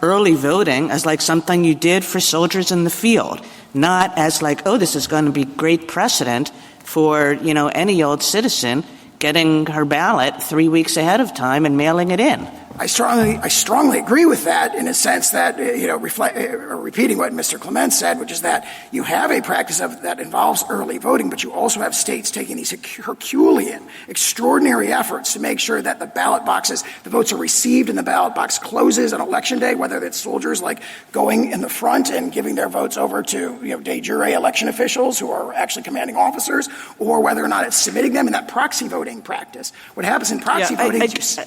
early voting as like something you did for soldiers in the field, not as like, oh, this is going to be great precedent for, any old citizen getting her ballot 3 weeks ahead of time and mailing it in. I strongly agree with that in a sense that, repeating what Mr. Clement said, which is that you have a practice that involves early voting, but you also have states taking these Herculean, extraordinary efforts to make sure that the ballot boxes, the votes are received and the ballot box closes on Election Day, whether it's soldiers like going in the front and giving their votes over to, de jure election officials who are actually commanding officers, or whether or not it's submitting them in that proxy voting practice. What happens in proxy voting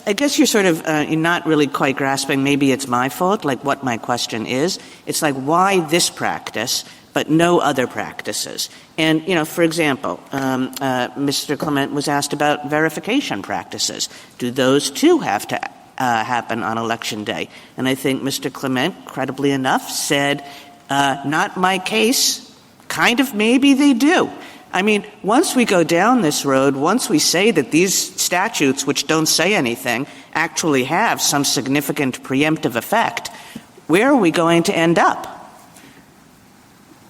I guess you're sort of not really quite grasping, maybe it's my fault, like what my question is. It's like, why this practice but no other practices? And, for example, Mr. Clement was asked about verification practices. Do those too have to happen on Election Day? And I think Mr. Clement, credibly enough, said, not my case, kind of maybe they do. I mean, once we go down this road, once we say that these statutes, which don't say anything, actually have some significant preemptive effect, where are we going to end up?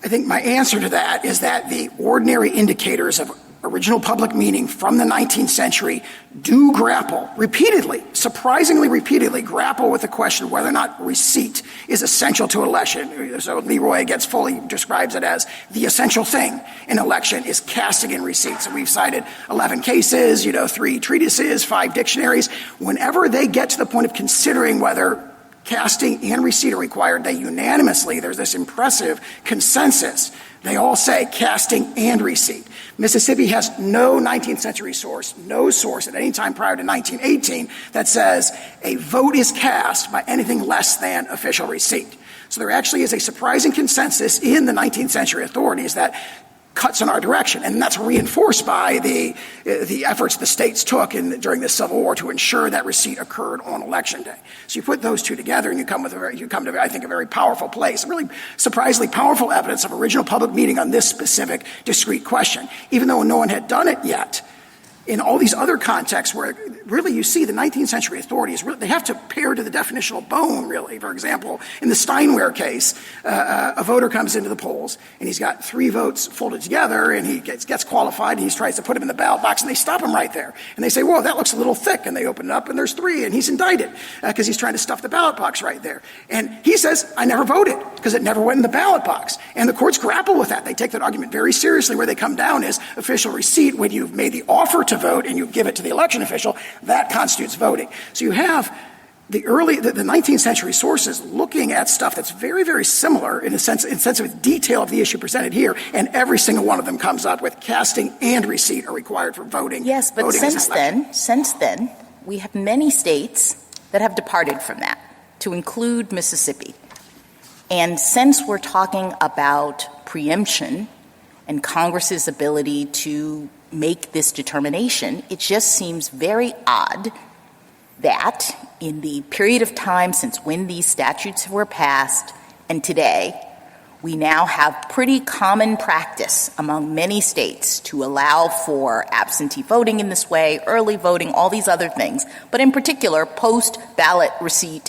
I think my answer to that is that the ordinary indicators of original public meaning from the 19th century do grapple repeatedly, surprisingly repeatedly, grapple with the question whether or not receipt is essential to election. So Leroy describes it as the essential thing in election is casting in receipts. And we've cited 11 cases, 3 treatises, 5 dictionaries. Whenever they get to the point of considering whether casting and receipt are required. They unanimously, there's this impressive consensus. They all say casting and receipt. Mississippi has no 19th century source, no source at any time prior to 1918 that says a vote is cast by anything less than official receipt. So there actually is a surprising consensus in the 19th century authorities that cuts in our direction, and that's reinforced by the efforts the states took during the Civil War to ensure that receipt occurred on Election Day. So you put those two together, and you come to I think a very powerful place, really surprisingly powerful evidence of original public meeting on this specific discrete question, even though no one had done it yet. In all these other contexts where really you see the 19th century authorities, they have to pair to the definitional bone, really. For example, in the Steinware case, a voter comes into the polls, and he's got 3 votes folded together, and he gets qualified, and he tries to put them in the ballot box, and they stop him right there. And they say, well, that looks a little thick, and they open it up, and there's 3, and he's indicted because he's trying to stuff the ballot box right there. And he says, I never voted because it never went in the ballot box. And the courts grapple with that. They take that argument very seriously. Where they come down is official receipt when you've made the offer to vote and you give it to the election official, that constitutes voting. So you have the 19th century sources looking at stuff that's very, very similar in sense of detail of the issue presented here, and every single one of them comes up with casting and receipt are required for voting. Yes, but since then, we have many states that have departed from that, to include Mississippi. And since we're talking about preemption and Congress's ability to make this determination, it just seems very odd that in the period of time since when these statutes were passed and today, we now have pretty common practice among many states to allow for absentee voting in this way, early voting, all these other things, but in particular, post-election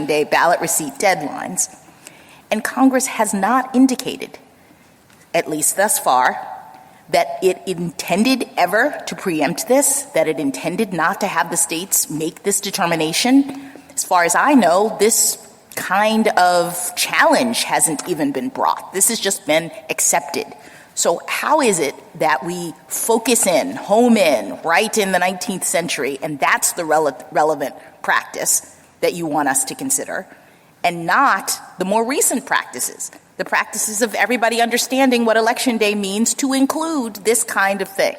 day ballot receipt deadlines. And Congress has not indicated, at least thus far, that it intended ever to preempt this, that it intended not to have the states make this determination. As far as I know, this kind of challenge hasn't even been brought. This has just been accepted. So how is it that we home in, right in the 19th century, and that's the relevant practice that you want us to consider, and not the more recent practices? The practices of everybody understanding what Election Day means to include this kind of thing.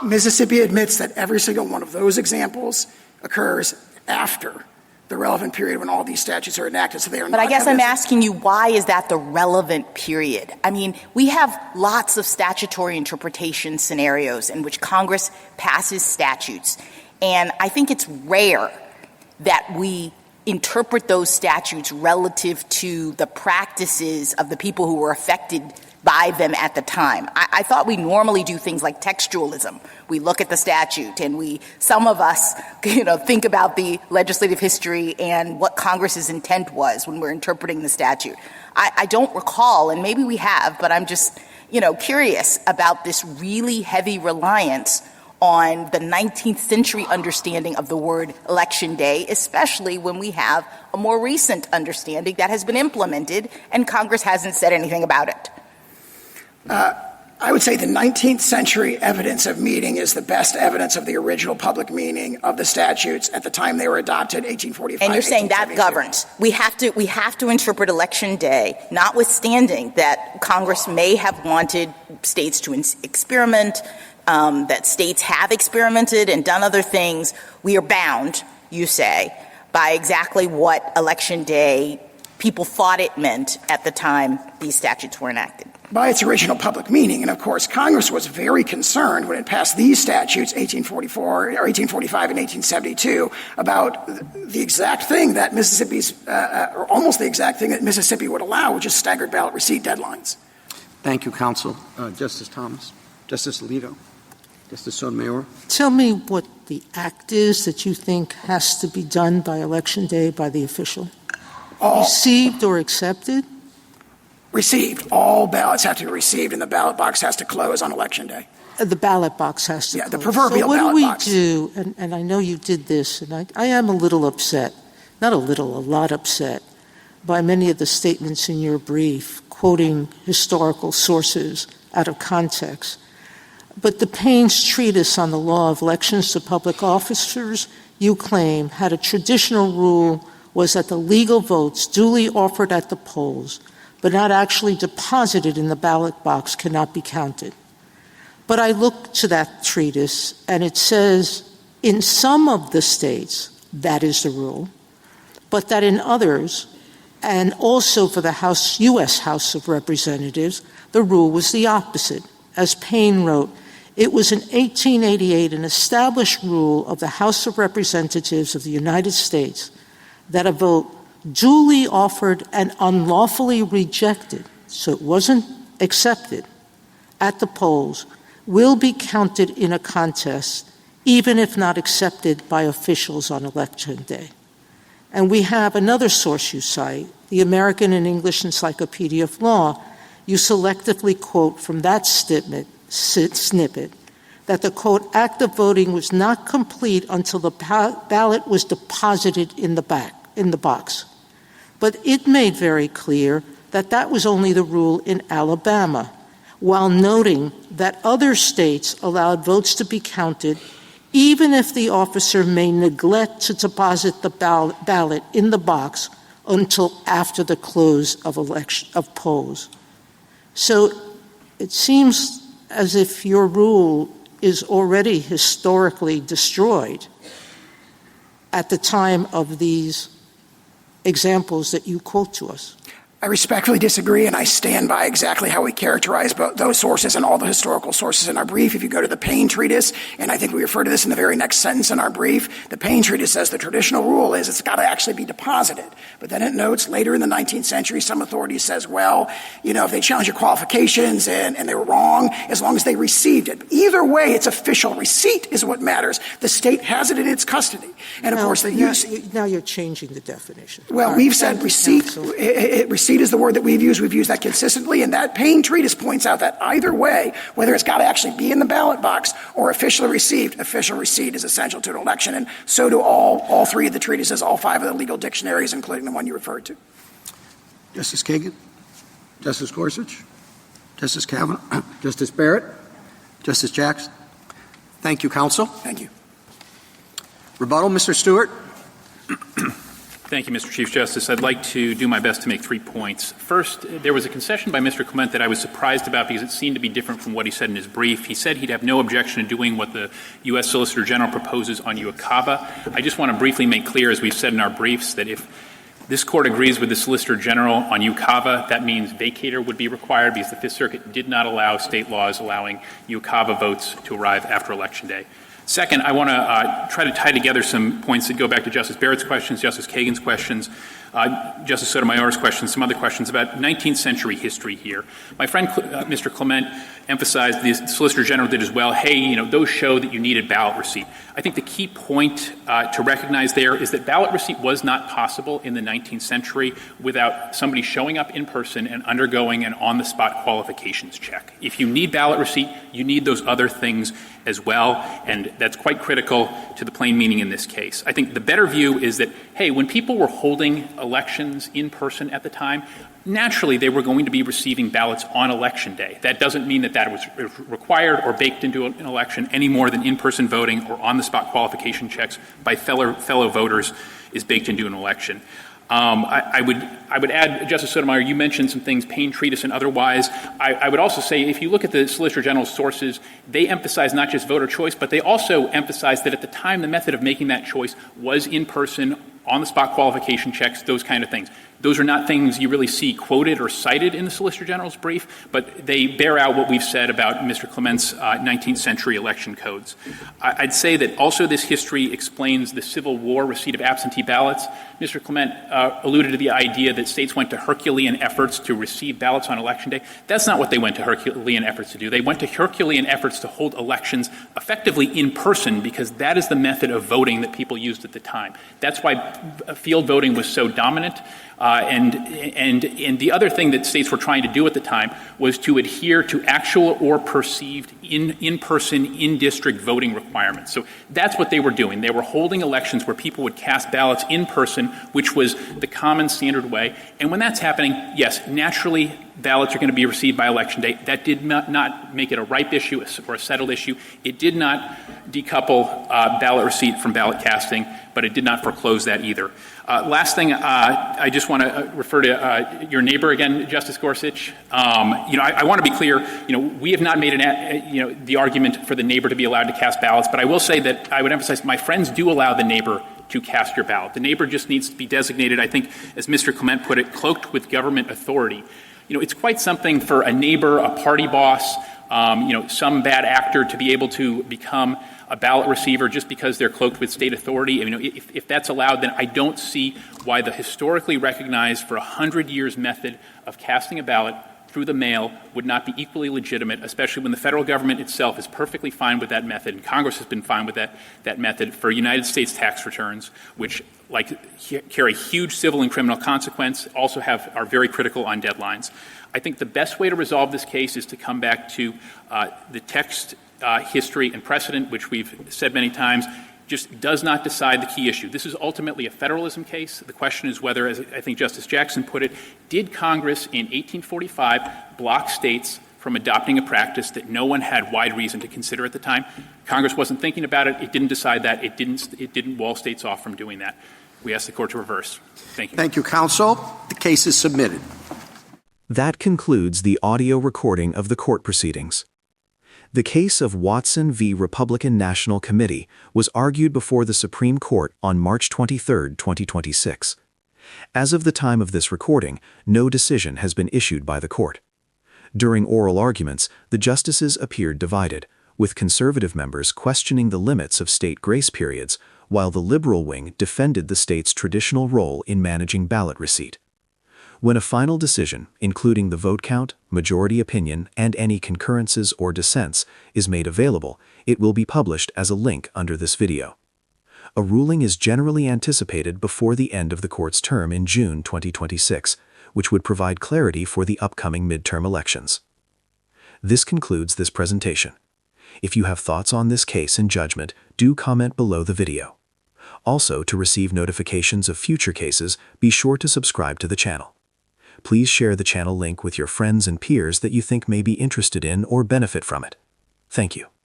Mississippi admits that every single one of those examples occurs after the relevant period when all these statutes are enacted. So they are. But I guess I'm asking you, why is that the relevant period? I mean, we have lots of statutory interpretation scenarios in which Congress passes statutes. And I think it's rare that we interpret those statutes relative to the practices of the people who were affected by them at the time. I thought we normally do things like textualism. We look at the statute and some of us, think about the legislative history and what Congress's intent was when we're interpreting the statute. I don't recall, and maybe we have, but I'm just, curious about this really heavy reliance on the 19th century understanding of the word Election Day, especially when we have a more recent understanding that has been implemented and Congress hasn't said anything about it. I would say the 19th century evidence of meaning is the best evidence of the original public meaning of the statutes at the time they were adopted, 1845. And you're saying that governs. We have to interpret Election Day, notwithstanding that Congress may have wanted states to experiment, that states have experimented and done other things. We are bound, you say, by exactly what Election Day people thought it meant at the time these statutes were enacted. By its original public meaning. And of course, Congress was very concerned when it passed these statutes, 1844 or 1845 and 1872, about the exact thing that or almost the exact thing that Mississippi would allow, which is staggered ballot receipt deadlines. Thank you, counsel. Justice Thomas, Justice Alito, Justice Sotomayor. Tell me what the act is that you think has to be done by Election Day by the official. Received or accepted? Received. All ballots have to be received, and the ballot box has to close on Election Day. The ballot box has to close. The proverbial ballot box. So what do we do, and I know you did this, and I am a little upset, not a little, a lot upset, by many of the statements in your brief, quoting historical sources out of context. But the Payne's Treatise on the Law of Elections to Public Officers, you claim, had a traditional rule was that the legal votes duly offered at the polls but not actually deposited in the ballot box cannot be counted. But I look to that treatise, and it says in some of the states that is the rule, but that in others, and also for the U.S. House of Representatives, the rule was the opposite. As Payne wrote, it was in 1888 an established rule of the House of Representatives of the United States that a vote duly offered and unlawfully rejected, so it wasn't accepted, at the polls, will be counted in a contest, even if not accepted by officials on Election Day. And we have another source you cite, the American and English Encyclopedia of Law. You selectively quote from that snippet that the, quote, act of voting was not complete until the ballot was deposited in the box. But it made very clear that that was only the rule in Alabama, while noting that other states allowed votes to be counted even if the officer may neglect to deposit the ballot in the box until after the close of polls. So it seems as if your rule is already historically destroyed at the time of these examples that you quote to us. I respectfully disagree, and I stand by exactly how we characterize those sources and all the historical sources in our brief. If you go to the Payne Treatise, and I think we refer to this in the very next sentence in our brief, the Payne Treatise says the traditional rule is it's got to actually be deposited. But then it notes later in the 19th century, some authorities says, well, if they challenge your qualifications and they were wrong, as long as they received it. Either way, it's official. Receipt is what matters. The state has it in its custody. And, of course, now you're changing the definition. Well, we've said receipt. Receipt is the word that we've used. We've used that consistently, and that Payne Treatise points out that either way, whether it's got to actually be in the ballot box or officially received, official receipt is essential to an election, and so do all three of the treatises, all five of the legal dictionaries, including the one you referred to. Justice Kagan? Justice Gorsuch? Justice Kavanaugh? Justice Barrett? Justice Jackson? Thank you, counsel. Thank you. Rebuttal, Mr. Stewart? Thank you, Mr. Chief Justice. I'd like to do my best to make 3 points. First, there was a concession by Mr. Clement that I was surprised about because it seemed to be different from what he said in his brief. He said he'd have no objection to doing what the U.S. Solicitor General proposes on UACAVA. I just want to briefly make clear, as we've said in our briefs, that if this Court agrees with the Solicitor General on UACAVA, that means vacator would be required because the Fifth Circuit did not allow state laws allowing UACAVA votes to arrive after Election Day. Second, I want to try to tie together some points that go back to Justice Barrett's questions, Justice Kagan's questions, Justice Sotomayor's questions, some other questions about 19th century history here. My friend, Mr. Clement, emphasized, the Solicitor General did as well, hey, those show that you needed ballot receipt. I think the key point to recognize there is that ballot receipt was not possible in the 19th century without somebody showing up in person and undergoing an on-the-spot qualifications check. If you need ballot receipt, you need those other things as well, and that's quite critical to the plain meaning in this case. I think the better view is that, hey, when people were holding elections in person at the time, naturally they were going to be receiving ballots on Election Day. That doesn't mean that that was required or baked into an election any more than in-person voting or on-the-spot qualification checks by fellow voters is baked into an election. I would add, Justice Sotomayor, you mentioned some things, Payne Treatise and otherwise. I would also say if you look at the Solicitor General's sources, they emphasize not just voter choice, but they also emphasize that at the time the method of making that choice was in person, on-the-spot qualification checks, those kind of things. Those are not things you really see quoted or cited in the Solicitor General's brief, but they bear out what we've said about Mr. Clement's 19th century election codes. I'd say that also this history explains the Civil War receipt of absentee ballots. Mr. Clement alluded to the idea that states went to Herculean efforts to receive ballots on Election Day. That's not what they went to Herculean efforts to do. They went to Herculean efforts to hold elections effectively in person because that is the method of voting that people used at the time. That's why field voting was so dominant. And the other thing that states were trying to do at the time was to adhere to actual or perceived in-person, in-district voting requirements. So that's what they were doing. They were holding elections where people would cast ballots in person, which was the common standard way. And when that's happening, yes, naturally ballots are going to be received by Election Day. That did not make it a ripe issue or a settled issue. It did not decouple ballot receipt from ballot casting, but it did not foreclose that either. Last thing, I just want to refer to your neighbor again, Justice Gorsuch. I want to be clear. We have not made the argument for the neighbor to be allowed to cast ballots, but I will say that I would emphasize my friends do allow the neighbor to cast your ballot. The neighbor just needs to be designated, I think, as Mr. Clement put it, cloaked with government authority. It's quite something for a neighbor, a party boss, some bad actor to be able to become a ballot receiver just because they're cloaked with state authority. If that's allowed, then I don't see why the historically recognized for 100 years method of casting a ballot through the mail would not be equally legitimate, especially when the federal government itself is perfectly fine with that method, and Congress has been fine with that method for United States tax returns, which carry huge civil and criminal consequence, also are very critical on deadlines. I think the best way to resolve this case is to come back to the text, history, and precedent, which we've said many times, just does not decide the key issue. This is ultimately a federalism case. The question is whether, as I think Justice Jackson put it, did Congress in 1845 block states from adopting a practice that no one had wide reason to consider at the time? Congress wasn't thinking about it. It didn't decide that. It didn't wall states off from doing that. We ask the court to reverse. Thank you. Thank you, counsel. The case is submitted. That concludes the audio recording of the court proceedings. The case of Watson v. Republican National Committee was argued before the Supreme Court on March 23, 2026. As of the time of this recording, no decision has been issued by the court. During oral arguments, the justices appeared divided, with conservative members questioning the limits of state grace periods, while the liberal wing defended the state's traditional role in managing ballot receipt. When a final decision, including the vote count, majority opinion, and any concurrences or dissents, is made available, it will be published as a link under this video. A ruling is generally anticipated before the end of the court's term in June 2026, which would provide clarity for the upcoming midterm elections. This concludes this presentation. If you have thoughts on this case and judgment, do comment below the video. Also, to receive notifications of future cases, be sure to subscribe to the channel. Please share the channel link with your friends and peers that you think may be interested in or benefit from it. Thank you.